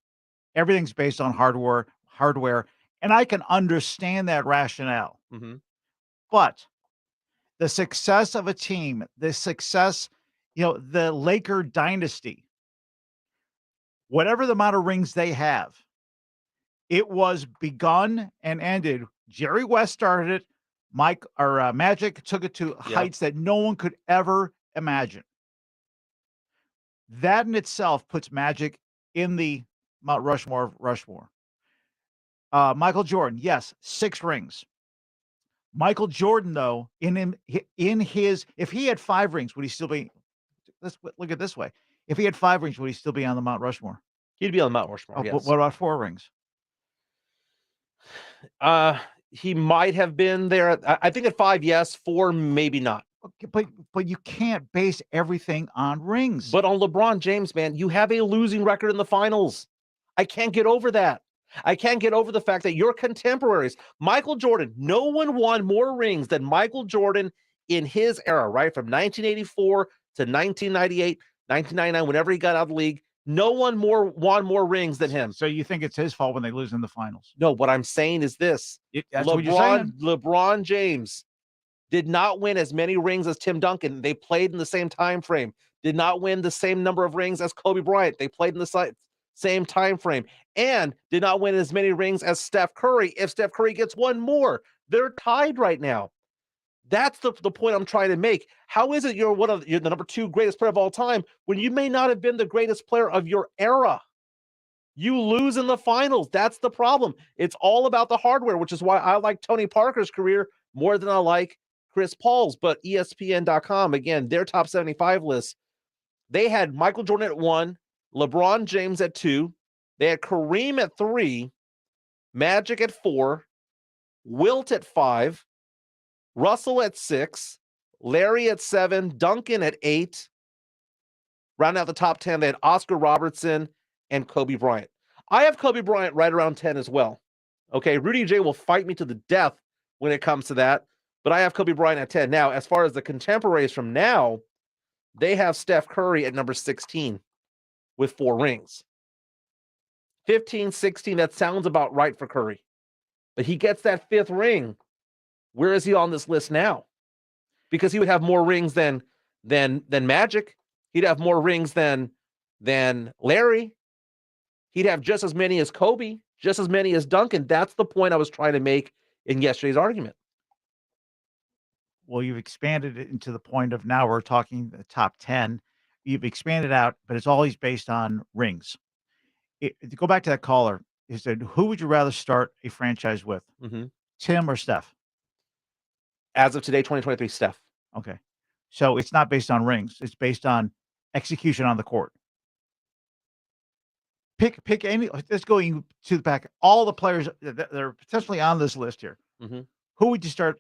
Speaker 13: Everything's based on hardware, and I can understand that rationale.
Speaker 11: Mm-hmm.
Speaker 13: But the success of a team, the success, the Laker dynasty, whatever the amount of rings they have, it was begun and ended. Jerry West started it. Magic took it to heights that no one could ever imagine. That in itself puts Magic in the Mount Rushmore of Rushmore. Michael Jordan, yes, 6 rings. Michael Jordan, though, if he had 5 rings, would he still be? Let's look at it this way. If he had 5 rings, would he still be on the Mount Rushmore?
Speaker 11: He'd be on the Mount Rushmore. Yes.
Speaker 13: What about 4 rings?
Speaker 11: He might have been there. I think at 5, yes. 4, maybe not.
Speaker 13: Okay, but you can't base everything on rings.
Speaker 11: But on LeBron James, man, you have a losing record in the finals. I can't get over that. I can't get over the fact that your contemporaries, Michael Jordan, no one won more rings than Michael Jordan in his era, right? From 1984 to 1998, 1999, whenever he got out of the league, no one won more rings than him.
Speaker 13: So you think it's his fault when they lose in the finals?
Speaker 11: No, what I'm saying is this.
Speaker 13: That's what you're saying?
Speaker 11: LeBron James did not win as many rings as Tim Duncan. They played in the same time frame. Did not win the same number of rings as Kobe Bryant. They played in the same time frame, and did not win as many rings as Steph Curry. If Steph Curry gets one more, they're tied right now. That's the point I'm trying to make. How is it you're the number 2 greatest player of all time when you may not have been the greatest player of your era? You lose in the finals. That's the problem. It's all about the hardware, which is why I like Tony Parker's career more than I like Chris Paul's. But ESPN.com, again, their top 75 list, they had Michael Jordan at 1, LeBron James at 2, they had Kareem at 3, Magic at 4, Wilt at 5, Russell at 6, Larry at 7, Duncan at 8. Round out the top 10, they had Oscar Robertson and Kobe Bryant. I have Kobe Bryant right around 10 as well. Okay, Rudy J will fight me to the death when it comes to that, but I have Kobe Bryant at 10. Now, as far as the contemporaries from now, they have Steph Curry at number 16 with 4 rings. 15, 16, that sounds about right for Curry. But he gets that 5th ring. Where is he on this list now? Because he would have more rings than Magic. He'd have more rings than Larry. He'd have just as many as Kobe, just as many as Duncan. That's the point I was trying to make in yesterday's argument.
Speaker 13: Well, you've expanded it into the point of now we're talking the top 10. You've expanded out, but it's always based on rings. To go back to that caller, he said, who would you rather start a franchise with?
Speaker 11: Mm-hmm.
Speaker 13: Tim or Steph?
Speaker 11: As of today, 2023, Steph.
Speaker 13: Okay. So it's not based on rings. It's based on execution on the court. Pick any. Let's go to the back. All the players that are potentially on this list here.
Speaker 11: Mm-hmm.
Speaker 13: Who would you start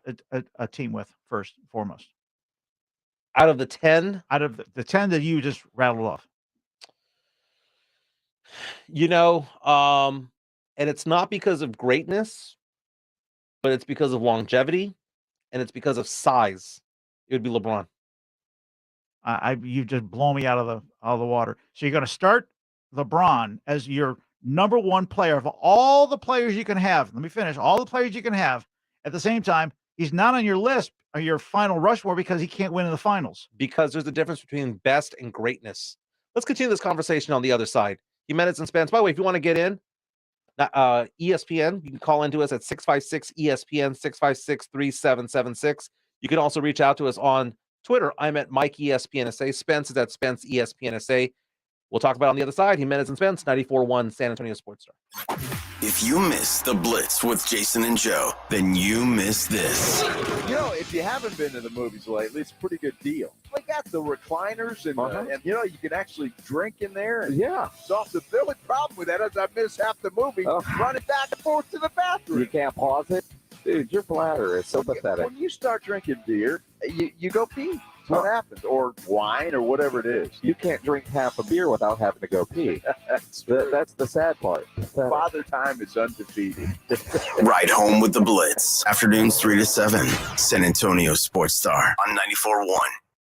Speaker 13: a team with first and foremost?
Speaker 11: Out of the 10?
Speaker 13: Out of the 10 that you just rattled off.
Speaker 11: And it's not because of greatness, but it's because of longevity, and it's because of size. It would be LeBron.
Speaker 13: You just blow me out of the water. So you're going to start LeBron as your number 1 player of all the players you can have. Let me finish. All the players you can have. At the same time, he's not on your list or your final Rushmore because he can't win in the finals.
Speaker 11: Because there's a difference between best and greatness. Let's continue this conversation on the other side. Jimenez and Spence. By the way, if you want to get in, ESPN, you can call into us at 656-ESPN, 656-3776. You can also reach out to us on Twitter. I'm at Mike ESPNSA. Spence is at Spence ESPNSA. We'll talk about it on the other side. Jimenez and Spence, 94.1 San Antonio Sports Star.
Speaker 3: If you miss the Blitz with Jason and Joe, then you miss this.
Speaker 7: If you haven't been to the movies lately, it's a pretty good deal. They got the recliners, and you can actually drink in there.
Speaker 8: Yeah.
Speaker 7: So the only problem with that is I miss half the movie running back and forth to the bathroom.
Speaker 8: You can't pause it? Dude, your bladder is so pathetic.
Speaker 7: When you start drinking beer, you go pee. That's what happens. Or wine or whatever it is.
Speaker 8: You can't drink half a beer without having to go pee. That's the sad part.
Speaker 7: Father Time is undefeated.
Speaker 3: Ride home with the Blitz. Afternoons 3 to 7. San Antonio Sports Star on 94.1.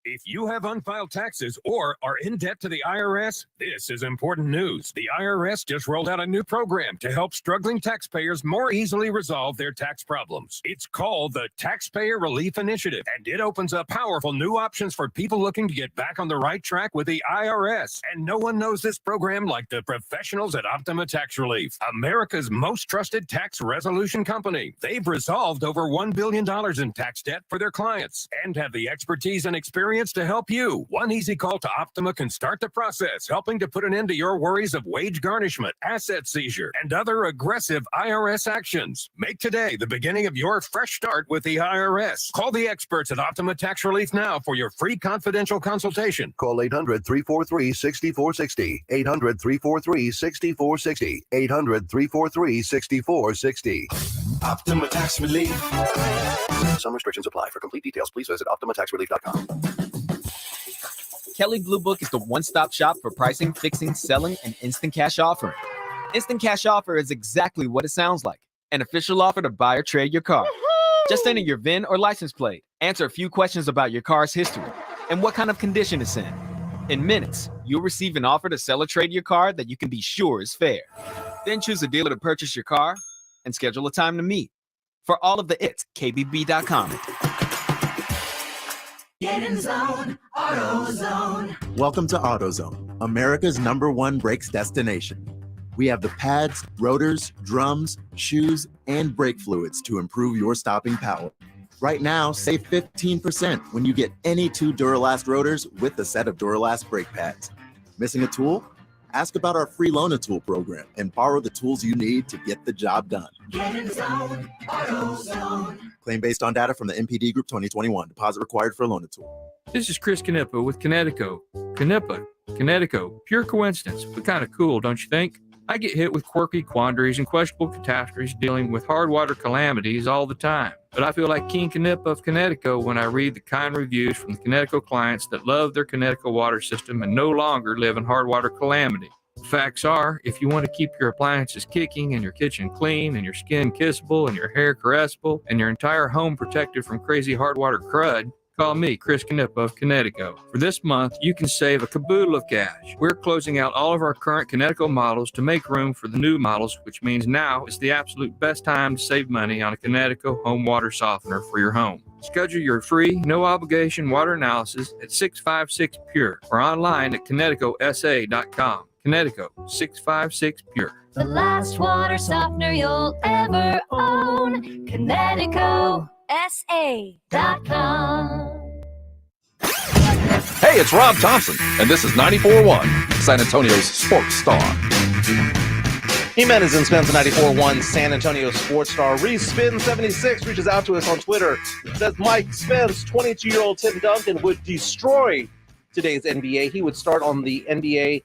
Speaker 17: If you have unfiled taxes or are in debt to the IRS, this is important news. The IRS just rolled out a new program to help struggling taxpayers more easily resolve their tax problems. It's called the Taxpayer Relief Initiative, and it opens up powerful new options for people looking to get back on the right track with the IRS. And no one knows this program like the professionals at Optima Tax Relief, America's most trusted tax resolution company. They've resolved over $1 billion in tax debt for their clients and have the expertise and experience to help you. One easy call to Optima can start the process, helping to put an end to your worries of wage garnishment, asset seizure, and other aggressive IRS actions. Make today the beginning of your fresh start with the IRS. Call the experts at Optima Tax Relief now for your free confidential consultation.
Speaker 6: Call 800-343-6460. 800-343-6460. 800-343-6460.
Speaker 3: Optima Tax Relief.
Speaker 6: Some restrictions apply. For complete details, please visit OptimaTaxRelief.com.
Speaker 10: Kelley Blue Book is the one-stop shop for pricing, fixing, selling, and instant cash offering. Instant cash offer is exactly what it sounds like. An official offer to buy or trade your car. Just enter your VIN or license plate, answer a few questions about your car's history, and what kind of condition it's in. In minutes, you'll receive an offer to sell or trade your car that you can be sure is fair. Then choose a dealer to purchase your car and schedule a time to meet. For all of the it's KBB.com.
Speaker 12: Get in zone, AutoZone.
Speaker 15: Welcome to AutoZone, America's #1 brakes destination.
Speaker 12: We have the pads, rotors, drums, shoes, and brake fluids to improve your stopping power. Right now, save 15% when you get any 2 Duralast rotors with a set of Duralast brake pads. Missing a tool? Ask about our free Loan-A-Tool program and borrow the tools you need to get the job done.
Speaker 15: Get in zone, AutoZone.
Speaker 12: Claim based on data from the MPD Group 2021. Deposit required for a Loan-A-Tool.
Speaker 18: This is Chris Canepa with Connecticut. Connecticut, pure coincidence, but kind of cool, don't you think? I get hit with quirky quandaries and questionable catastrophes dealing with hard water calamities all the time. But I feel like King Canepa of Connecticut when I read the kind reviews from the Connecticut clients that love their Connecticut water system and no longer live in hard water calamity. The facts are, if you want to keep your appliances kicking and your kitchen clean and your skin kissable and your hair caressable and your entire home protected from crazy hard water crud, call me, Chris Canepa of Connecticut. For this month, you can save a caboodle of cash. We're closing out all of our current Connecticut models to make room for the new models, which means now is the absolute best time to save money on a Connecticut home water softener for your home. Schedule your free, no-obligation water analysis at 656 Pure or online at connecticutsa.com. Connecticut, 656 Pure.
Speaker 15: The last water softener you'll ever own. Connecticut. SA.com.
Speaker 19: Hey, it's Rob Thompson, and this is 94.1, San Antonio's Sports Star.
Speaker 11: Jimenez and Spence 94.1 San Antonio Sports Star. Reese Spin 76 reaches out to us on Twitter. Says Mike Spence, 22-year-old Tim Duncan would destroy today's NBA. He would start on the NBA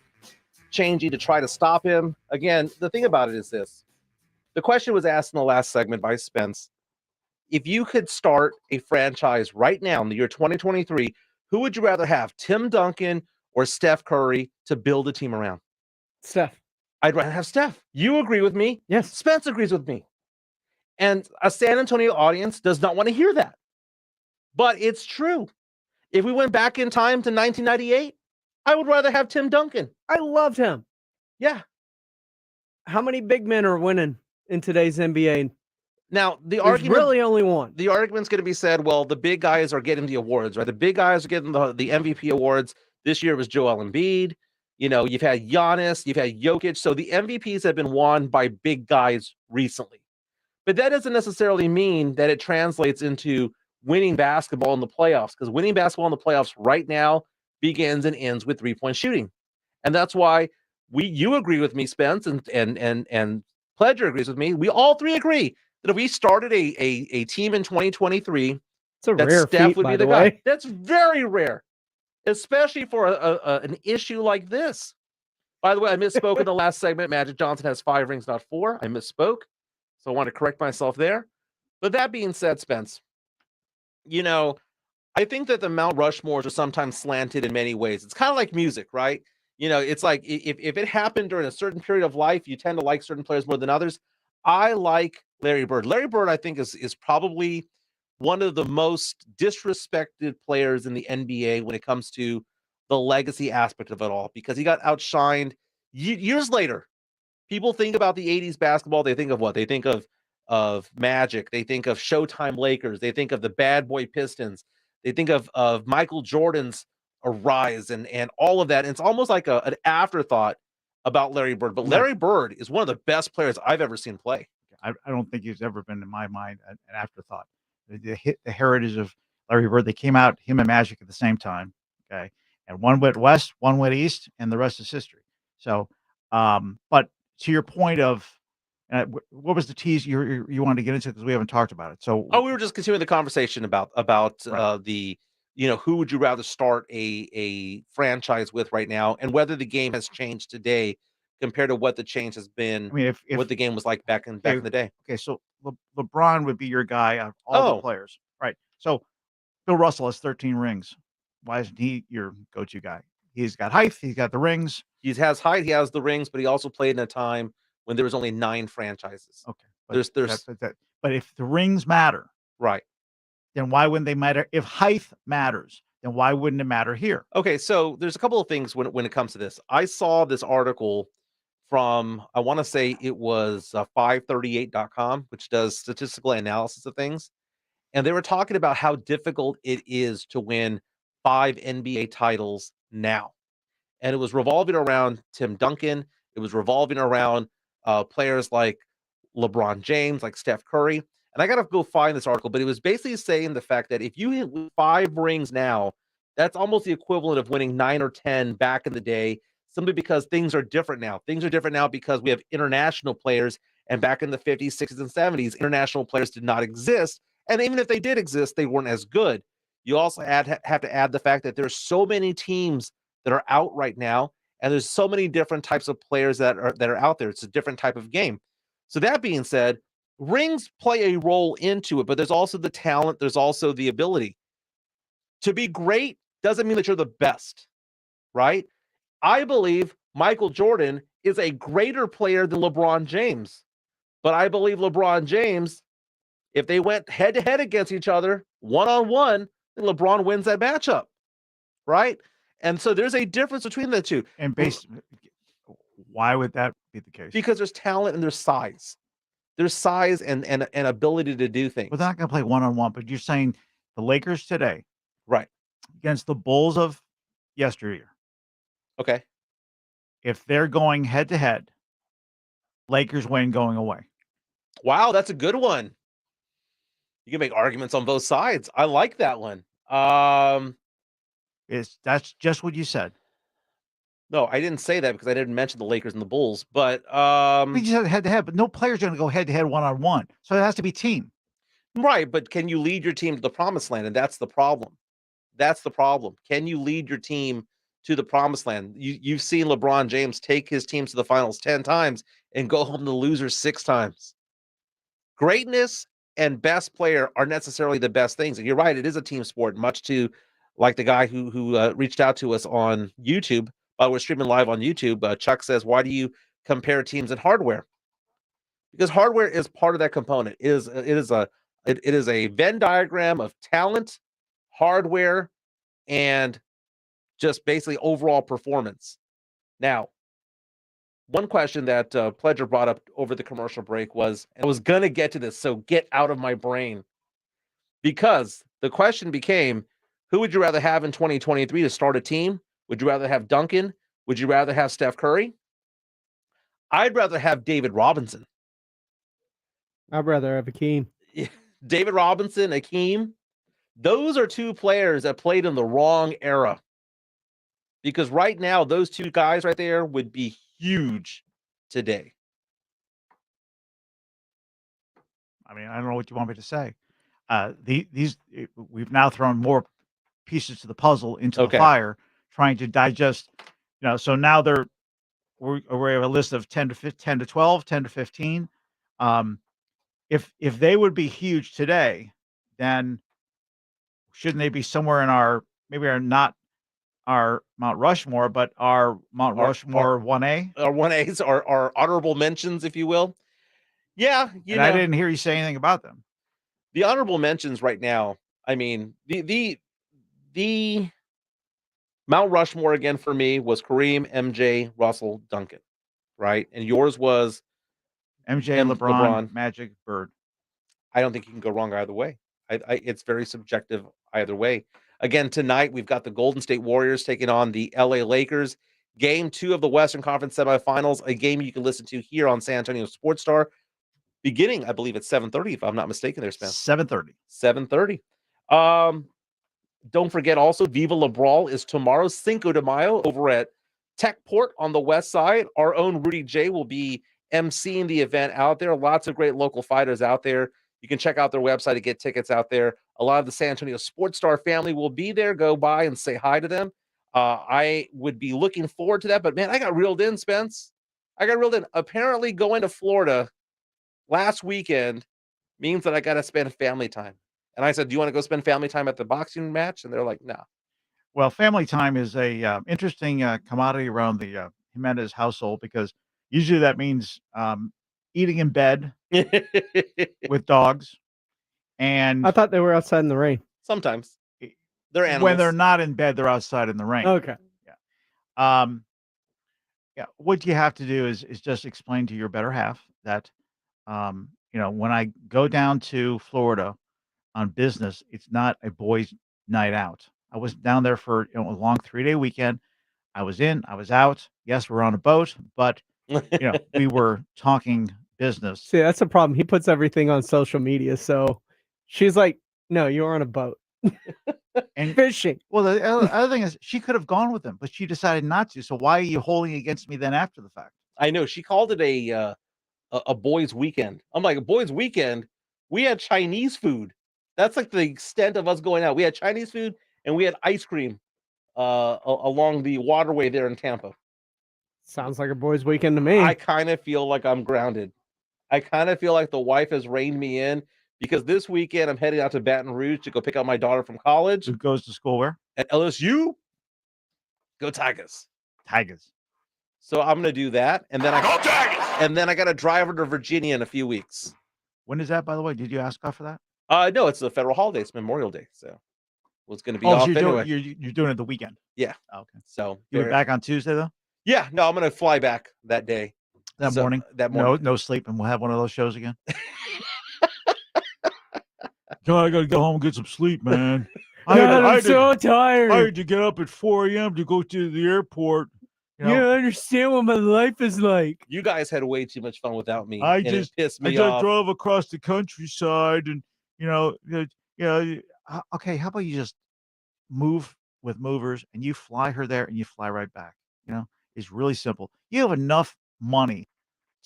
Speaker 11: changing to try to stop him. Again, the thing about it is this. The question was asked in the last segment by Spence. If you could start a franchise right now in the year 2023, who would you rather have, Tim Duncan or Steph Curry, to build a team around?
Speaker 16: Steph.
Speaker 11: I'd rather have Steph. You agree with me?
Speaker 16: Yes.
Speaker 11: Spence agrees with me. And a San Antonio audience does not want to hear that. But it's true. If we went back in time to 1998, I would rather have Tim Duncan.
Speaker 16: I loved him.
Speaker 11: Yeah.
Speaker 16: How many big men are winning in today's NBA?
Speaker 11: Now, the
Speaker 16: There's
Speaker 11: argument
Speaker 16: really only one.
Speaker 11: The argument's going to be said, well, the big guys are getting the awards, right? The big guys are getting the MVP awards. This year it was Joel Embiid. You know, you've had Giannis, you've had Jokic. So the MVPs have been won by big guys recently. But that doesn't necessarily mean that it translates into winning basketball in the playoffs, because winning basketball in the playoffs right now begins and ends with three-point shooting. And that's why you agree with me, Spence, and Pledger agrees with me. We all three agree that if we started a team in 2023,
Speaker 16: it's a
Speaker 11: that
Speaker 16: rare
Speaker 11: Steph
Speaker 16: feat,
Speaker 11: would
Speaker 16: by
Speaker 11: be the
Speaker 16: the
Speaker 11: guy.
Speaker 16: way.
Speaker 11: That's very rare, especially for an issue like this. By the way, I misspoke in the last segment. Magic Johnson has 5 rings, not 4. I misspoke, so I want to correct myself there. But that being said, Spence, you know, I think that the Mount Rushmores are sometimes slanted in many ways. It's kind of like music, right? You know, it's like if it happened during a certain period of life, you tend to like certain players more than others. I like Larry Bird. Larry Bird, I think, is probably one of the most disrespected players in the NBA when it comes to the legacy aspect of it all, because he got outshined years later. People think about the 80s basketball. They think of what? They think of Magic. They think of Showtime Lakers. They think of the Bad Boy Pistons. They think of Michael Jordan's rise and all of that. And it's almost like an afterthought about Larry Bird. But Larry Bird is one of the best players I've ever seen play.
Speaker 13: I don't think he's ever been, in my mind, an afterthought. The heritage of Larry Bird, they came out, him and Magic, at the same time, okay? And one went west, one went east, and the rest is history. So, but to your point of, what was the tease you wanted to get into, because we haven't talked about it. So,
Speaker 11: we were just continuing the conversation about the, you know, who would you rather start a franchise with right now, and whether the game has changed today compared to what the change has been.
Speaker 13: I mean, if
Speaker 11: what the game was like back in the day.
Speaker 13: Okay, so LeBron would be your guy out of all the players, right? So Bill Russell has 13 rings. Why isn't he your go-to guy? He's got height, he's got the rings.
Speaker 11: He has height, he has the rings, but he also played in a time when there was only 9 franchises.
Speaker 13: Okay,
Speaker 11: but
Speaker 13: if the rings matter,
Speaker 11: right,
Speaker 13: then why wouldn't they matter? If height matters, then why wouldn't it matter here?
Speaker 11: Okay, so there's a couple of things when it comes to this. I saw this article from, I want to say it was 538.com, which does statistical analysis of things. And they were talking about how difficult it is to win 5 NBA titles now. And it was revolving around Tim Duncan It was revolving around players like LeBron James, like Steph Curry. And I got to go find this article, but it was basically saying the fact that if you hit 5 rings now, that's almost the equivalent of winning 9 or 10 back in the day, simply because things are different now. Things are different now because we have international players. And back in the 50s, 60s, and 70s, international players did not exist. And even if they did exist, they weren't as good. You also have to add the fact that there's so many teams that are out right now, and there's so many different types of players that are out there. It's a different type of game. So that being said, rings play a role into it, but there's also the talent, there's also the ability. To be great doesn't mean that you're the best, right? I believe Michael Jordan is a greater player than LeBron James, but I believe LeBron James, if they went head to head against each other, one-on-one, then LeBron wins that matchup, right? And so there's a difference between the two.
Speaker 13: And why would that be the case?
Speaker 11: Because there's talent and there's size. There's size and ability to do things.
Speaker 13: We're not going to play one-on-one, but you're saying the Lakers today,
Speaker 11: right,
Speaker 13: against the Bulls of yesteryear.
Speaker 11: Okay.
Speaker 13: If they're going head-to-head, Lakers win going away.
Speaker 11: Wow, that's a good one. You can make arguments on both sides. I like that one.
Speaker 13: That's just what you said.
Speaker 11: No, I didn't say that because I didn't mention the Lakers and the Bulls, but
Speaker 13: we just said head-to-head, but no player's going to go head-to-head one-on-one. So it has to be team.
Speaker 11: Right, but can you lead your team to the promised land? And that's the problem. That's the problem. Can you lead your team to the promised land? You've seen LeBron James take his teams to the finals 10 times and go home the losers 6 times. Greatness and best player are necessarily the best things. And you're right, it is a team sport, much to like the guy who reached out to us on YouTube. We're streaming live on YouTube. Chuck says, why do you compare teams in hardware? Because hardware is part of that component. It is a Venn diagram of talent, hardware, and just basically overall performance. Now, one question that Pledger brought up over the commercial break was, I was going to get to this, so get out of my brain. Because the question became, who would you rather have in 2023 to start a team? Would you rather have Duncan? Would you rather have Steph Curry? I'd rather have David Robinson.
Speaker 16: I'd rather have Akeem.
Speaker 11: David Robinson, Akeem. Those are 2 players that played in the wrong era. Because right now, those 2 guys right there would be huge today.
Speaker 13: I mean, I don't know what you want me to say. We've now thrown more pieces to the puzzle into the fire, trying to digest. So now we have a list of 10 to 12, 10 to 15. If they would be huge today, then shouldn't they be somewhere in not our Mount Rushmore, but our Mount Rushmore 1A?
Speaker 11: Our 1As, our honorable mentions, if you will. Yeah.
Speaker 13: I didn't hear you say anything about them.
Speaker 11: The honorable mentions right now, I mean, the Mount Rushmore again for me was Kareem, MJ, Russell, Duncan, right? And yours was
Speaker 13: MJ, LeBron, Magic, Bird.
Speaker 11: I don't think you can go wrong either way. It's very subjective either way. Again, tonight we've got the Golden State Warriors taking on the LA Lakers. Game 2 of the Western Conference semifinals, a game you can listen to here on San Antonio Sports Star, beginning, I believe, at 7:30, if I'm not mistaken there, Spence.
Speaker 13: 7:30.
Speaker 11: 7:30. Don't forget also, Viva La Brawl is tomorrow, Cinco de Mayo, over at Techport on the west side. Our own Rudy J will be emceeing the event out there. Lots of great local fighters out there. You can check out their website to get tickets out there. A lot of the San Antonio Sports Star family will be there. Go by and say hi to them. I would be looking forward to that. But, man, I got reeled in, Spence. I got reeled in. Apparently going to Florida last weekend means that I got to spend family time. And I said, do you want to go spend family time at the boxing match? And they're like, no.
Speaker 13: Well, family time is a interesting commodity around the Jimenez household, because usually that means eating in bed with dogs. And
Speaker 16: I thought they were outside in the rain.
Speaker 11: Sometimes. They're animals.
Speaker 13: When they're not in bed, they're outside in the rain.
Speaker 16: Okay.
Speaker 13: Yeah. What you have to do is just explain to your better half that, when I go down to Florida on business, it's not a boys' night out. I was down there for a long 3-day weekend. I was in, I was out. Yes, we're on a boat, but we were talking business.
Speaker 16: See, that's the problem. He puts everything on social media. So she's like, no, you're on a boat
Speaker 13: and
Speaker 16: fishing.
Speaker 13: Well, the other thing is she could have gone with him, but she decided not to. So why are you holding against me then after the fact?
Speaker 11: I know she called it a boys' weekend. I'm like, a boys' weekend? We had Chinese food. That's like the extent of us going out. We had Chinese food and we had ice cream along the waterway there in Tampa.
Speaker 16: Sounds like a boys' weekend to me.
Speaker 11: I kind of feel like I'm grounded. I kind of feel like the wife has reined me in because this weekend I'm heading out to Baton Rouge to go pick up my daughter from college.
Speaker 13: Who goes to school where?
Speaker 11: At LSU. Go Tigers.
Speaker 13: Tigers.
Speaker 11: So I'm going to do that. And then I got to drive her to Virginia in a few weeks.
Speaker 13: When is that, by the way? Did you ask her for that?
Speaker 11: No, it's a federal holiday. It's Memorial Day. So it's going to be
Speaker 13: so
Speaker 11: off
Speaker 13: you're
Speaker 11: anyway.
Speaker 13: you're doing it the weekend.
Speaker 11: Yeah.
Speaker 13: Okay.
Speaker 11: So
Speaker 13: You're back on Tuesday, though?
Speaker 11: Yeah. No, I'm going to fly back that day.
Speaker 13: That morning? No sleep, and we'll have one of those shows again. I got to go home and get some sleep, man.
Speaker 16: I'm so tired.
Speaker 13: I had to get up at 4 a.m. to go to the airport.
Speaker 16: You don't understand what my life is like.
Speaker 11: You guys had way too much fun without me.
Speaker 13: I
Speaker 11: and it
Speaker 13: just
Speaker 11: pissed me off.
Speaker 13: drove across the countryside, and okay. How about you just move with movers, and you fly her there, and you fly right back. It's really simple. You have enough money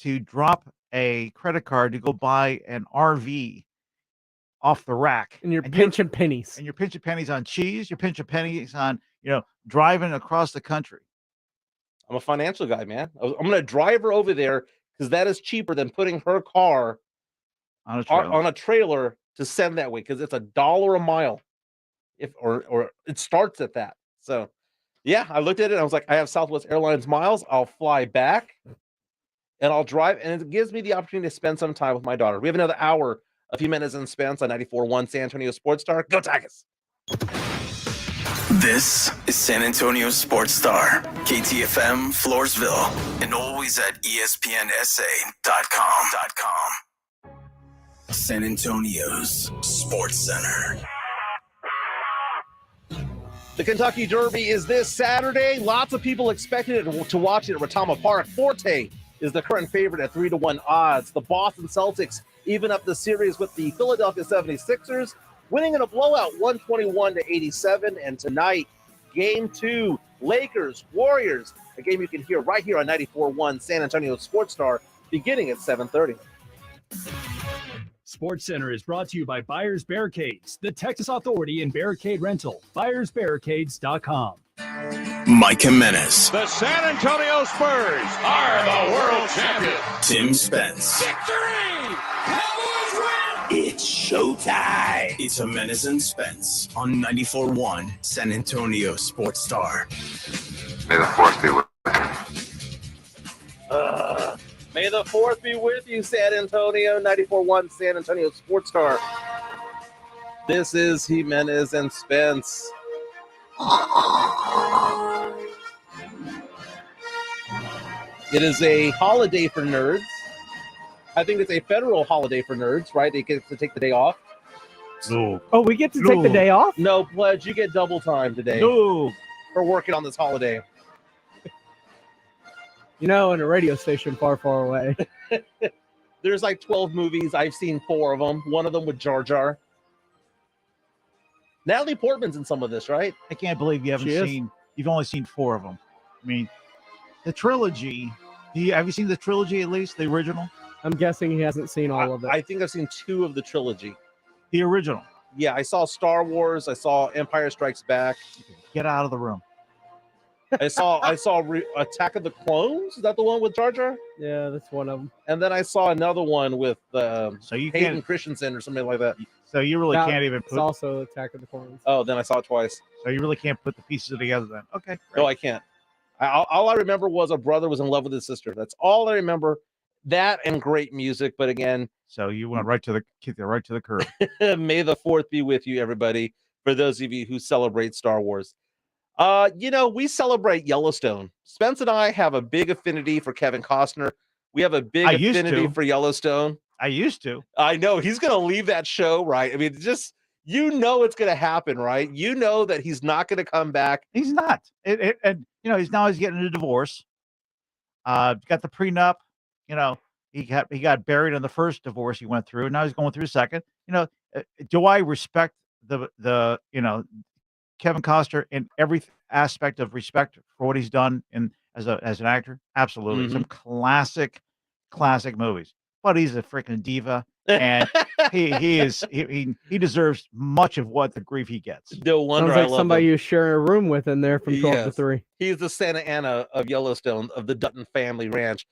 Speaker 13: to drop a credit card to go buy an RV off the rack,
Speaker 16: and you're pinching pennies.
Speaker 13: And you're pinching pennies on cheese. You're pinching pennies on driving across the country.
Speaker 11: I'm a financial guy, man. I'm going to drive her over there because that is cheaper than putting her car on a trailer to send that way because it's $1 a mile, or it starts at that. So, yeah, I looked at it and I was like, I have Southwest Airlines miles. I'll fly back and I'll drive, and it gives me the opportunity to spend some time with my daughter. We have another hour of Jimenez and Spence on 94.1 San Antonio Sports Star. Go Tigers!
Speaker 3: This is San Antonio Sports Star, KTFM, Floresville, and always at ESPNSA.com. San Antonio's Sports Center.
Speaker 11: The Kentucky Derby is this Saturday. Lots of people expected to watch it at Retama Park. Forte is the current favorite at 3-1 odds. The Boston Celtics even up the series with the Philadelphia 76ers, winning in a blowout 121-87. And tonight, Game 2, Lakers, Warriors, a game you can hear right here on 94.1 San Antonio Sports Star, beginning at 7:30.
Speaker 1: Sports Center is brought to you by Buyers Barricades, the Texas authority in barricade rental. BuyersBarricades.com.
Speaker 3: Mike Jimenez.
Speaker 7: The San Antonio Spurs are the world champions.
Speaker 3: Tim Spence.
Speaker 7: Victory! Cowboys win!
Speaker 3: It's showtime. It's Jimenez and Spence on 94.1 San Antonio Sports Star.
Speaker 2: May the force be with
Speaker 11: May the 4th be with you, San Antonio. 94.1 San Antonio Sports Star. This is Jimenez and Spence. It is a holiday for nerds. I think it's a federal holiday for nerds, right? They get to take the day off.
Speaker 13: No.
Speaker 16: Oh, we get to take the day off?
Speaker 11: No, Pledge, you get double time today.
Speaker 13: No.
Speaker 11: For working on this holiday.
Speaker 16: In a radio station far, far away.
Speaker 11: There's like 12 movies. I've seen 4 of them. One of them with Jar Jar. Natalie Portman's in some of this, right?
Speaker 13: I can't believe you haven't seen. You've only seen 4 of them. I mean, the trilogy. Have you seen the trilogy at least, the original?
Speaker 16: I'm guessing he hasn't seen all of it.
Speaker 11: I think I've seen 2 of the trilogy.
Speaker 13: The original.
Speaker 11: Yeah, I saw Star Wars. I saw Empire Strikes Back.
Speaker 13: Get out of the room.
Speaker 11: I saw Attack of the Clones. Is that the one with Jar Jar?
Speaker 16: Yeah, that's one of them.
Speaker 11: And then I saw another one with
Speaker 13: so you
Speaker 11: Hayden Christensen or something like that.
Speaker 13: So you really can't even put.
Speaker 16: It's also Attack of the Clones.
Speaker 11: Oh, then I saw it twice.
Speaker 13: So you really can't put the pieces together then. Okay. Great.
Speaker 11: No, I can't. All I remember was a brother was in love with his sister. That's all I remember. That and great music. But again,
Speaker 13: so you went right to the curb.
Speaker 11: May the 4th be with you, everybody. For those of you who celebrate Star Wars. We celebrate Yellowstone. Spence and I have a big affinity for Kevin Costner. We have a big affinity for Yellowstone.
Speaker 13: I used to.
Speaker 11: I know he's going to leave that show, right? I mean, just, it's going to happen, right? You know that he's not going to come back.
Speaker 13: He's not. And he's getting a divorce. Got the prenup. He got buried in the first divorce he went through. Now he's going through a second. Do I respect the Kevin Costner in every aspect of respect for what he's done as an actor? Absolutely. Some classic movies. But he's a freaking diva, and he deserves much of what the grief he gets.
Speaker 11: No wonder
Speaker 16: Sounds like
Speaker 11: I love
Speaker 16: somebody
Speaker 11: him.
Speaker 16: you share a room with in there from 12 to 3.
Speaker 11: He's the Santa Ana of Yellowstone, of the Dutton family ranch.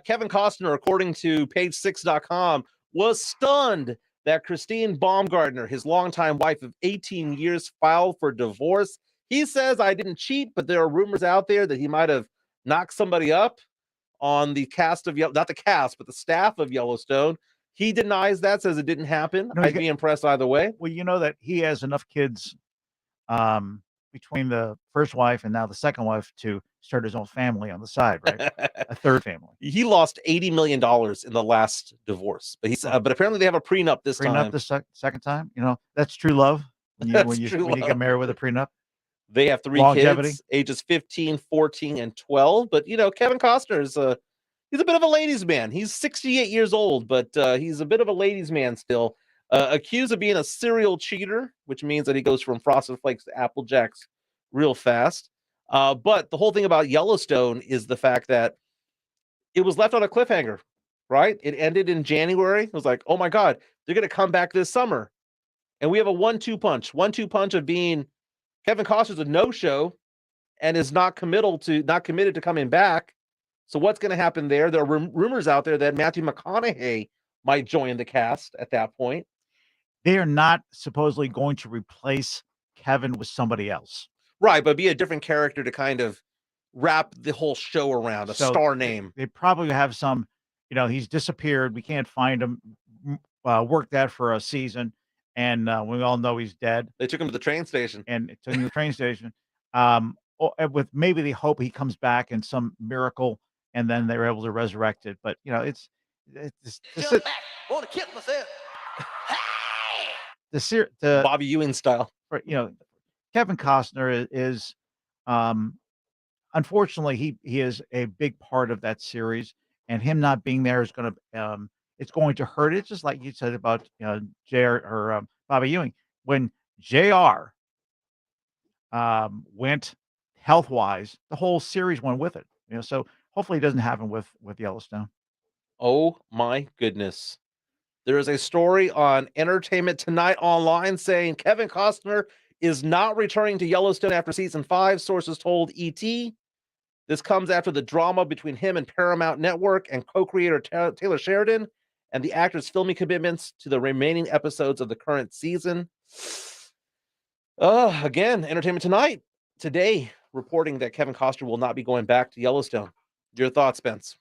Speaker 11: Kevin Costner, according to page6.com, was stunned that Christine Baumgartner, his longtime wife of 18 years, filed for divorce. He says, I didn't cheat, but there are rumors out there that he might have knocked somebody up on the cast of, not the cast, but the staff of Yellowstone. He denies that, says it didn't happen. I'd be impressed either way.
Speaker 13: Well, you know that he has enough kids between the first wife and now the second wife to start his own family on the side, right? A third family.
Speaker 11: He lost $80 million in the last divorce, but but apparently they have a prenup this time.
Speaker 13: Prenup the second time? That's true love when you get married with a prenup.
Speaker 11: They have 3
Speaker 13: Longevity.
Speaker 11: kids, ages 15, 14, and 12. But, Kevin Costner is he's a bit of a ladies' man. He's 68 years old, but he's a bit of a ladies' man still. Accused of being a serial cheater, which means that he goes from Frosted Flakes to Apple Jacks real fast. But the whole thing about Yellowstone is the fact that it was left on a cliffhanger, right? It ended in January. It was like, oh my God, they're going to come back this summer. And we have a 1-2 punch of being Kevin Costner's a no-show and is not committed to coming back. So what's going to happen there? There are rumors out there that Matthew McConaughey might join the cast at that point.
Speaker 13: They are not supposedly going to replace Kevin with somebody else.
Speaker 11: Right, but be a different character to kind of wrap the whole show around, a star name.
Speaker 13: They probably have some, he's disappeared. We can't find him. Work that for a season. And we all know he's dead.
Speaker 11: They took him to the train station.
Speaker 13: With maybe the hope he comes back in some miracle and then they're able to resurrect it. But, it's
Speaker 11: want to kill myself.
Speaker 13: The
Speaker 11: Bobby Ewing style.
Speaker 13: Kevin Costner is unfortunately he is a big part of that series, and him not being there is going to it's going to hurt it, just like you said about JR or Bobby Ewing. When JR went health-wise, the whole series went with it. So hopefully it doesn't happen with Yellowstone.
Speaker 11: Oh my goodness. There is a story on Entertainment Tonight Online saying Kevin Costner is not returning to Yellowstone after season 5, sources told ET. This comes after the drama between him and Paramount Network and co-creator Taylor Sheridan and the actor's filming commitments to the remaining episodes of the current season. Again, Entertainment Tonight today reporting that Kevin Costner will not be going back to Yellowstone. Your thoughts, Spence?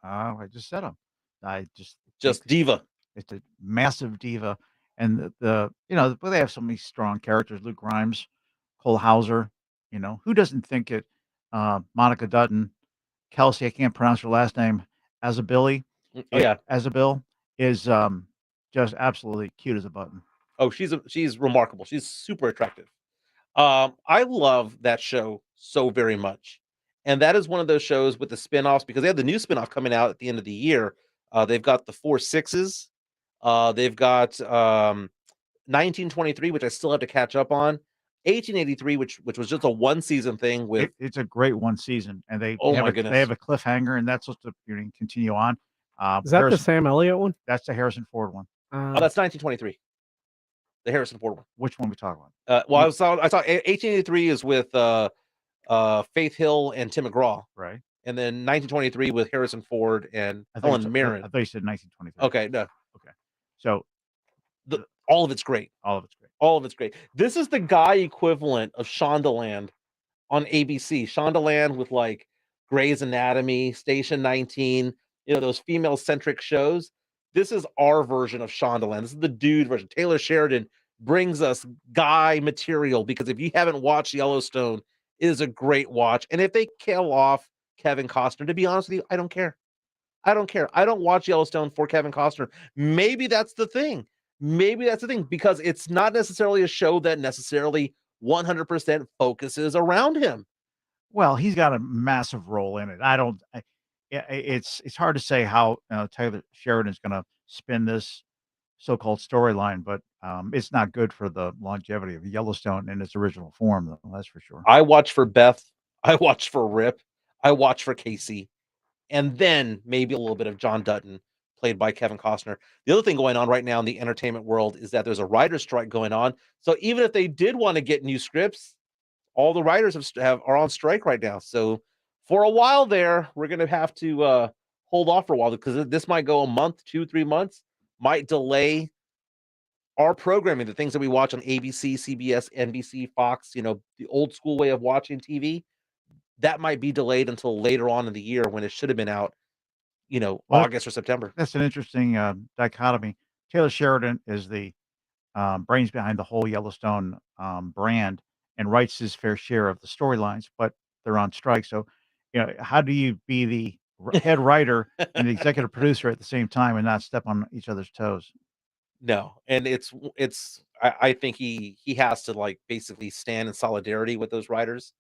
Speaker 13: I just said them. I
Speaker 11: just diva.
Speaker 13: It's a massive diva, and they have so many strong characters. Luke Grimes, Cole Hauser. Who doesn't think it? Monica Dutton, Kelsey. I can't pronounce her last name. Azabilly. Azabil is just absolutely cute as a button.
Speaker 11: Oh, she's remarkable. She's super attractive. I love that show so very much. And that is one of those shows with the spinoffs, because they have the new spinoff coming out at the end of the year. They've got the 4 Sixes. They've got 1923, which I still have to catch up on. 1883, which was just a 1-season thing with.
Speaker 13: It's a great 1 season, and they
Speaker 11: my goodness,
Speaker 13: they have a cliffhanger, and that's supposed to continue on.
Speaker 16: Is that the Sam Elliott one?
Speaker 13: That's the Harrison Ford one.
Speaker 11: That's 1923. The Harrison Ford one.
Speaker 13: Which one we talking about?
Speaker 11: Well, I saw 1883 is with Faith Hill and Tim McGraw,
Speaker 13: right?
Speaker 11: And then 1923 with Harrison Ford and Helen Mirren.
Speaker 13: I thought you said 1923.
Speaker 11: Okay, no.
Speaker 13: Okay, so
Speaker 11: all of it's great.
Speaker 13: All of it's great.
Speaker 11: All of it's great. This is the guy equivalent of Shondaland on ABC. Shondaland with like Grey's Anatomy, Station 19, those female-centric shows. This is our version of Shondaland. This is the dude version. Taylor Sheridan brings us guy material, because if you haven't watched Yellowstone, it is a great watch. And if they kill off Kevin Costner, to be honest with you, I don't care. I don't watch Yellowstone for Kevin Costner. Maybe that's the thing. Because it's not necessarily a show that necessarily 100% focuses around him.
Speaker 13: Well, he's got a massive role in it. Yeah, it's hard to say how Taylor Sheridan is going to spin this so-called storyline, but it's not good for the longevity of Yellowstone in its original form, though. That's for sure.
Speaker 11: I watch for Beth. I watch for Rip. I watch for Casey, and then maybe a little bit of John Dutton, played by Kevin Costner. The other thing going on right now in the entertainment world is that there's a writer's strike going on. So even if they did want to get new scripts, all the writers are on strike right now. So for a while there, we're going to have to hold off for a while because this might go a month, 2-3 months, might delay our programming, the things that we watch on ABC, CBS, NBC, Fox, the old school way of watching TV, that might be delayed until later on in the year when it should have been out,
Speaker 13: Well,
Speaker 11: August or September.
Speaker 13: That's an interesting dichotomy. Taylor Sheridan is the brains behind the whole Yellowstone brand and writes his fair share of the storylines, but they're on strike. So, how do you be the head writer and the executive producer at the same time and not step on each other's toes?
Speaker 11: No, and I think he has to basically stand in solidarity with those writers.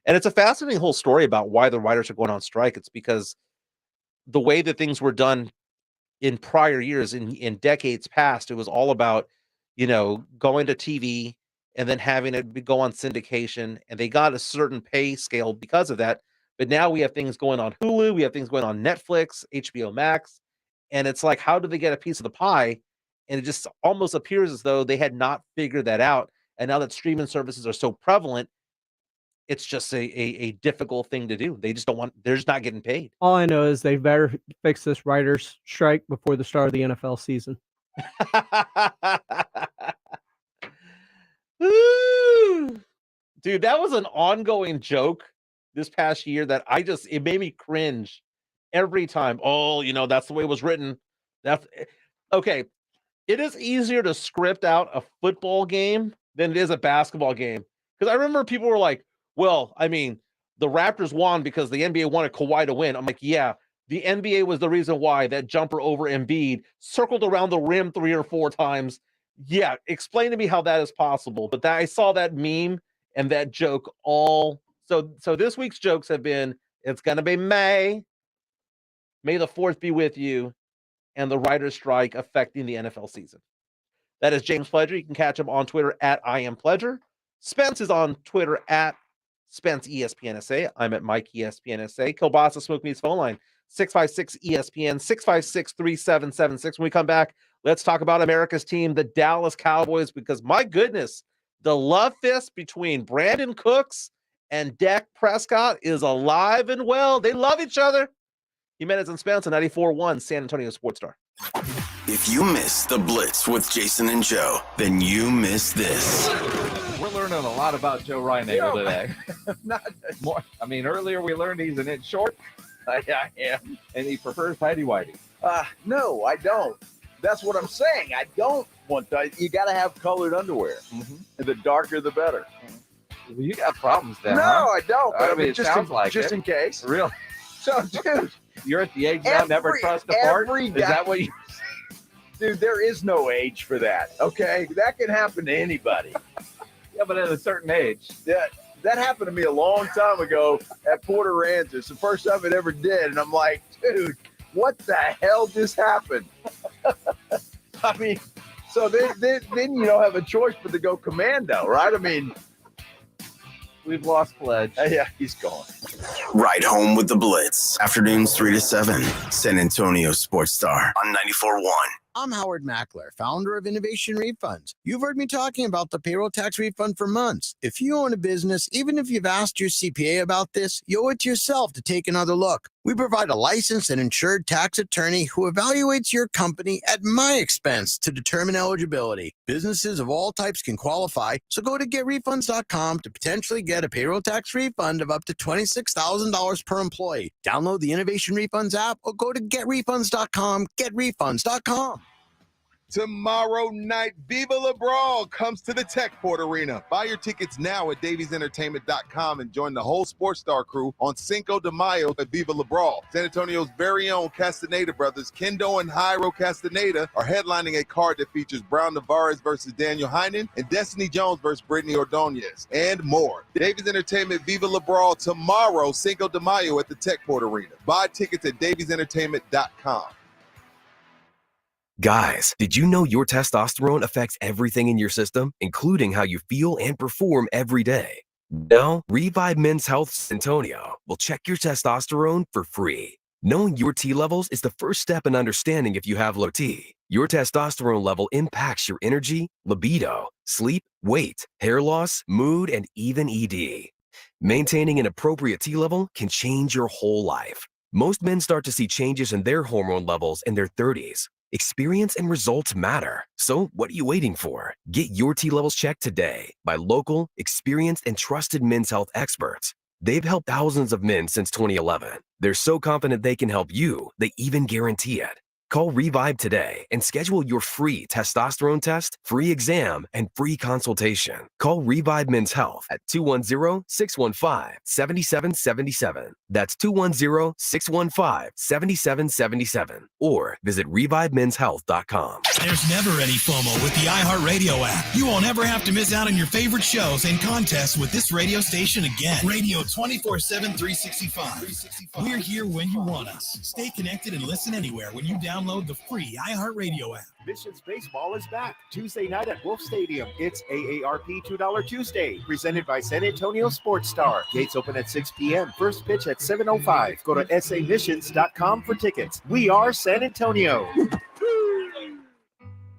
Speaker 11: And it's a fascinating whole story about why the writers are going on strike. It's because the way that things were done in prior years, in decades past, it was all about, going to TV and then having it go on syndication, and they got a certain pay scale because of that. But now we have things going on Hulu, we have things going on Netflix, HBO Max, and it's like, how do they get a piece of the pie? And it just almost appears as though they had not figured that out. And now that streaming services are so prevalent, it's just a difficult thing to do. They just they're just not getting paid.
Speaker 16: All I know is they better fix this writers' strike before the start of the NFL season.
Speaker 11: Dude, that was an ongoing joke this past year that it made me cringe every time. Oh, that's the way it was written. That's okay. It is easier to script out a football game than it is a basketball game. Because I remember people were like, well, I mean, the Raptors won because the NBA wanted Kawhi to win. I'm like, yeah, the NBA was the reason why that jumper over Embiid circled around the rim 3 or 4 times. Yeah, explain to me how that is possible. But I saw that meme and that joke all. So this week's jokes have been, it's going to be May the 4th be with you, and the writer's strike affecting the NFL season. That is James Pledger. You can catch him on Twitter at IamPledger. Spence is on Twitter at Spence ESPNSA. I'm at Mike ESPNSA. Kielbasa Smoke Meats phone line 656 ESPN 656-3776. When we come back, let's talk about America's team, the Dallas Cowboys, because my goodness, the love fist between Brandon Cooks and Dak Prescott is alive and well. They love each other. Jimenez and Spence on 94.1 San Antonio Sports Star.
Speaker 3: If you miss the Blitz with Jason and Joe, then you miss this.
Speaker 8: We're learning a lot about Joe Reinagle today. Earlier we learned he's an inch short. I am. And he prefers tighty-whitey.
Speaker 7: No, I don't. That's what I'm saying. I don't want that. You got to have colored underwear.
Speaker 8: Mm-hmm.
Speaker 7: And the darker, the better.
Speaker 8: Well, you got problems then,
Speaker 7: No,
Speaker 8: huh?
Speaker 7: I don't. But
Speaker 8: it sounds like
Speaker 7: just
Speaker 8: it.
Speaker 7: in case.
Speaker 8: Really?
Speaker 7: So, dude.
Speaker 8: You're at the age now, never trust a fart? Is that what you...
Speaker 7: Dude, there is no age for that, okay? That can happen to anybody.
Speaker 8: Yeah, but at a certain age.
Speaker 7: That happened to me a long time ago at Porter Ranch. It's the first time it ever did. And I'm like, dude, what the hell just happened? I mean, so then you don't have a choice but to go commando, right? I mean,
Speaker 8: we've lost Pledge.
Speaker 7: Yeah, he's gone.
Speaker 3: Ride home with the Blitz. Afternoons 3 to 7. San Antonio Sports Star on 94.1.
Speaker 5: I'm Howard Mackler, founder of Innovation Refunds. You've heard me talking about the payroll tax refund for months. If you own a business, even if you've asked your CPA about this, you owe it to yourself to take another look. We provide a licensed and insured tax attorney who evaluates your company at my expense to determine eligibility. Businesses of all types can qualify, so go to getrefunds.com to potentially get a payroll tax refund of up to $26,000 per employee. Download the Innovation Refunds app or go to getrefunds.com, getrefunds.com.
Speaker 9: Tomorrow night, Viva LeBron comes to the Techport Arena. Buy your tickets now at daviesentertainment.com and join the whole Sports Star crew on Cinco de Mayo at Viva LeBron. San Antonio's very own Castaneda brothers, Kendo and Jairo Castaneda, are headlining a card that features Brown Navarez versus Daniel Heinen and Destiny Jones versus Brittany Ordonez, and more. Davies Entertainment Viva LeBron tomorrow, Cinco de Mayo at the Techport Arena. Buy tickets at daviesentertainment.com.
Speaker 14: Guys, did you know your testosterone affects everything in your system, including how you feel and perform every day? Now, Revive Men's Health San Antonio will check your testosterone for free. Knowing your T levels is the first step in understanding if you have low T. Your testosterone level impacts your energy, libido, sleep, weight, hair loss, mood, and even ED. Maintaining an appropriate T level can change your whole life. Most men start to see changes in their hormone levels in their 30s. Experience and results matter. So what are you waiting for? Get your T levels checked today by local, experienced, and trusted men's health experts. They've helped thousands of men since 2011. They're so confident they can help you, they even guarantee it. Call Revive today and schedule your free testosterone test, free exam, and free consultation. Call Revive Men's Health at 210-615-7777. That's 210-615-7777. Or visit ReviveMen'sHealth.com.
Speaker 20: There's never any FOMO with the iHeartRadio app. You won't ever have to miss out on your favorite shows and contests with this radio station again. Radio 24/7, 365. We're here when you want us. Stay connected and listen anywhere when you download the free iHeartRadio app.
Speaker 21: Missions Baseball is back Tuesday night at Wolf Stadium. It's AARP $2 Tuesday, presented by San Antonio Sports Star. Gates open at 6 p.m. First pitch at 7:05. Go to samissions.com for tickets. We are San Antonio.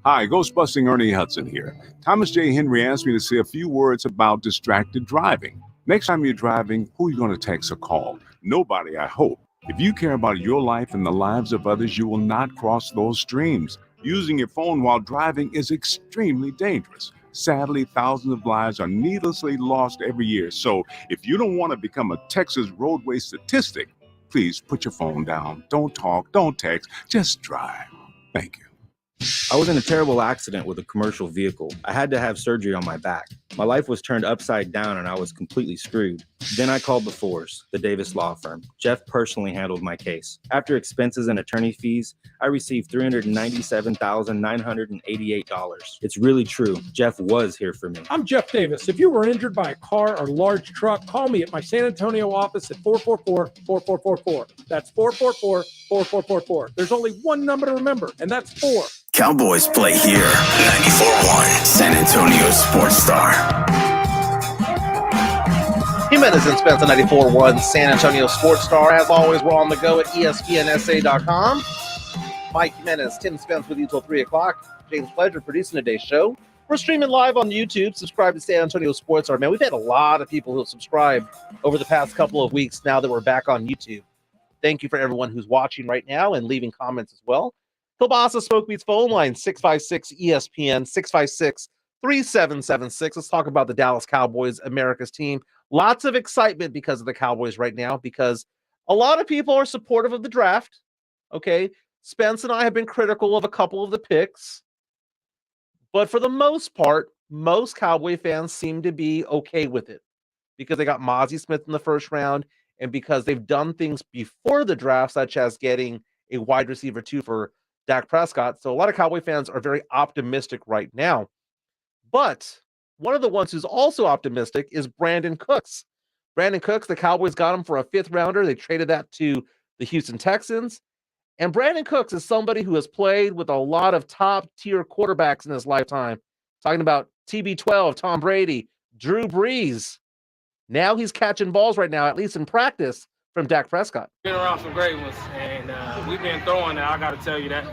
Speaker 22: Hi, Ghostbusting Ernie Hudson here. Thomas J. Henry asked me to say a few words about distracted driving. Next time you're driving, who are you going to text or call? Nobody, I hope. If you care about your life and the lives of others, you will not cross those streams. Using your phone while driving is extremely dangerous. Sadly, thousands of lives are needlessly lost every year. So if you don't want to become a Texas roadway statistic, please put your phone down. Don't talk, don't text, just drive. Thank you.
Speaker 23: I was in a terrible accident with a commercial vehicle. I had to have surgery on my back. My life was turned upside down and I was completely screwed. Then I called the Force, the Davis law firm. Jeff personally handled my case. After expenses and attorney fees, I received $397,988. It's really true. Jeff was here for me.
Speaker 27: I'm Jeff Davis. If you were injured by a car or large truck, call me at my San Antonio office at 444-4444. That's 444-4444. There's only one number to remember, and that's 4.
Speaker 3: Cowboys play here. 94.1 San Antonio Sports Star.
Speaker 11: Jimenez and Spence on 94.1 San Antonio Sports Star. As always, we're on the go at ESPNSA.com. Mike Jimenez, Tim Spence with you till 3 o'clock. James Pledger producing today's show. We're streaming live on YouTube. Subscribe to San Antonio Sports Star. Man, we've had a lot of people who have subscribed over the past couple of weeks now that we're back on YouTube. Thank you for everyone who's watching right now and leaving comments as well. Kilbasa Smoke Beats phone line, 656-ESPN, 656-3776. Let's talk about the Dallas Cowboys, America's team. Lots of excitement because of the Cowboys right now, because a lot of people are supportive of the draft. Okay, Spence and I have been critical of a couple of the picks. But for the most part, most Cowboy fans seem to be okay with it because they got Mozzie Smith in the first round and because they've done things before the draft, such as getting a wide receiver 2 for Dak Prescott. So a lot of Cowboy fans are very optimistic right now. But one of the ones who's also optimistic is Brandon Cooks. Brandon Cooks, the Cowboys got him for a 5th rounder. They traded that to the Houston Texans. And Brandon Cooks is somebody who has played with a lot of top-tier quarterbacks in his lifetime. Talking about TB12, Tom Brady, Drew Brees. Now he's catching balls right now, at least in practice, from Dak Prescott.
Speaker 24: Been around some great ones, and we've been throwing it. I got to tell you that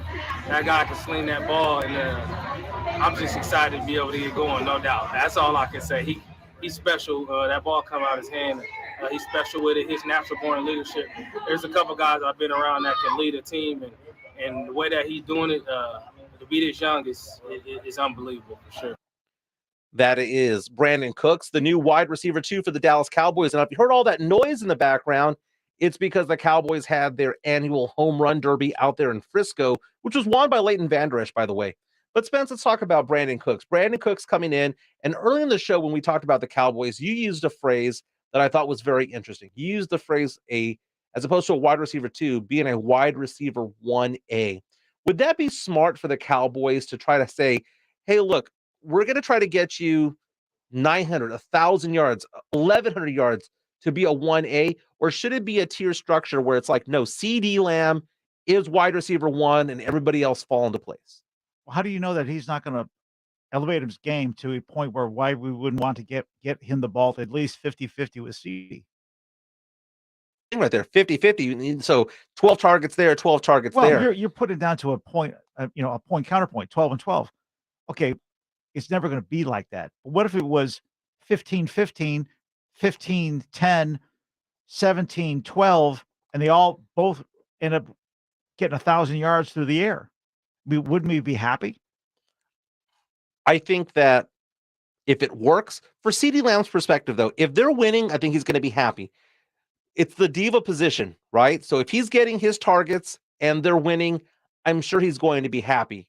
Speaker 24: guy can sling that ball, and I'm just excited to be able to get going, no doubt. That's all I can say. He's special. That ball come out of his hand. He's special with it. His natural-born leadership. There's a couple guys I've been around that can lead a team, and the way that he's doing it, to be this young is unbelievable for sure.
Speaker 11: That is Brandon Cooks, the new wide receiver 2 for the Dallas Cowboys. And if you heard all that noise in the background, it's because the Cowboys had their annual home run derby out there in Frisco, which was won by Leighton Vander Esch, by the way. But Spence, let's talk about Brandon Cooks. Brandon Cooks coming in, and early in the show when we talked about the Cowboys, you used a phrase that I thought was very interesting. You used the phrase as opposed to a wide receiver 2, being a wide receiver 1A. Would that be smart for the Cowboys to try to say, hey, look, we're going to try to get you 900, 1,000 yards, 1,100 yards to be a 1A? Or should it be a tier structure where it's like, no, CD Lamb is wide receiver 1 and everybody else fall into place?
Speaker 13: Well, how do you know that he's not going to elevate his game to a point where why we wouldn't want to get him the ball at least 50-50 with CD?
Speaker 11: Right there, 50-50. So 12 targets there, 12 targets there.
Speaker 13: Well, you're putting it down to a point, a point counterpoint, 12 and 12. Okay, it's never going to be like that. But what if it was 15-15, 15-10, 17-12, and they all both end up getting 1,000 yards through the air? Wouldn't we be happy?
Speaker 11: I think that if it works, for CeeDee Lamb's perspective, though, if they're winning, I think he's going to be happy. It's the diva position, right? So if he's getting his targets and they're winning, I'm sure he's going to be happy.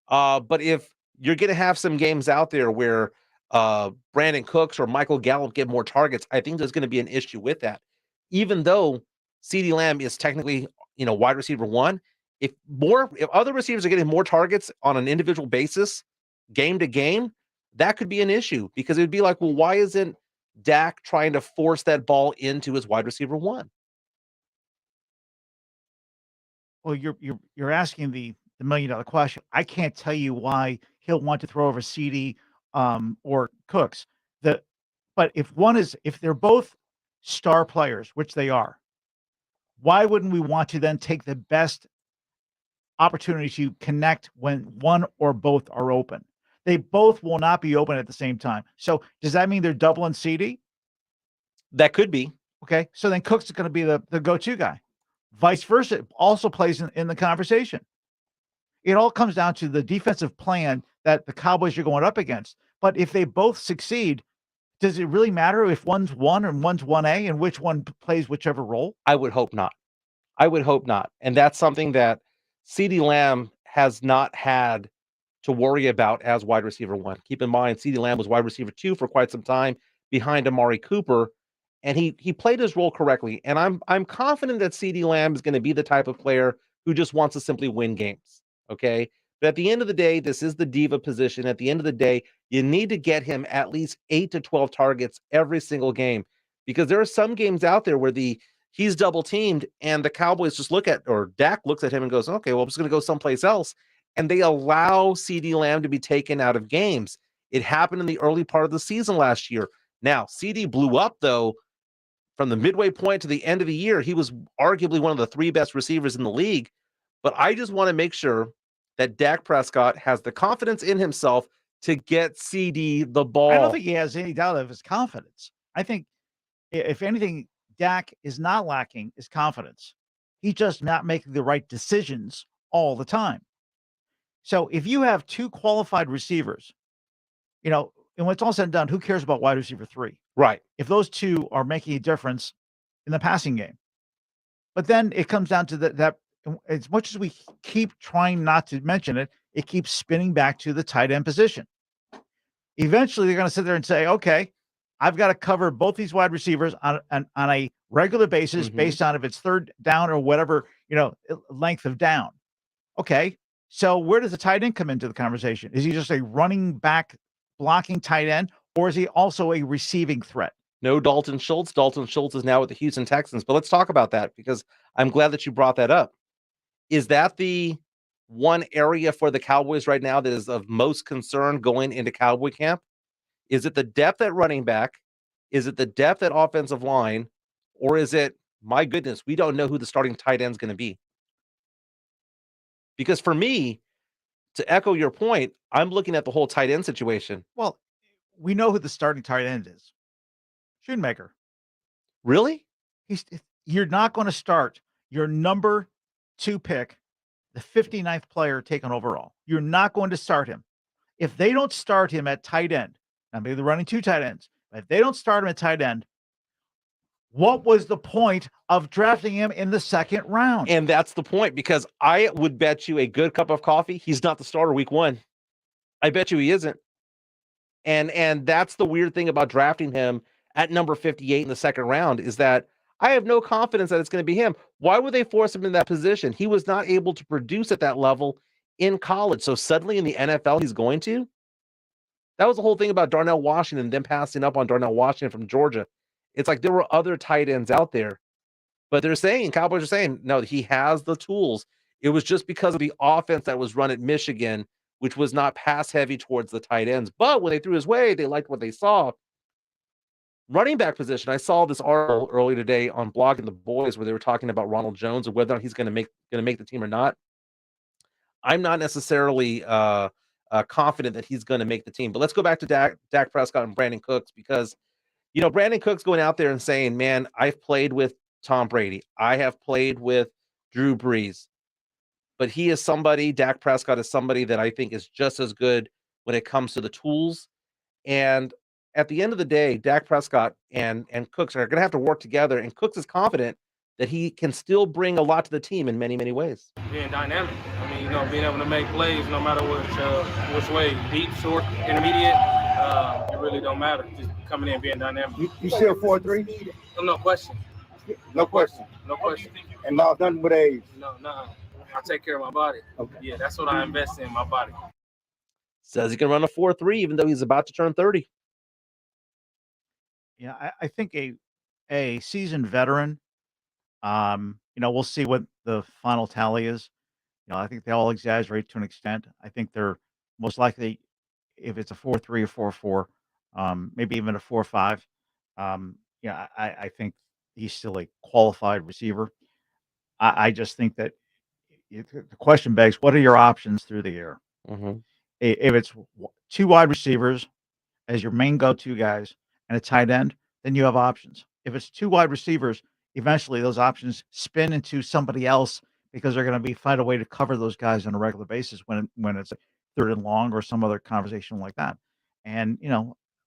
Speaker 11: But if you're going to have some games out there where Brandon Cooks or Michael Gallup get more targets, I think there's going to be an issue with that. Even though CeeDee Lamb is technically, wide receiver 1, if other receivers are getting more targets on an individual basis, game to game, that could be an issue, because it would be like, well, why isn't Dak trying to force that ball into his wide receiver 1?
Speaker 13: Well, you're asking the $1 million question. I can't tell you why he'll want to throw over CD or Cooks. But if they're both star players, which they are, why wouldn't we want to then take the best opportunity to connect when one or both are open? They both will not be open at the same time. So does that mean they're doubling CD?
Speaker 11: That could be.
Speaker 13: Okay. So then Cooks is going to be the go-to guy. Vice versa also plays in the conversation. It all comes down to the defensive plan that the Cowboys are going up against. But if they both succeed, does it really matter if one's 1 and one's 1A and which one plays whichever role?
Speaker 11: I would hope not. And that's something that CeeDee Lamb has not had to worry about as wide receiver 1. Keep in mind, CeeDee Lamb was wide receiver 2 for quite some time behind Amari Cooper, and he played his role correctly. And I'm confident that CeeDee Lamb is going to be the type of player who just wants to simply win games. Okay. But at the end of the day, this is the diva position. At the end of the day, you need to get him at least 8 to 12 targets every single game, because there are some games out there where he's double teamed and the Cowboys just Dak looks at him and goes, okay, well, I'm just going to go someplace else. And they allow CeeDee Lamb to be taken out of games. It happened in the early part of the season last year. Now, CeeDee blew up, though, from the midway point to the end of the year. He was arguably one of the 3 best receivers in the league. But I just want to make sure that Dak Prescott has the confidence in himself to get CD the ball.
Speaker 13: I don't think he has any doubt of his confidence. I think, if anything, Dak is not lacking his confidence. He's just not making the right decisions all the time. So if you have 2 qualified receivers, and when it's all said and done, who cares about wide receiver 3?
Speaker 11: Right.
Speaker 13: If those 2 are making a difference in the passing game. But then it comes down to that as much as we keep trying not to mention it, it keeps spinning back to the tight end position. Eventually, they're going to sit there and say, okay, I've got to cover both these wide receivers on a regular basis based on if it's third down or whatever, length of down. Okay. So where does the tight end come into the conversation? Is he just a running back blocking tight end, or is he also a receiving threat?
Speaker 11: No Dalton Schultz. Dalton Schultz is now with the Houston Texans. But let's talk about that, because I'm glad that you brought that up. Is that the one area for the Cowboys right now that is of most concern going into Cowboy camp? Is it the depth at running back? Is it the depth at offensive line? Or is it, my goodness, we don't know who the starting tight end is going to be? Because for me, to echo your point, I'm looking at the whole tight end situation.
Speaker 13: Well, we know who the starting tight end is. Shoemaker.
Speaker 11: Really?
Speaker 13: You're not going to start your number 2 pick, the 59th player taken overall. You're not going to start him. If they don't start him at tight end, now maybe they're running 2 tight ends, but if they don't start him at tight end, what was the point of drafting him in the 2nd round?
Speaker 11: And that's the point, because I would bet you a good cup of coffee he's not the starter week 1. I bet you he isn't. And that's the weird thing about drafting him at number 58 in the second round is that I have no confidence that it's going to be him. Why would they force him in that position? He was not able to produce at that level in college. So suddenly in the NFL, he's going to? That was the whole thing about Darnell Washington, them passing up on Darnell Washington from Georgia. It's like there were other tight ends out there, but Cowboys are saying, no, he has the tools. It was just because of the offense that was run at Michigan, which was not pass heavy towards the tight ends. But when they threw his way, they liked what they saw. Running back position, I saw this article earlier today on Blogging the Boys where they were talking about Ronald Jones and whether or not he's going to make the team or not. I'm not necessarily confident that he's going to make the team. But let's go back to Dak Prescott and Brandon Cooks because, Brandon Cooks going out there and saying, man, I've played with Tom Brady. I have played with Drew Brees. But he is somebody, Dak Prescott is somebody that I think is just as good when it comes to the tools. And at the end of the day, Dak Prescott and Cooks are going to have to work together. And Cooks is confident that he can still bring a lot to the team in many, many ways.
Speaker 24: Being dynamic. I mean, being able to make plays no matter which way, deep, short, intermediate, it really don't matter. Just coming in, being dynamic.
Speaker 4: You still 4-3?
Speaker 24: No question.
Speaker 4: No question.
Speaker 24: No question.
Speaker 4: And not nothing but age.
Speaker 24: No. I take care of my body. Okay. Yeah, that's what I invest in, my body.
Speaker 11: Says he can run a 4.3 even though he's about to turn 30.
Speaker 13: Yeah, I think a seasoned veteran. We'll see what the final tally is. I think they all exaggerate to an extent. I think they're most likely, if it's a 4.3 or 4.4, maybe even a 4.5. I think he's still a qualified receiver. I just think that the question begs, what are your options through the year?
Speaker 11: Mm-hmm.
Speaker 13: If it's two wide receivers as your main go-to guys and a tight end, then you have options. If it's two wide receivers, eventually those options spin into somebody else because they're going to find a way to cover those guys on a regular basis when it's a third and long or some other conversation like that. And,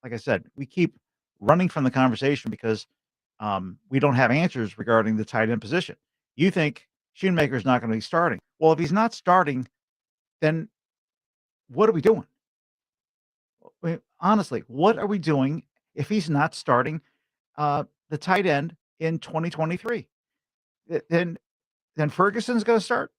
Speaker 13: like I said, we keep running from the conversation because we don't have answers regarding the tight end position. You think Shoemaker's not going to be starting. Well, if he's not starting, then what are we doing? Honestly, what are we doing if he's not starting the tight end in 2023? Then Ferguson's going to start.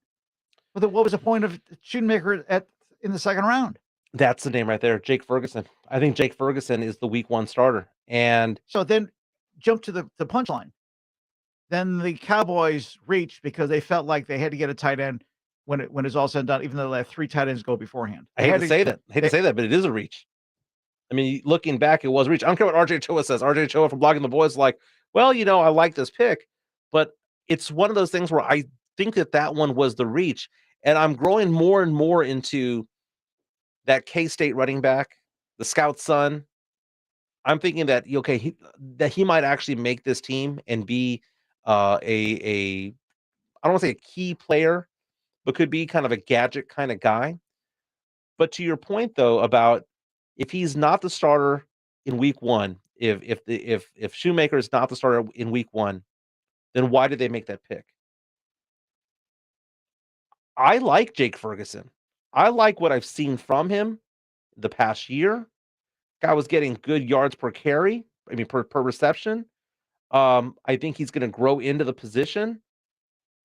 Speaker 13: But what was the point of Shoemaker in the second round?
Speaker 11: That's the name right there, Jake Ferguson. I think Jake Ferguson is the week 1 starter. And
Speaker 13: so then jump to the punchline. Then the Cowboys reached because they felt like they had to get a tight end when it's all said and done, even though they had 3 tight ends go beforehand.
Speaker 11: I hate to say that, but it is a reach. I mean, looking back, it was a reach. I don't care what RJ Choa says. RJ Choa from Blogging the Boys is like, well, I like this pick, but it's one of those things where I think that one was the reach. And I'm growing more and more into that K-State running back, the scout son. I'm thinking that, that he might actually make this team and be I don't want to say a key player, but could be kind of a gadget kind of guy. But to your point, though, about if he's not the starter in week 1, if Shoemaker is not the starter in week 1, then why did they make that pick? I like Jake Ferguson. I like what I've seen from him the past year. Guy was getting good yards per carry. Per reception. I think he's going to grow into the position.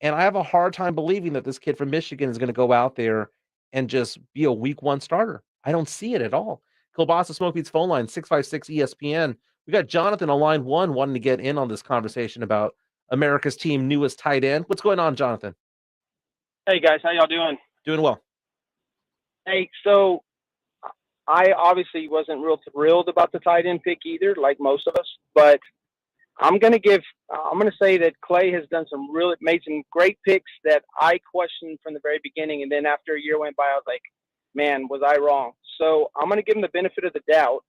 Speaker 11: And I have a hard time believing that this kid from Michigan is going to go out there and just be a week 1 starter. I don't see it at all. Kielbasa Smoke Beats phone line, 656 ESPN. We got Jonathan on line 1 wanting to get in on this conversation about America's team newest tight end. What's going on, Jonathan?
Speaker 6: Hey, guys. How y'all doing?
Speaker 11: Doing well.
Speaker 6: Hey, so I obviously wasn't real thrilled about the tight end pick either, like most of us, but I'm going to say that Clay has made some great picks that I questioned from the very beginning. And then after a year went by, I was like, man, was I wrong? So I'm going to give him the benefit of the doubt.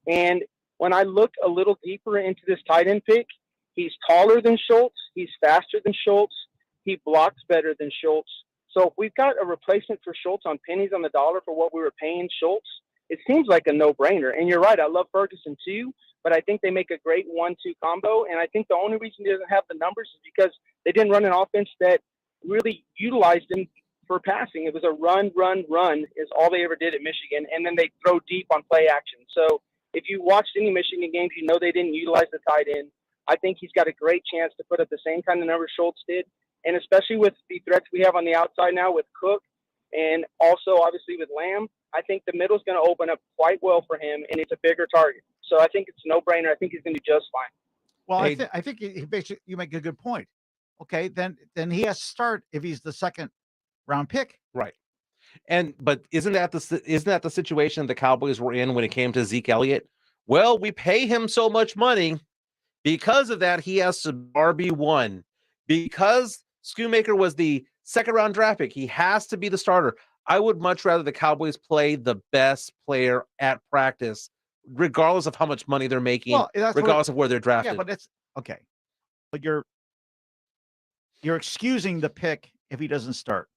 Speaker 6: And when I looked a little deeper into this tight end pick, he's taller than Schultz. He's faster than Schultz. He blocks better than Schultz. So if we've got a replacement for Schultz on pennies on the dollar for what we were paying Schultz, it seems like a no-brainer. And you're right, I love Ferguson too, but I think they make a great 1-2 combo. And I think the only reason he doesn't have the numbers is because they didn't run an offense that really utilized him for passing. It was a run, run, run is all they ever did at Michigan. And then they throw deep on play action. So if you watched any Michigan games, you know they didn't utilize the tight end. I think he's got a great chance to put up the same kind of numbers Schultz did. And especially with the threats we have on the outside now with Cook and also obviously with Lamb, I think the middle is going to open up quite well for him, and it's a bigger target. So I think it's a no-brainer. I think he's going to do just fine.
Speaker 13: Well, I think he basically, you make a good point. Okay, then he has to start if he's the second round pick.
Speaker 11: Right. But isn't that the situation the Cowboys were in when it came to Zeke Elliott? Well, we pay him so much money. Because of that, he has to RB1. Because Schoonmaker was the second round draft pick, he has to be the starter. I would much rather the Cowboys play the best player at practice, regardless of how much money they're making, regardless of where they're drafted.
Speaker 13: Yeah, but it's okay. But you're excusing the pick if he doesn't start.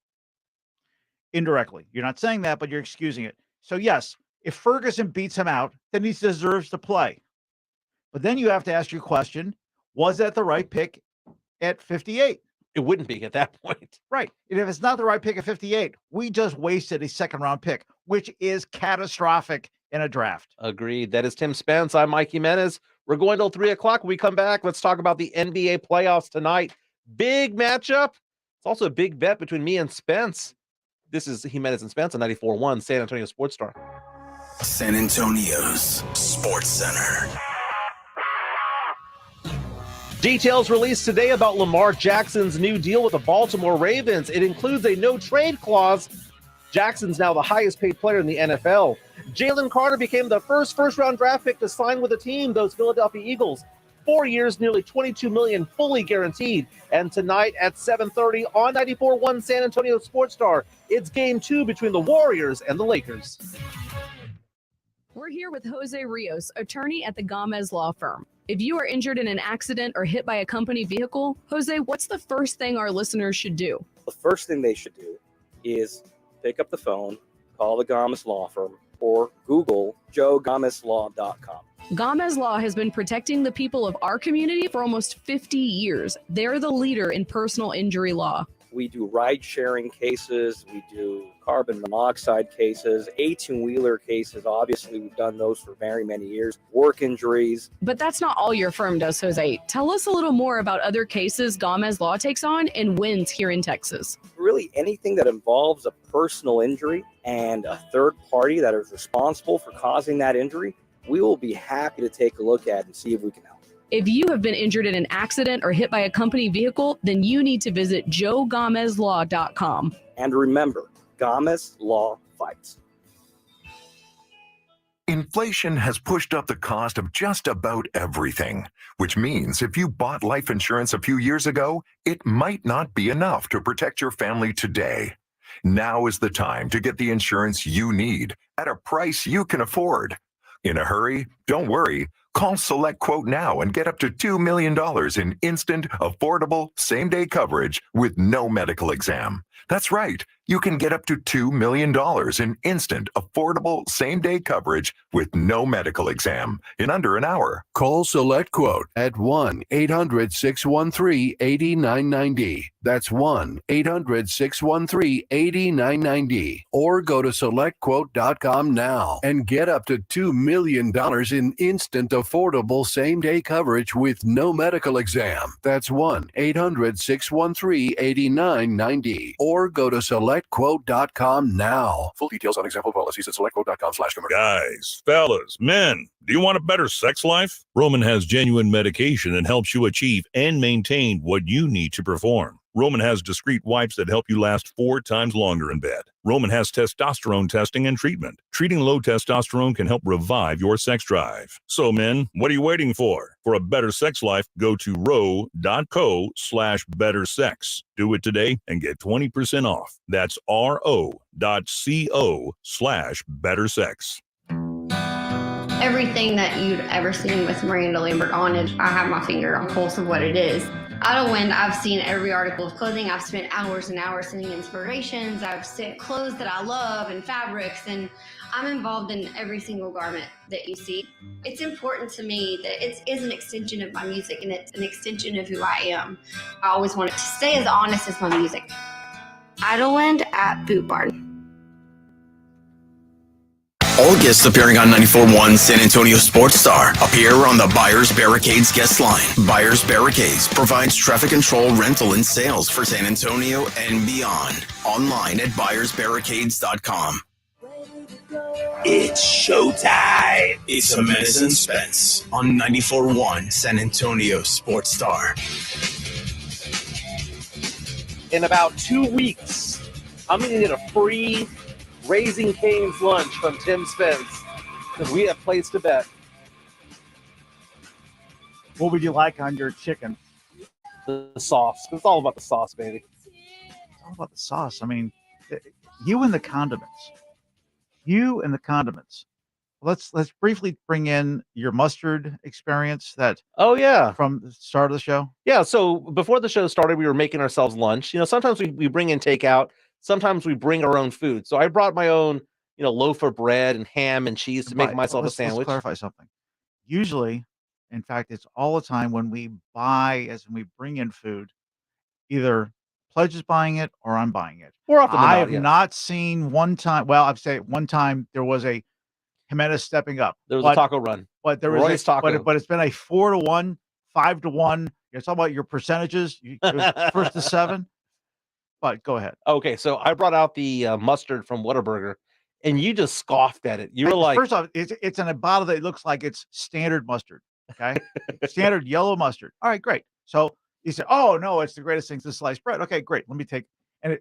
Speaker 13: Indirectly. You're not saying that, but you're excusing it. So yes, if Ferguson beats him out, then he deserves to play. But then you have to ask your question, was that the right pick at 58?
Speaker 11: It wouldn't be at that point.
Speaker 13: Right. And if it's not the right pick at 58, we just wasted a second round pick, which is catastrophic in a draft.
Speaker 11: Agreed. That is Tim Spence. I'm Mike Jimenez. We're going till 3 o'clock. When we come back, let's talk about the NBA playoffs tonight. Big matchup. It's also a big bet between me and Spence. This is Jimenez and Spence on 94.1 San Antonio Sports Star.
Speaker 3: San Antonio's Sports Center.
Speaker 11: Details released today about Lamar Jackson's new deal with the Baltimore Ravens. It includes a no-trade clause. Jackson's now the highest-paid player in the NFL. Jalen Carter became the first-round draft pick to sign with the team, those Philadelphia Eagles. 4 years, nearly $22 million, fully guaranteed. And tonight at 7:30 on 94.1 San Antonio Sports Star, it's Game 2 between the Warriors and the Lakers.
Speaker 10: We're here with Jose Rios, attorney at the Gomez Law Firm. If you are injured in an accident or hit by a company vehicle, Jose, what's the first thing our listeners should do?
Speaker 12: The first thing they should do is pick up the phone, call the Gomez Law Firm, or Google joegomezlaw.com.
Speaker 10: Gomez Law has been protecting the people of our community for almost 50 years. They're the leader in personal injury law.
Speaker 12: We do ride-sharing cases. We do carbon monoxide cases, 18-wheeler cases. Obviously, we've done those for very many years. Work injuries.
Speaker 10: But that's not all your firm does, Jose. Tell us a little more about other cases Gomez Law takes on and wins here in Texas.
Speaker 12: Really, anything that involves a personal injury and a third party that is responsible for causing that injury, we will be happy to take a look at and see if we can help.
Speaker 10: If you have been injured in an accident or hit by a company vehicle, then you need to visit joegomezlaw.com.
Speaker 12: And remember, Gomez Law fights.
Speaker 15: Inflation has pushed up the cost of just about everything, which means if you bought life insurance a few years ago, it might not be enough to protect your family today. Now is the time to get the insurance you need at a price you can afford. In a hurry? Don't worry. Call Select Quote now and get up to $2 million in instant, affordable, same-day coverage with no medical exam. That's right. You can get up to $2 million in instant, affordable, same-day coverage with no medical exam in under an hour.
Speaker 17: Call Select Quote at 1-800-613-8990. That's 1-800-613-8990. Or go to SelectQuote.com now and get up to $2 million in instant, affordable, same-day coverage with no medical exam. That's 1-800-613-8990. Or go to SelectQuote.com now.
Speaker 18: Full details on example policies at SelectQuote.com/commercial. Guys, fellas, men, do you want a better sex life? Roman has genuine medication and helps you achieve and maintain what you need to perform. Roman has discreet wipes that help you last 4 times longer in bed. Roman has testosterone testing and treatment. Treating low testosterone can help revive your sex drive. So men, what are you waiting for? For a better sex life, go to ro.co/bettersex. Do it today and get 20% off. That's ro.co/bettersex.
Speaker 25: Everything that you'd ever seen with Miranda Lambert on it, I have my finger on the pulse of what it is. Out of Wind, I've seen every article of clothing. I've spent hours and hours sending inspirations. I've sent clothes that I love and fabrics, and I'm involved in every single garment that you see. It's important to me that it is an extension of my music, and it's an extension of who I am. I always want it to stay as honest as my music. Idlewind at Boot Barn.
Speaker 3: All guests appearing on 94.1 San Antonio Sports Star appear on the Buyers Barricades guest line. Buyers Barricades provides traffic control, rental, and sales for San Antonio and beyond. Online at buyersbarricades.com. It's showtime. It's Jimenez Spence on 94.1 San Antonio Sports Star.
Speaker 11: In about 2 weeks, I'm going to get a free Raising Cane's lunch from Tim Spence because we have placed a bet.
Speaker 13: What would you like on your chicken?
Speaker 11: The sauce. It's all about the sauce, baby.
Speaker 13: It's all about the sauce. I mean, you and the condiments. You and the condiments. Let's briefly bring in your mustard experience from the start of the show.
Speaker 11: Yeah, so before the show started, we were making ourselves lunch. Sometimes we bring in takeout. Sometimes we bring our own food. So I brought my own, loaf of bread and ham and cheese to make myself a sandwich.
Speaker 13: Let's clarify something. Usually, in fact, it's all the time when we buy, as when we bring in food, either Pledge is buying it or I'm buying it.
Speaker 11: More often than
Speaker 13: I
Speaker 11: not,
Speaker 13: have
Speaker 11: yes.
Speaker 13: not seen one time. Well, I'd say one time there was a Jimenez stepping up.
Speaker 11: There was a taco run.
Speaker 13: But there
Speaker 11: Roy's
Speaker 13: was
Speaker 11: taco.
Speaker 13: but it's been a 4-1, 5-1. It's all about your percentages. It was first to 7. But go ahead.
Speaker 11: Okay, so I brought out the mustard from Whataburger, and you just scoffed at it. You were like,
Speaker 13: first off, it's in a bottle that looks like it's standard mustard. Okay, standard yellow mustard. All right, great. So you said, "Oh no, it's the greatest thing to sliced bread." Okay, great. Let me take. And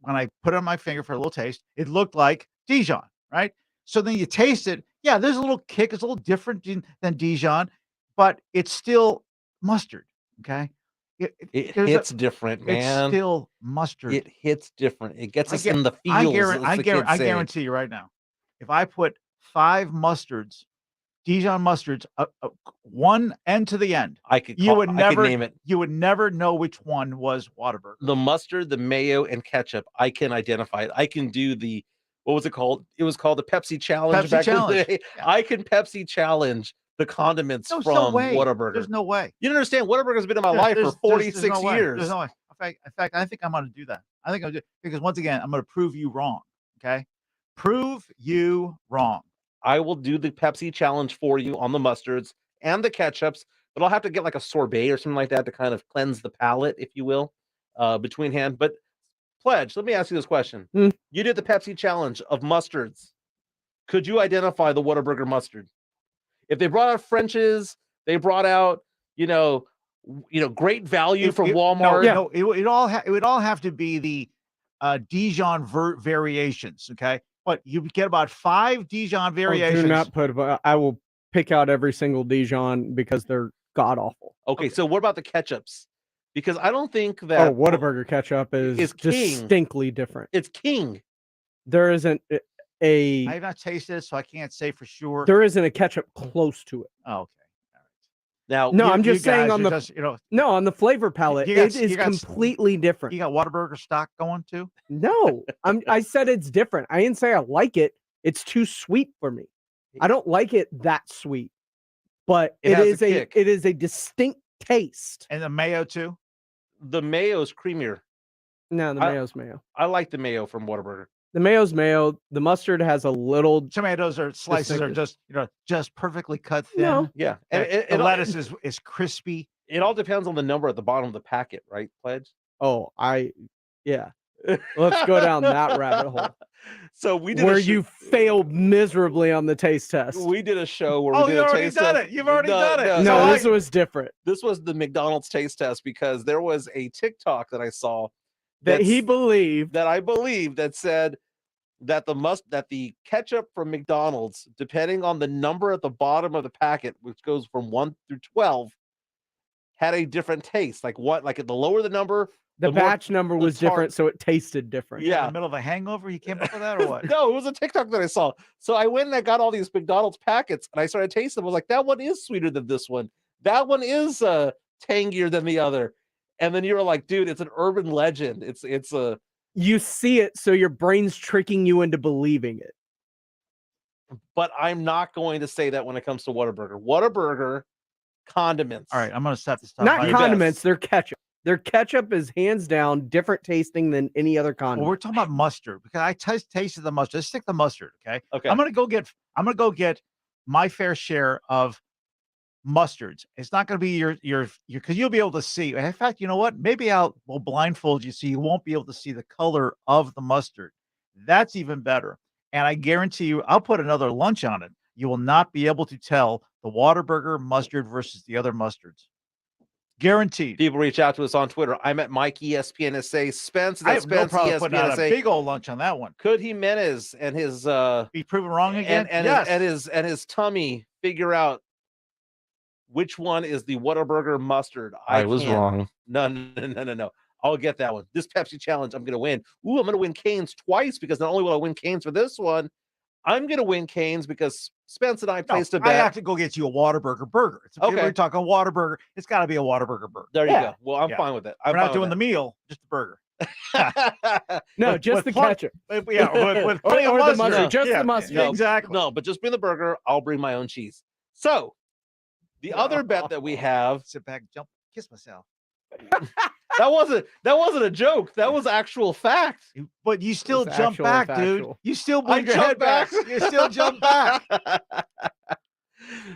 Speaker 13: when I put it on my finger for a little taste, it looked like Dijon, right? So then you taste it. Yeah, there's a little kick. It's a little different than Dijon, but it's still mustard. Okay.
Speaker 11: it hits different, man.
Speaker 13: It's still mustard.
Speaker 11: It hits different. It gets us in the feels.
Speaker 13: I guarantee you right now, if I put 5 mustards, Dijon mustards, one end to the end,
Speaker 11: I could name it.
Speaker 13: You would never know which one was Whataburger.
Speaker 11: The mustard, the mayo, and ketchup. I can identify it. I can do the, what was it called? It was called the Pepsi Challenge back in the day. Yeah. I can Pepsi challenge the condiments from Whataburger.
Speaker 13: There's no way.
Speaker 11: You don't understand. Whataburger's been in my life for 46 years.
Speaker 13: There's no way. In fact, I think I'm going to do that. I think I'm going to, because once again, I'm going to prove you wrong. Okay, prove you wrong.
Speaker 11: I will do the Pepsi challenge for you on the mustards and the ketchups, but I'll have to get like a sorbet or something like that to kind of cleanse the palate, if you will, between hand. But Pledge, let me ask you this question. You did the Pepsi challenge of mustards. Could you identify the Whataburger mustard? If they brought out French's, they brought out, great value from Walmart.
Speaker 13: No, it would all have to be the Dijon variations. Okay. But you get about 5 Dijon variations.
Speaker 1: Do not put. I will pick out every single Dijon because they're god awful.
Speaker 11: Okay, so what about the ketchups? Because I don't think that
Speaker 1: Whataburger ketchup is distinctly different.
Speaker 11: It's king.
Speaker 1: There isn't
Speaker 13: I have not tasted it, so I can't say for sure.
Speaker 1: There isn't a ketchup close to it.
Speaker 13: Oh, okay.
Speaker 11: Now,
Speaker 1: no, I'm just saying on the flavor palette, it is completely different.
Speaker 13: You got Whataburger stock going too?
Speaker 1: No, I said it's different. I didn't say I like it. It's too sweet for me. I don't like it that sweet, but it is a distinct taste.
Speaker 13: And the mayo too?
Speaker 11: The mayo's creamier.
Speaker 1: No, the mayo's mayo.
Speaker 11: I like the mayo from Whataburger.
Speaker 1: The mayo's mayo. The mustard has a little.
Speaker 13: Tomatoes are slices are just perfectly cut thin.
Speaker 1: No.
Speaker 11: Yeah,
Speaker 13: and the lettuce is crispy.
Speaker 11: It all depends on the number at the bottom of the packet, right, Pledge?
Speaker 1: Oh, yeah. Let's go down that rabbit hole.
Speaker 11: So we did
Speaker 1: where you failed miserably on the taste test.
Speaker 11: We did a show where we did a taste test.
Speaker 13: You've already done it.
Speaker 1: No, this was different.
Speaker 11: This was the McDonald's taste test because there was a TikTok that I saw
Speaker 1: that I
Speaker 11: believe that said that the ketchup from McDonald's, depending on the number at the bottom of the packet, which goes from 1 through 12, had a different taste. Like the lower the number,
Speaker 1: the batch number was different, so it tasted different.
Speaker 11: Yeah,
Speaker 13: in the middle of a hangover, you came up with that or what?
Speaker 11: No, it was a TikTok that I saw. So I went and I got all these McDonald's packets and I started tasting them. I was like, that one is sweeter than this one. That one is tangier than the other. And then you were like, dude, it's an urban legend. It's a
Speaker 1: You see it, so your brain's tricking you into believing it.
Speaker 11: But I'm not going to say that when it comes to Whataburger. Whataburger condiments.
Speaker 13: All right, I'm going to set this up.
Speaker 1: Not condiments, they're ketchup. Their ketchup is hands down different tasting than any other condiment.
Speaker 13: Well, we're talking about mustard because I tasted the mustard. Let's stick the mustard, okay?
Speaker 11: Okay.
Speaker 13: I'm gonna go get my fair share of mustards. It's not gonna be your because you'll be able to see. In fact, you know what? Maybe we'll blindfold you so you won't be able to see the color of the mustard. That's even better. And I guarantee you, I'll put another lunch on it. You will not be able to tell the Whataburger mustard versus the other mustards. Guaranteed.
Speaker 11: People reach out to us on Twitter. I'm at Mike ESPN SA. Spence.
Speaker 13: I have no
Speaker 11: Spence,
Speaker 13: problem putting out a
Speaker 11: ESPN SA.
Speaker 13: big old lunch on that one.
Speaker 11: Could Jimenez and his
Speaker 13: be proven wrong again?
Speaker 11: And his tummy figure out which one is the Whataburger mustard?
Speaker 2: I was wrong.
Speaker 11: No. I'll get that one. This Pepsi challenge, I'm gonna win. Ooh, I'm gonna win Canes twice because not only will I win Canes for this one, I'm gonna win Canes because Spence and I placed a bet.
Speaker 13: I have to go get you a Whataburger burger. Okay. We're talking Whataburger. It's got to be a Whataburger burger.
Speaker 11: There you go. Well, I'm fine with it.
Speaker 13: We're not doing the meal, just the burger.
Speaker 1: No, just the ketchup.
Speaker 13: With plenty of
Speaker 1: or the
Speaker 13: mustard.
Speaker 1: mustard, just the mustard.
Speaker 11: No,
Speaker 13: exactly.
Speaker 11: No, but just bring the burger. I'll bring my own cheese. So, the other bet that we have.
Speaker 13: Sit back, jump, kiss myself.
Speaker 11: That wasn't a joke. That was actual fact.
Speaker 13: But you still jump back, dude. You still move your head back. You still jump back.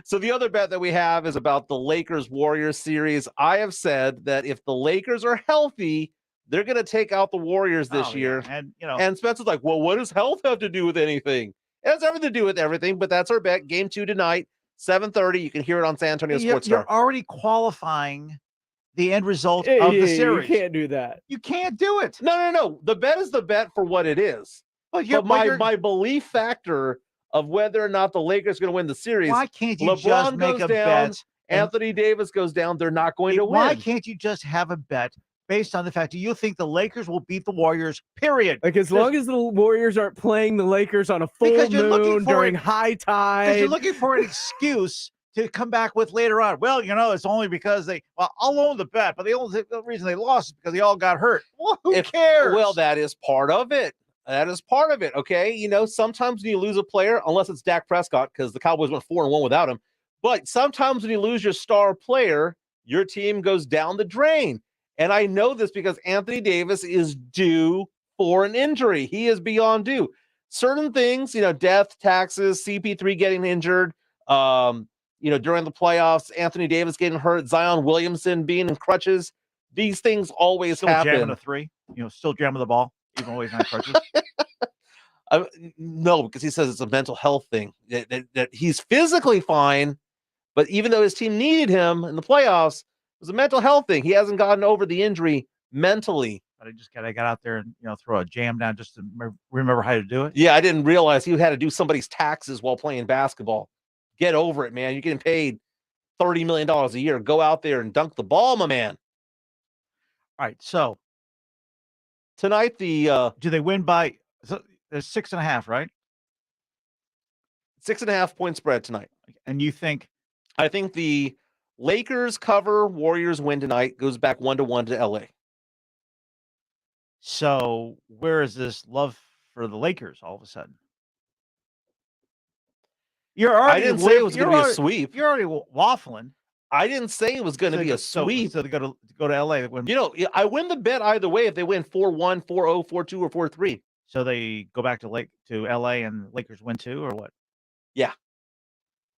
Speaker 11: So the other bet that we have is about the Lakers-Warriors series. I have said that if the Lakers are healthy, they're going to take out the Warriors this year.
Speaker 13: Yeah.
Speaker 11: And Spencer's like, well, what does health have to do with anything? It has everything to do with everything, but that's our bet. Game 2 tonight, 7:30. You can hear it on San Antonio Sports Star.
Speaker 13: You're already qualifying the end result of the series.
Speaker 1: You can't do that.
Speaker 13: You can't do it.
Speaker 11: No. The bet is the bet for what it is. But my belief factor of whether or not the Lakers are going to win the series.
Speaker 13: Why can't you
Speaker 11: LeBron
Speaker 13: just make
Speaker 11: goes
Speaker 13: a
Speaker 11: down,
Speaker 13: bet?
Speaker 11: Anthony Davis goes down. They're not going to win.
Speaker 13: Why can't you just have a bet based on the fact that you think the Lakers will beat the Warriors, period?
Speaker 1: Like as long as the Warriors aren't playing the Lakers on a full moon during high tide.
Speaker 13: Because you're looking for an excuse to come back with later on. Well, it's only because I'll own the bet, but the reason they lost is because they all got hurt. Well, who cares?
Speaker 11: Well, that is part of it. Okay. Sometimes when you lose a player, unless it's Dak Prescott, because the Cowboys went 4-1 without him. But sometimes when you lose your star player, your team goes down the drain. And I know this because Anthony Davis is due for an injury. He is beyond due. Certain things, death, taxes, CP3 getting injured, during the playoffs, Anthony Davis getting hurt, Zion Williamson being in crutches. These things always
Speaker 13: still
Speaker 11: happen.
Speaker 13: Jamming a three, still jamming the ball, even though he's not crutches.
Speaker 11: No, because he says it's a mental health thing. That he's physically fine, but even though his team needed him in the playoffs, it was a mental health thing. He hasn't gotten over the injury mentally.
Speaker 13: But I got out there and throw a jam down just to remember how to do it.
Speaker 11: Yeah, I didn't realize he had to do somebody's taxes while playing basketball. Get over it, man. You're getting paid $30 million a year. Go out there and dunk the ball, my man.
Speaker 13: All right. So
Speaker 11: tonight, do
Speaker 13: they win by? There's 6.5, right?
Speaker 11: 6.5 point spread tonight.
Speaker 13: And you think?
Speaker 11: I think the Lakers cover, Warriors win tonight. Goes back 1-1 to LA.
Speaker 13: So where is this love for the Lakers all of a sudden?
Speaker 11: I didn't say it was going to be a sweep.
Speaker 13: You're already waffling.
Speaker 11: I didn't say it was going to be a sweep.
Speaker 13: So they go to LA.
Speaker 11: I win the bet either way if they win 4-1, 4-0, 4-2, or 4-3.
Speaker 13: So they go back to LA and Lakers win too, or what?
Speaker 11: Yeah.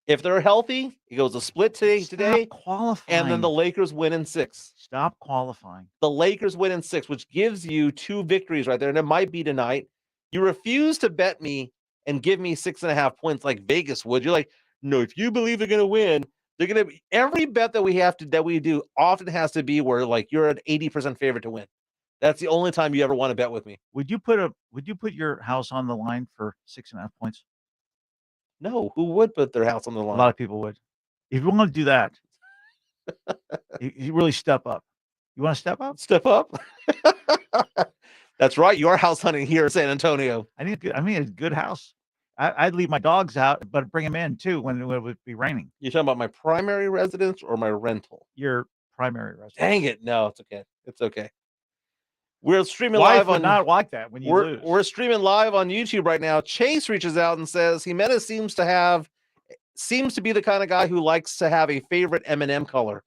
Speaker 11: If they're healthy, it goes a split today,
Speaker 13: qualifying,
Speaker 11: and then the Lakers win in 6.
Speaker 13: Stop qualifying.
Speaker 11: The Lakers win in 6, which gives you 2 victories right there, and it might be tonight. You refuse to bet me and give me 6.5 points like Vegas would. You're like, no, if you believe they're going to win, they're going to. Every bet that we do often has to be where you're an 80% favorite to win. That's the only time you ever want to bet with me.
Speaker 13: Would you put your house on the line for 6.5 points?
Speaker 11: No, who would put their house on the line?
Speaker 13: A lot of people would. If you want to do that, you really step up. You want to step up?
Speaker 11: Step up. That's right. You are house hunting here in San Antonio.
Speaker 13: I need a good house. I'd leave my dogs out, but bring them in too when it would be raining.
Speaker 11: You're talking about my primary residence or my rental?
Speaker 13: Your primary residence.
Speaker 11: Dang it! No, it's okay. It's okay. We're streaming
Speaker 13: Wife
Speaker 11: live
Speaker 13: would
Speaker 11: on.
Speaker 13: Not like that when you lose.
Speaker 11: We're streaming live on YouTube right now. Chase reaches out and says Jimenez seems to be the kind of guy who likes to have a favorite M&M color.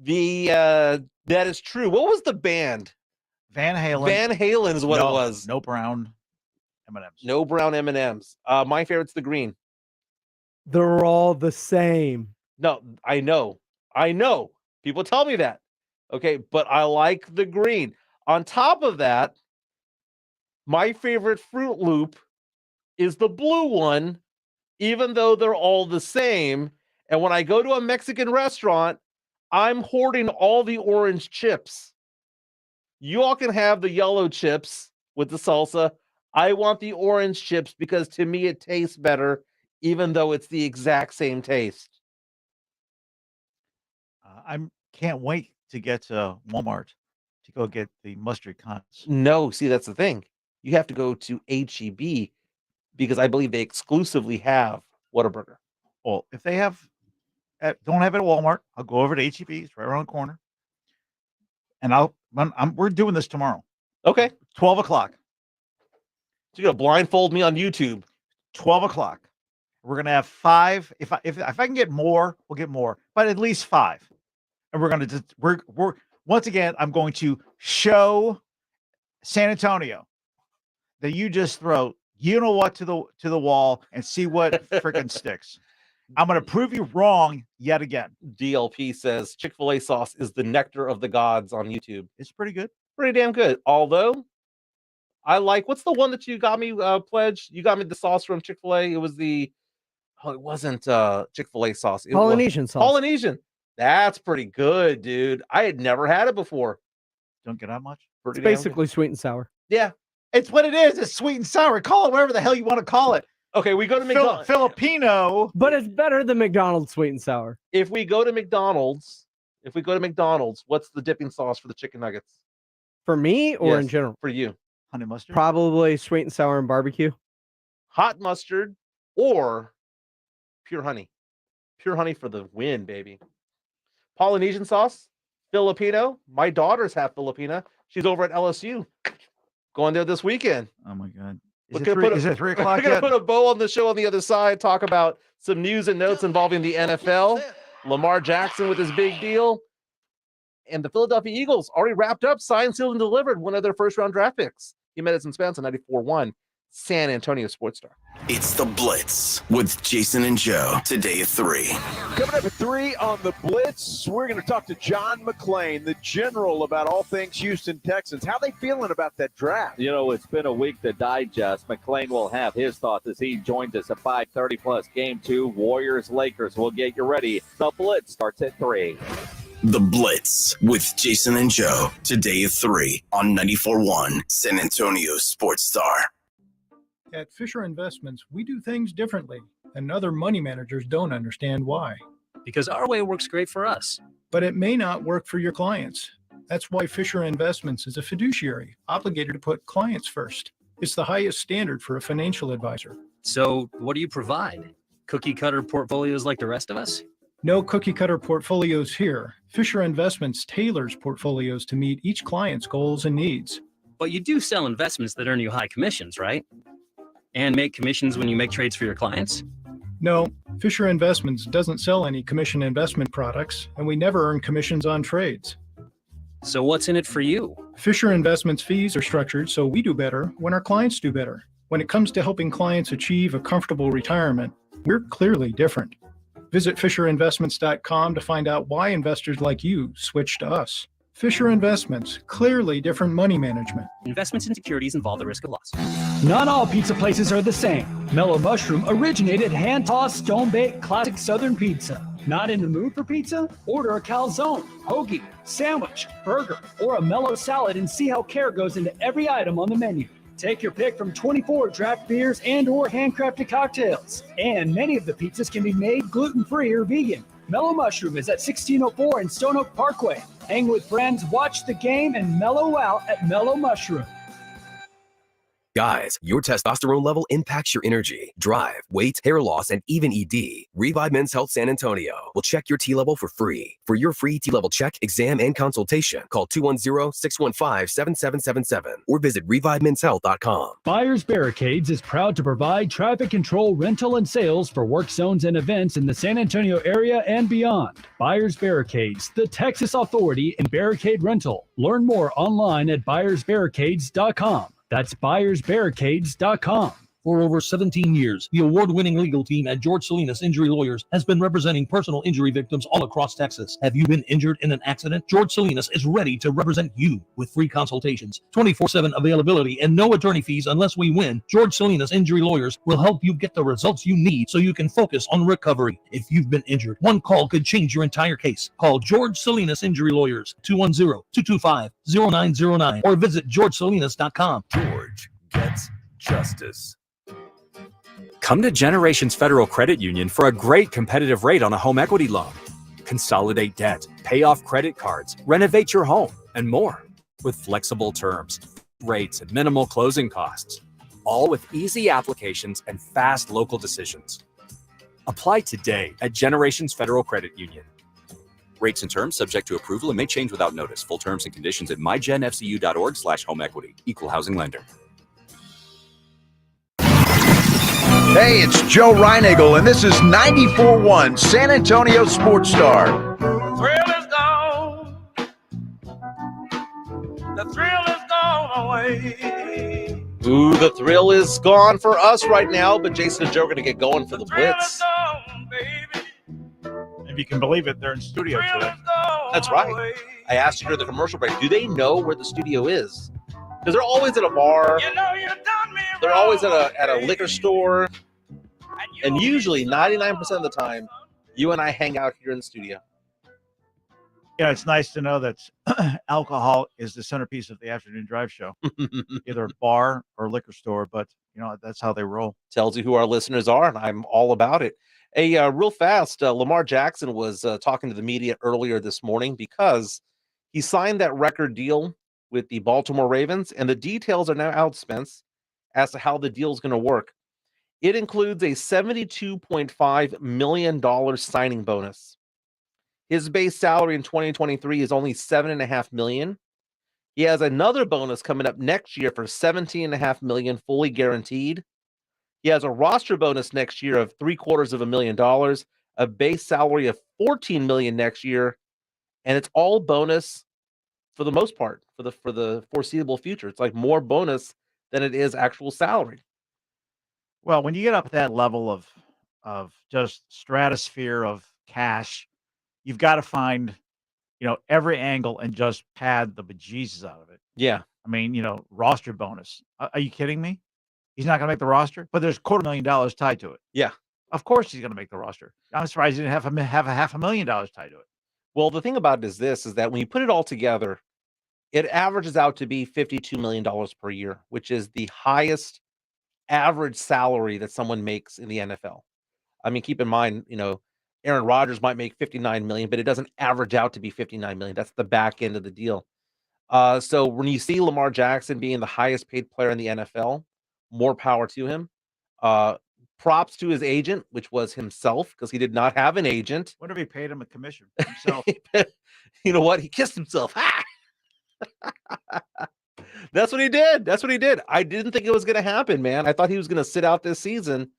Speaker 11: That is true. What was the band?
Speaker 13: Van Halen.
Speaker 11: Van Halen is what it was.
Speaker 13: No brown M&Ms.
Speaker 11: No brown M&Ms. My favorite's the green.
Speaker 1: They're all the same.
Speaker 11: No, I know. People tell me that. Okay, but I like the green. On top of that, my favorite Fruit Loop is the blue one, even though they're all the same. And when I go to a Mexican restaurant, I'm hoarding all the orange chips. You all can have the yellow chips with the salsa. I want the orange chips because to me it tastes better, even though it's the exact same taste.
Speaker 13: I can't wait to get to Walmart to go get the mustard cons.
Speaker 11: No, see, that's the thing. You have to go to HEB because I believe they exclusively have Whataburger.
Speaker 13: Well, if they don't have it at Walmart, I'll go over to HEB. It's right around the corner. And we're doing this tomorrow.
Speaker 11: Okay.
Speaker 13: 12 o'clock.
Speaker 11: So you're going to blindfold me on YouTube.
Speaker 13: 12 o'clock. We're going to have 5. If I can get more, we'll get more, but at least 5. And we're once again, I'm going to show San Antonio that you just throw, you know what, to the wall and see what freaking sticks. I'm going to prove you wrong yet again.
Speaker 11: DLP says Chick-fil-A sauce is the nectar of the gods on YouTube.
Speaker 13: It's pretty good.
Speaker 11: Pretty damn good. Although, I like, what's the one that you got me, Pledge? You got me the sauce from Chick-fil-A. It was it wasn't Chick-fil-A sauce. It
Speaker 1: Polynesian sauce.
Speaker 11: Polynesian. That's pretty good, dude. I had never had it before.
Speaker 13: Don't get out much.
Speaker 1: It's basically sweet and sour.
Speaker 11: Yeah.
Speaker 13: It's what it is. It's sweet and sour. Call it whatever the hell you want to call it.
Speaker 11: Okay, we go to McDonald's.
Speaker 13: Filipino.
Speaker 1: But it's better than McDonald's sweet and sour.
Speaker 11: If we go to McDonald's, what's the dipping sauce for the chicken nuggets?
Speaker 1: For me or in general?
Speaker 11: For you.
Speaker 13: Honey mustard?
Speaker 1: Probably sweet and sour and barbecue.
Speaker 11: Hot mustard or pure honey. Pure honey for the win, baby. Polynesian sauce, Filipino. My daughter's half Filipina. She's over at LSU. Going there this weekend.
Speaker 13: Oh, my God.
Speaker 11: Is it 3 o'clock We're going to put a bow on the show on the other side, talk about some news and notes involving the NFL, Lamar Jackson with his big deal, and the Philadelphia Eagles already wrapped up, signed, sealed, and delivered one of their first-round draft picks. Jimenez Spence on 94.1 San Antonio Sports Star.
Speaker 3: It's The Blitz with Jason and Joe, today at 3.
Speaker 2: Coming up at 3 on The Blitz, we're going to talk to John McClain, the general, about all things Houston Texans. How they feeling about that draft?
Speaker 5: You know, it's been a week to digest. McClain will have his thoughts as he joins us at 5:30 Game 2, Warriors-Lakers. We'll get you ready. The Blitz starts at 3.
Speaker 3: The Blitz with Jason and Joe, today at 3 on 94.1 San Antonio Sports Star.
Speaker 7: At Fisher Investments, we do things differently, and other money managers don't understand why.
Speaker 8: Because our way works great for us.
Speaker 7: But it may not work for your clients. That's why Fisher Investments is a fiduciary, obligated to put clients first. It's the highest standard for a financial advisor.
Speaker 8: So what do you provide? Cookie cutter portfolios like the rest of us?
Speaker 7: No cookie cutter portfolios here. Fisher Investments tailors portfolios to meet each client's goals and needs.
Speaker 8: But you do sell investments that earn you high commissions, right? And make commissions when you make trades for your clients?
Speaker 7: No, Fisher Investments doesn't sell any commission investment products, and we never earn commissions on trades.
Speaker 8: So what's in it for you?
Speaker 7: Fisher Investments fees are structured so we do better when our clients do better. When it comes to helping clients achieve a comfortable retirement, we're clearly different. Visit FisherInvestments.com to find out why investors like you switch to us. Fisher Investments, clearly different money management.
Speaker 8: Investments in securities involve the risk of loss.
Speaker 16: Not all pizza places are the same. Mellow Mushroom originated hand-tossed, stone-baked, classic Southern pizza. Not in the mood for pizza? Order a calzone, hoagie, sandwich, burger, or a mellow salad and see how care goes into every item on the menu. Take your pick from 24 draft beers and or handcrafted cocktails. And many of the pizzas can be made gluten-free or vegan. Mellow Mushroom is at 1604 in Stone Oak Parkway. Hang with friends, watch the game, and mellow out at Mellow Mushroom.
Speaker 9: Guys, your testosterone level impacts your energy, drive, weight, hair loss, and even ED. Revive Men's Health San Antonio will check your T level for free. For your free T level check, exam, and consultation, call 210-615-7777 or visit revivemenshealth.com.
Speaker 16: Buyers Barricades is proud to provide traffic control, rental, and sales for work zones and events in the San Antonio area and beyond. Buyers Barricades, the Texas authority in barricade rental. Learn more online at buyersbarricades.com. That's buyersbarricades.com.
Speaker 14: For over 17 years, the award-winning legal team at George Salinas Injury Lawyers has been representing personal injury victims all across Texas. Have you been injured in an accident? George Salinas is ready to represent you with free consultations, 24/7 availability, and no attorney fees unless we win. George Salinas Injury Lawyers will help you get the results you need so you can focus on recovery. If you've been injured, one call could change your entire case. Call George Salinas Injury Lawyers, 210-225-0909, or visit georgesalinas.com.
Speaker 9: George gets justice.
Speaker 19: Come to Generations Federal Credit Union for a great competitive rate on a home equity loan. Consolidate debt, pay off credit cards, renovate your home, and more. With flexible terms, rates, and minimal closing costs. All with easy applications and fast local decisions. Apply today at Generations Federal Credit Union. Rates and terms subject to approval and may change without notice. Full terms and conditions at mygenfcu.org/homeequity. Equal housing lender.
Speaker 2: Hey, it's Joe Reinagle, and this is 94.1 San Antonio Sports Star.
Speaker 24: Thrill is gone. The thrill is gone away.
Speaker 11: Ooh, the thrill is gone for us right now, but Jason and Joe are going to get going for the Blitz.
Speaker 13: If you can believe it, they're in studio today.
Speaker 11: That's right. I asked you during the commercial break, do they know where the studio is? Because they're always at a bar. They're always at a liquor store. And usually, 99% of the time, you and I hang out here in the studio.
Speaker 13: Yeah, it's nice to know that alcohol is the centerpiece of the afternoon drive show. Either a bar or liquor store, but that's how they roll.
Speaker 11: Tells you who our listeners are, and I'm all about it. Real fast, Lamar Jackson was talking to the media earlier this morning because he signed that record deal with the Baltimore Ravens, and the details are now out, Spence, as to how the deal is going to work. It includes a $72.5 million signing bonus. His base salary in 2023 is only $7.5 million. He has another bonus coming up next year for $17.5 million, fully guaranteed. He has a roster bonus next year of $750,000, a base salary of $14 million next year, and it's all bonus for the most part for the foreseeable future. It's like more bonus than it is actual salary.
Speaker 13: Well, when you get up at that level of just stratosphere of cash, you've got to find, every angle and just pad the bejesus out of it.
Speaker 11: Yeah.
Speaker 13: I mean, roster bonus. Are you kidding me? He's not going to make the roster, but there's $250,000 tied to it.
Speaker 11: Yeah.
Speaker 13: Of course he's going to make the roster. I'm surprised he didn't have $500,000 tied to it.
Speaker 11: Well, the thing about it is that when you put it all together, it averages out to be $52 million per year, which is the highest average salary that someone makes in the NFL. I mean, keep in mind, Aaron Rodgers might make $59 million, but it doesn't average out to be $59 million. That's the back end of the deal. So when you see Lamar Jackson being the highest paid player in the NFL, more power to him. Props to his agent, which was himself, because he did not have an agent.
Speaker 13: What if he paid him a commission for himself?
Speaker 11: You know what? He kissed himself. That's what he did. I didn't think it was going to happen, man. I thought he was going to sit out this season,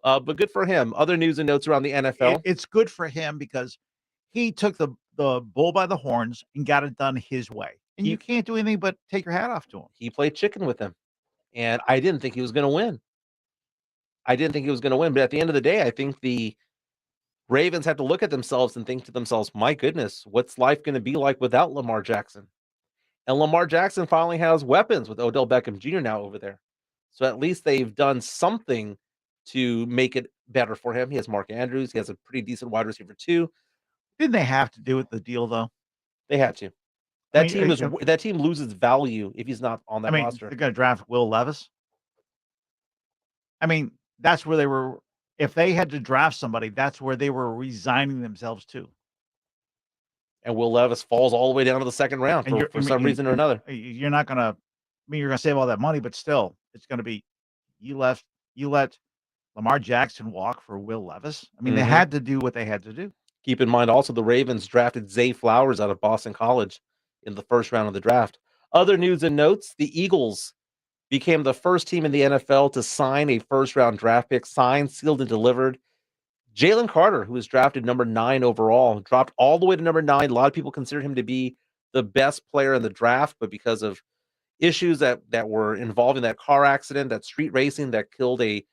Speaker 11: but good for him. Other news and notes around the NFL.
Speaker 13: It's good for him because he took the bull by the horns and got it done his way. And you can't do anything but take your hat off to him.
Speaker 11: He played chicken with him, and I didn't think he was going to win. But at the end of the day, I think the Ravens have to look at themselves and think to themselves, my goodness, what's life going to be like without Lamar Jackson? And Lamar Jackson finally has weapons with Odell Beckham Jr. now over there. So at least they've done something to make it better for him. He has Mark Andrews. He has a pretty decent wide receiver too.
Speaker 13: Didn't they have to do with the deal, though?
Speaker 11: They had to. That team loses value if he's not on that roster.
Speaker 13: They're going to draft Will Levis. I mean, that's where they were. If they had to draft somebody, that's where they were resigning themselves to.
Speaker 11: And Will Levis falls all the way down to the second round for some reason or another.
Speaker 13: You're not going to, you're going to save all that money, but still, it's going to be you let Lamar Jackson walk for Will Levis. I mean, they had to do what they had to do.
Speaker 11: Keep in mind also the Ravens drafted Zay Flowers out of Boston College in the first round of the draft. Other news and notes, the Eagles became the first team in the NFL to sign a first-round draft pick, signed, sealed, and delivered. Jalen Carter, who was drafted number 9 overall, dropped all the way to number 9. A lot of people consider him to be the best player in the draft, but because of issues that were involved in that car accident, that street racing that killed a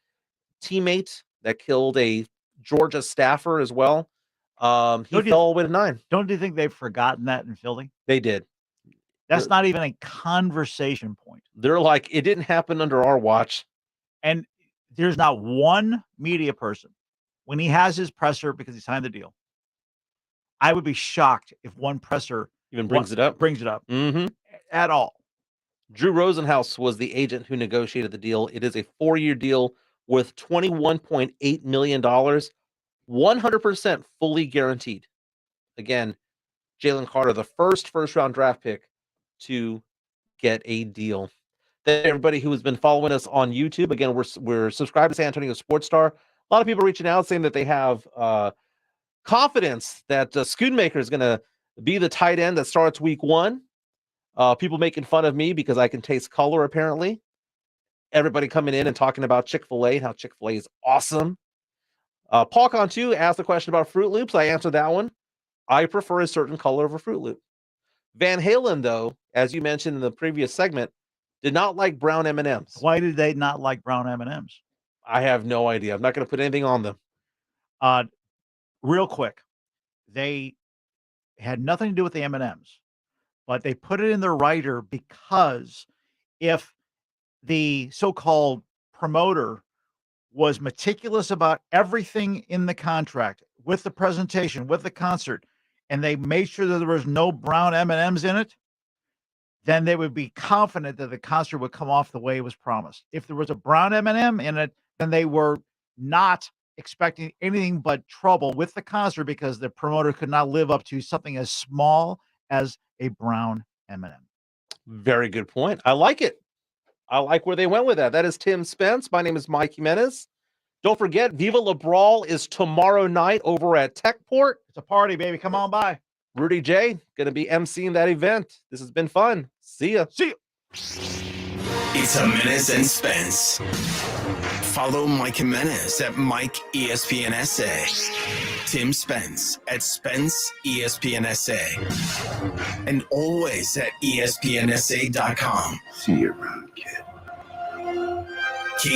Speaker 11: teammate, that killed a Georgia staffer as well, he fell all the way to 9.
Speaker 13: Don't you think they've forgotten that in Philly?
Speaker 11: They did.
Speaker 13: That's not even a conversation point.
Speaker 11: They're like, it didn't happen under our watch.
Speaker 13: And there's not one media person when he has his presser because he signed the deal. I would be shocked if one presser
Speaker 11: even brings it up.
Speaker 13: At all.
Speaker 11: Drew Rosenhaus was the agent who negotiated the deal. It is a 4-year deal with $21.8 million, 100% fully guaranteed. Again, Jalen Carter, the first-round draft pick to get a deal. Thank everybody who has been following us on YouTube. Again, we're subscribed to San Antonio Sports Star. A lot of people reaching out saying that they have confidence that Schoonmaker is going to be the tight end that starts week 1. People making fun of me because I can taste color, apparently. Everybody coming in and talking about Chick-fil-A and how Chick-fil-A is awesome. Paul Cantu asked a question about Fruit Loops. I answered that one. I prefer a certain color of a Fruit Loop. Van Halen, though, as you mentioned in the previous segment, did not like brown M&Ms.
Speaker 13: Why did they not like brown M&Ms?
Speaker 11: I have no idea. I'm not going to put anything on them.
Speaker 13: Real quick, they had nothing to do with the M&Ms, but they put it in the writer because if the so-called promoter was meticulous about everything in the contract, with the presentation, with the concert, and they made sure that there was no brown M&Ms in it, then they would be confident that the concert would come off the way it was promised. If there was a brown M&M in it, then they were not expecting anything but trouble with the concert because the promoter could not live up to something as small as a brown M&M.
Speaker 11: Very good point. I like it. I like where they went with that. That is Tim Spence. My name is Mike Jimenez. Don't forget, Viva La Brawl is tomorrow night over at Techport.
Speaker 13: It's a party, baby. Come on by.
Speaker 11: Rudy J going to be emceeing that event. This has been fun. See ya.
Speaker 13: See ya.
Speaker 3: It's Jimenez and Spence. Follow Mike Jimenez at Mike ESPN SA. Tim Spence at Spence ESPN SA. And always at ESPNSA.com.
Speaker 4: See you around, kid.